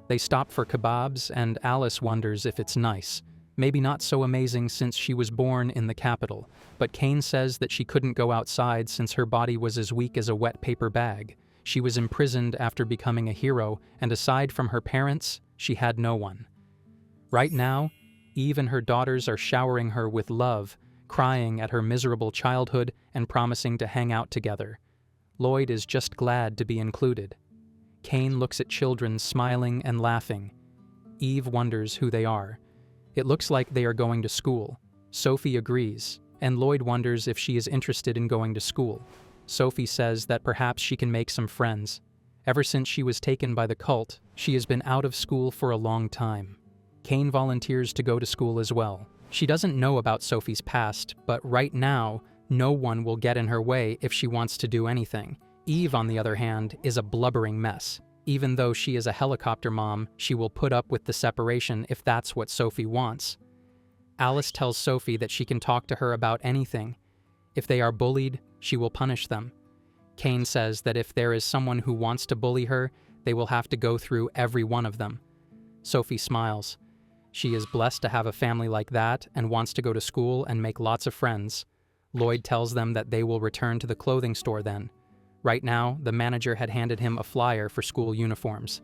They stop for kebabs, and Alice wonders if it's nice. Maybe not so amazing since she was born in the capital, but Cain says that she couldn't go outside since her body was as weak as a wet paper bag. She was imprisoned after becoming a hero, and aside from her parents, she had no one. Right now, Eve and her daughters are showering her with love, crying at her miserable childhood and promising to hang out together. Lloyd is just glad to be included. Cain looks at children smiling and laughing. Eve wonders who they are. It looks like they are going to school. Sophie agrees, and Lloyd wonders if she is interested in going to school. Sophie says that perhaps she can make some friends. Ever since she was taken by the cult, she has been out of school for a long time. Cain volunteers to go to school as well. She doesn't know about Sophie's past, but right now, no one will get in her way if she wants to do anything. Eve, on the other hand, is a blubbering mess. Even though she is a helicopter mom, she will put up with the separation if that's what Sophie wants. Alice tells Sophie that she can talk to her about anything. If they are bullied, she will punish them. Cain says that if there is someone who wants to bully her, they will have to go through every one of them. Sophie smiles. She is blessed to have a family like that and wants to go to school and make lots of friends. Lloyd tells them that they will return to the clothing store then. Right now, the manager had handed him a flyer for school uniforms.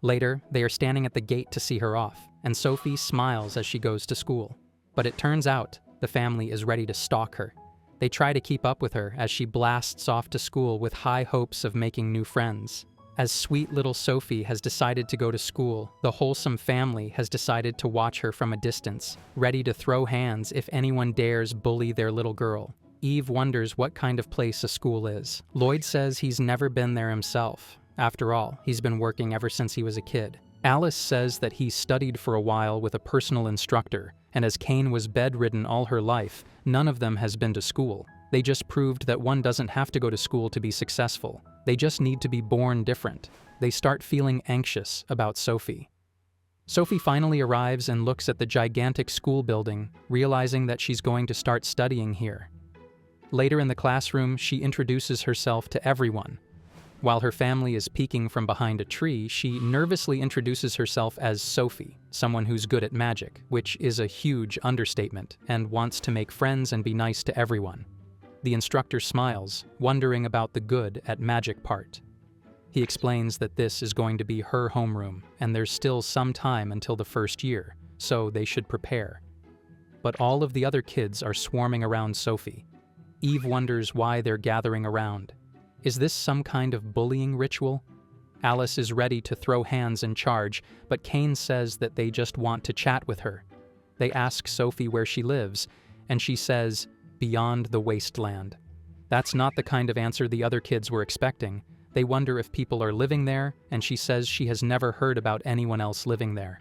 Later, they are standing at the gate to see her off, and Sophie smiles as she goes to school. But it turns out, the family is ready to stalk her. They try to keep up with her as she blasts off to school with high hopes of making new friends. As sweet little Sophie has decided to go to school, the wholesome family has decided to watch her from a distance, ready to throw hands if anyone dares bully their little girl. Eve wonders what kind of place a school is. Lloyd says he's never been there himself. After all, he's been working ever since he was a kid. Alice says that he studied for a while with a personal instructor, and as Kane was bedridden all her life, none of them has been to school. They just proved that one doesn't have to go to school to be successful. They just need to be born different. They start feeling anxious about Sophie. Sophie finally arrives and looks at the gigantic school building, realizing that she's going to start studying here. Later in the classroom, she introduces herself to everyone. While her family is peeking from behind a tree, she nervously introduces herself as Sophie, someone who's good at magic, which is a huge understatement, and wants to make friends and be nice to everyone. The instructor smiles, wondering about the good at magic part. He explains that this is going to be her homeroom, and there's still some time until the first year, so they should prepare. But all of the other kids are swarming around Sophie. Eve wonders why they're gathering around. Is this some kind of bullying ritual? Alice is ready to throw hands and charge, but Kane says that they just want to chat with her. They ask Sophie where she lives, and she says, "Beyond the wasteland." That's not the kind of answer the other kids were expecting. They wonder if people are living there, and she says she has never heard about anyone else living there.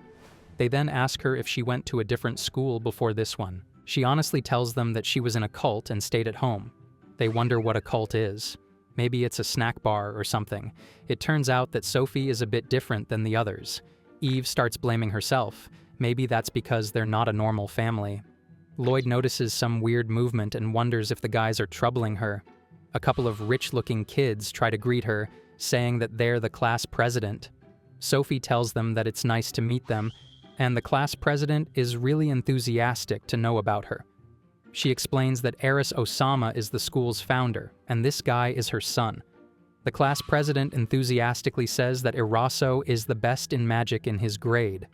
They then ask her if she went to a different school before this one. She honestly tells them that she was in a cult and stayed at home. They wonder what a cult is. Maybe it's a snack bar or something. It turns out that Sophie is a bit different than the others. Eve starts blaming herself. Maybe that's because they're not a normal family. Lloyd notices some weird movement and wonders if the guys are troubling her. A couple of rich-looking kids try to greet her, saying that they're the class president. Sophie tells them that it's nice to meet them, and the class president is really enthusiastic to know about her. She explains that Heiress Osama is the school's founder, and this guy is her son. The class president enthusiastically says that Eraso is the best in magic in his grade.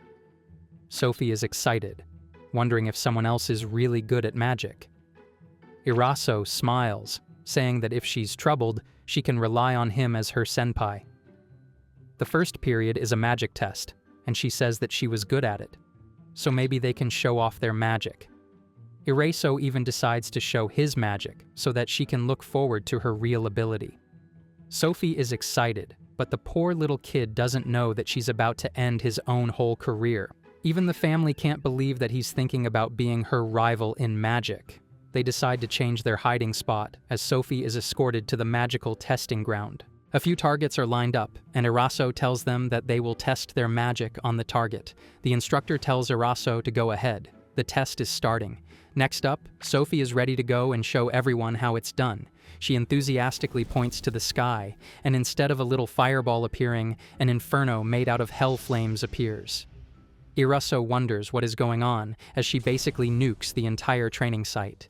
Sophie is excited, wondering if someone else is really good at magic. Eraso smiles, saying that if she's troubled, she can rely on him as her senpai. The first period is a magic test, and she says that she was good at it, so maybe they can show off their magic. Eraso even decides to show his magic so that she can look forward to her real ability. Sophie is excited, but the poor little kid doesn't know that she's about to end his own whole career. Even the family can't believe that he's thinking about being her rival in magic. They decide to change their hiding spot as Sophie is escorted to the magical testing ground. A few targets are lined up, and Eraso tells them that they will test their magic on the target. The instructor tells Eraso to go ahead. The test is starting. Next up, Sophie is ready to go and show everyone how it's done. She enthusiastically points to the sky, and instead of a little fireball appearing, an inferno made out of hell flames appears. Eraso wonders what is going on, as she basically nukes the entire training site.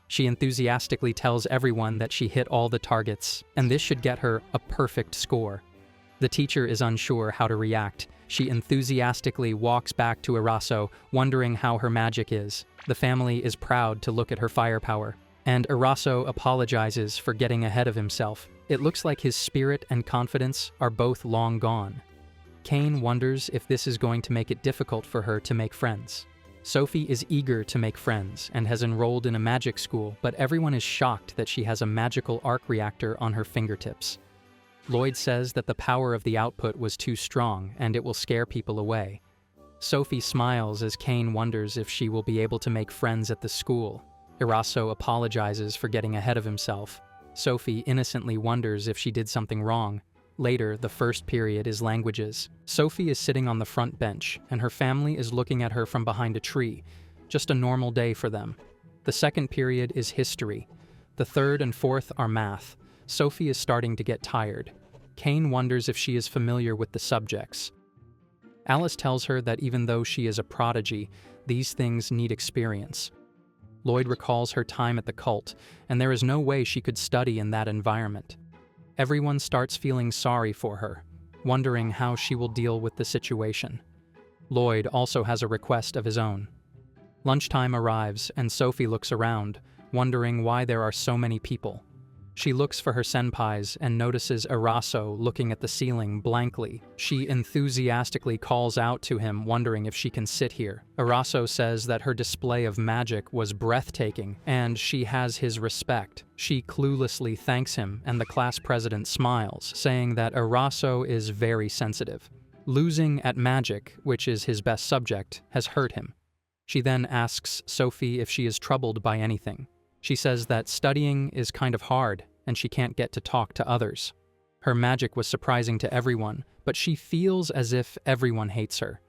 She enthusiastically tells everyone that she hit all the targets, and this should get her a perfect score. The teacher is unsure how to react. She enthusiastically walks back to Eraso, wondering how her magic is. The family is proud to look at her firepower, and Eraso apologizes for getting ahead of himself. It looks like his spirit and confidence are both long gone. Kane wonders if this is going to make it difficult for her to make friends. Sophie is eager to make friends and has enrolled in a magic school, but everyone is shocked that she has a magical arc reactor on her fingertips. Lloyd says that the power of the output was too strong and it will scare people away. Sophie smiles as Kane wonders if she will be able to make friends at the school. Eraso apologizes for getting ahead of himself. Sophie innocently wonders if she did something wrong. Later, the first period is languages. Sophie is sitting on the front bench, and her family is looking at her from behind a tree. Just a normal day for them. The second period is history. The third and fourth are math. Sophie is starting to get tired. Kane wonders if she is familiar with the subjects. Alice tells her that even though she is a prodigy, these things need experience. Lloyd recalls her time at the cult, and there is no way she could study in that environment. Everyone starts feeling sorry for her, wondering how she will deal with the situation. Lloyd also has a request of his own. Lunchtime arrives, and Sophie looks around, wondering why there are so many people. She looks for her senpais and notices Eraso looking at the ceiling blankly. She enthusiastically calls out to him, wondering if she can sit here. Eraso says that her display of magic was breathtaking, and she has his respect. She cluelessly thanks him, and the class president smiles, saying that Eraso is very sensitive. Losing at magic, which is his best subject, has hurt him. She then asks Sophie if she is troubled by anything. She says that studying is kind of hard, and she can't get to talk to others. Her magic was surprising to everyone, but she feels as if everyone hates her.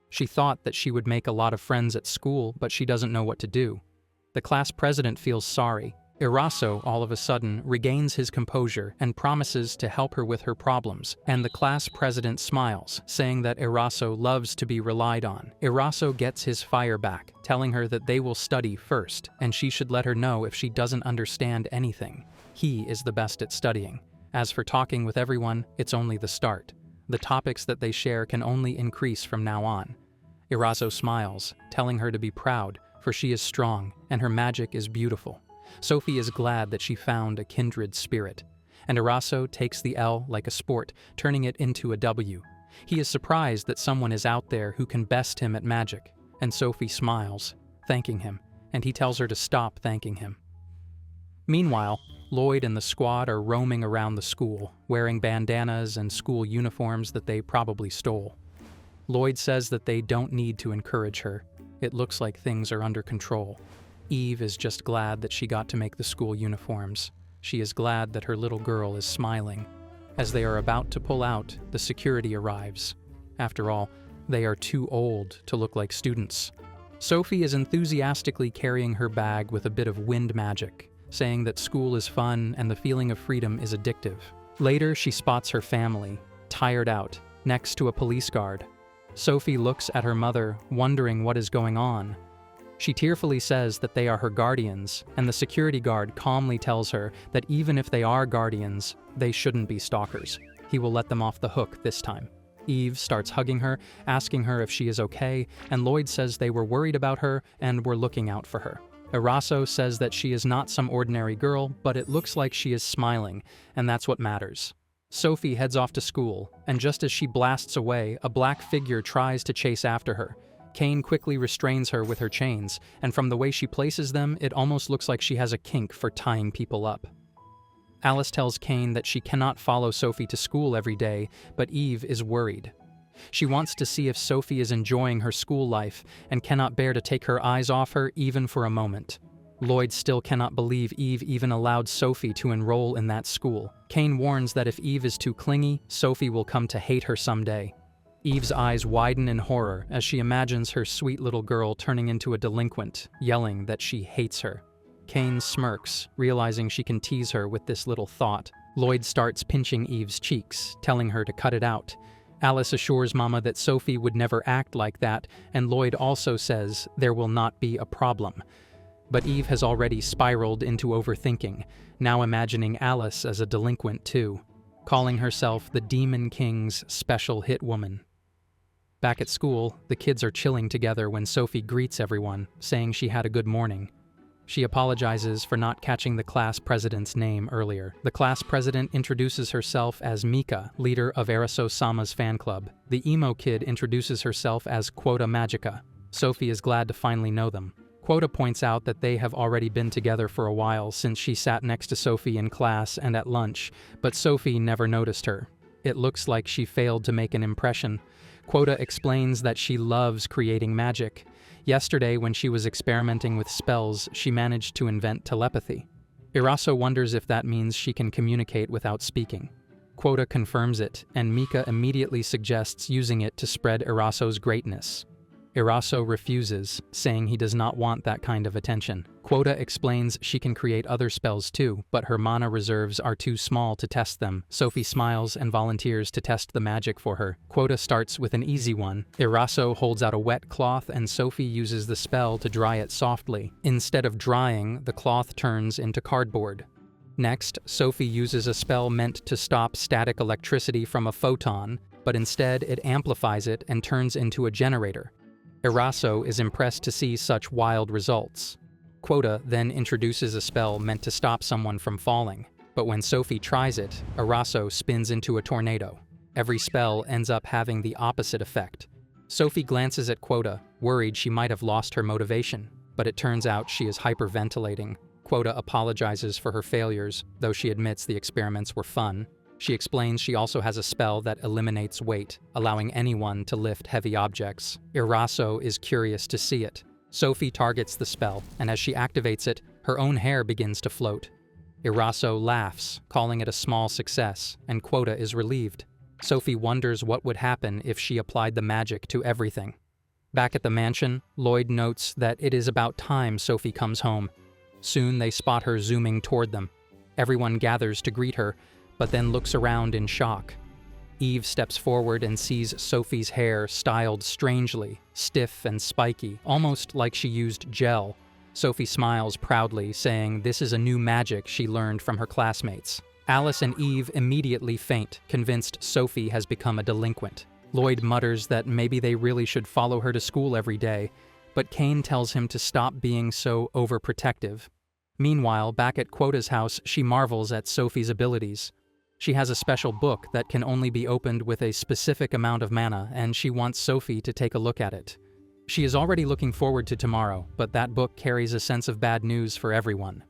She thought that she would make a lot of friends at school, but she doesn't know what to do. The class president feels sorry. Eraso, all of a sudden, regains his composure and promises to help her with her problems, and the class president smiles, saying that Eraso loves to be relied on. Eraso gets his fire back, telling her that they will study first, and she should let her know if she doesn't understand anything. He is the best at studying. As for talking with everyone, it's only the start. The topics that they share can only increase from now on. Eraso smiles, telling her to be proud, for she is strong, and her magic is beautiful. Sophie is glad that she found a kindred spirit, and Eraso takes the L like a sport, turning it into a W. He is surprised that someone is out there who can best him at magic, and Sophie smiles, thanking him, and he tells her to stop thanking him. Meanwhile, Lloyd and the squad are roaming around the school, wearing bandanas and school uniforms that they probably stole. Lloyd says that they don't need to encourage her. It looks like things are under control. Eve is just glad that she got to make the school uniforms. She is glad that her little girl is smiling. As they are about to pull out, the security arrives. After all, they are too old to look like students. Sophie is enthusiastically carrying her bag with a bit of wind magic, saying that school is fun and the feeling of freedom is addictive. Later, she spots her family, tired out, next to a police guard. Sophie looks at her mother, wondering what is going on. She tearfully says that they are her guardians, and the security guard calmly tells her that even if they are guardians, they shouldn't be stalkers. He will let them off the hook this time. Eve starts hugging her, asking her if she is okay, and Lloyd says they were worried about her and were looking out for her. Eraso says that she is not some ordinary girl, but it looks like she is smiling, and that's what matters. Sophie heads off to school, and just as she blasts away, a black figure tries to chase after her. Kane quickly restrains her with her chains, and from the way she places them, it almost looks like she has a kink for tying people up. Alice tells Kane that she cannot follow Sophie to school every day, but Eve is worried. She wants to see if Sophie is enjoying her school life and cannot bear to take her eyes off her even for a moment. Lloyd still cannot believe Eve even allowed Sophie to enroll in that school. Kane warns that if Eve is too clingy, Sophie will come to hate her someday. Eve's eyes widen in horror as she imagines her sweet little girl turning into a delinquent, yelling that she hates her. Kane smirks, realizing she can tease her with this little thought. Lloyd starts pinching Eve's cheeks, telling her to cut it out. Alice assures Mama that Sophie would never act like that, and Lloyd also says there will not be a problem. But Eve has already spiraled into overthinking, now imagining Alice as a delinquent too, calling herself the Demon King's special hit woman. Back at school, the kids are chilling together when Sophie greets everyone, saying she had a good morning. She apologizes for not catching the class president's name earlier. The class president introduces herself as Mika, leader of Eraso-sama's fan club. The emo kid introduces herself as Quota Magica. Sophie is glad to finally know them. Quota points out that they have already been together for a while since she sat next to Sophie in class and at lunch, but Sophie never noticed her. It looks like she failed to make an impression. Quota explains that she loves creating magic. Yesterday, when she was experimenting with spells, she managed to invent telepathy. Eraso wonders if that means she can communicate without speaking. Quota confirms it, and Mika immediately suggests using it to spread Eraso's greatness. Eraso refuses, saying he does not want that kind of attention. Quota explains she can create other spells too, but her mana reserves are too small to test them. Sophie smiles and volunteers to test the magic for her. Quota starts with an easy one. Eraso holds out a wet cloth and Sophie uses the spell to dry it softly. Instead of drying, the cloth turns into cardboard. Next, Sophie uses a spell meant to stop static electricity from a photon, but instead it amplifies it and turns into a generator. Eraso is impressed to see such wild results. Quota then introduces a spell meant to stop someone from falling. But when Sophie tries it, Araso spins into a tornado. Every spell ends up having the opposite effect. Sophie glances at Quota, worried she might have lost her motivation, but it turns out she is hyperventilating. Quota apologizes for her failures, though she admits the experiments were fun. She explains she also has a spell that eliminates weight, allowing anyone to lift heavy objects. Araso is curious to see it. Sophie targets the spell, and as she activates it, her own hair begins to float. Araso laughs, calling it a small success, and Quota is relieved. Sophie wonders what would happen if she applied the magic to everything. Back at the mansion, Lloyd notes that it is about time Sophie comes home. Soon they spot her zooming toward them. Everyone gathers to greet her, but then looks around in shock. Eve steps forward and sees Sophie's hair styled strangely, stiff and spiky, almost like she used gel. Sophie smiles proudly, saying this is a new magic she learned from her classmates. Alice and Eve immediately faint, convinced Sophie has become a delinquent. Lloyd mutters that maybe they really should follow her to school every day, but Kane tells him to stop being so overprotective. Meanwhile, back at Quota's house, she marvels at Sophie's abilities. She has a special book that can only be opened with a specific amount of mana, and she wants Sophie to take a look at it. She is already looking forward to tomorrow, but that book carries a sense of bad news for everyone.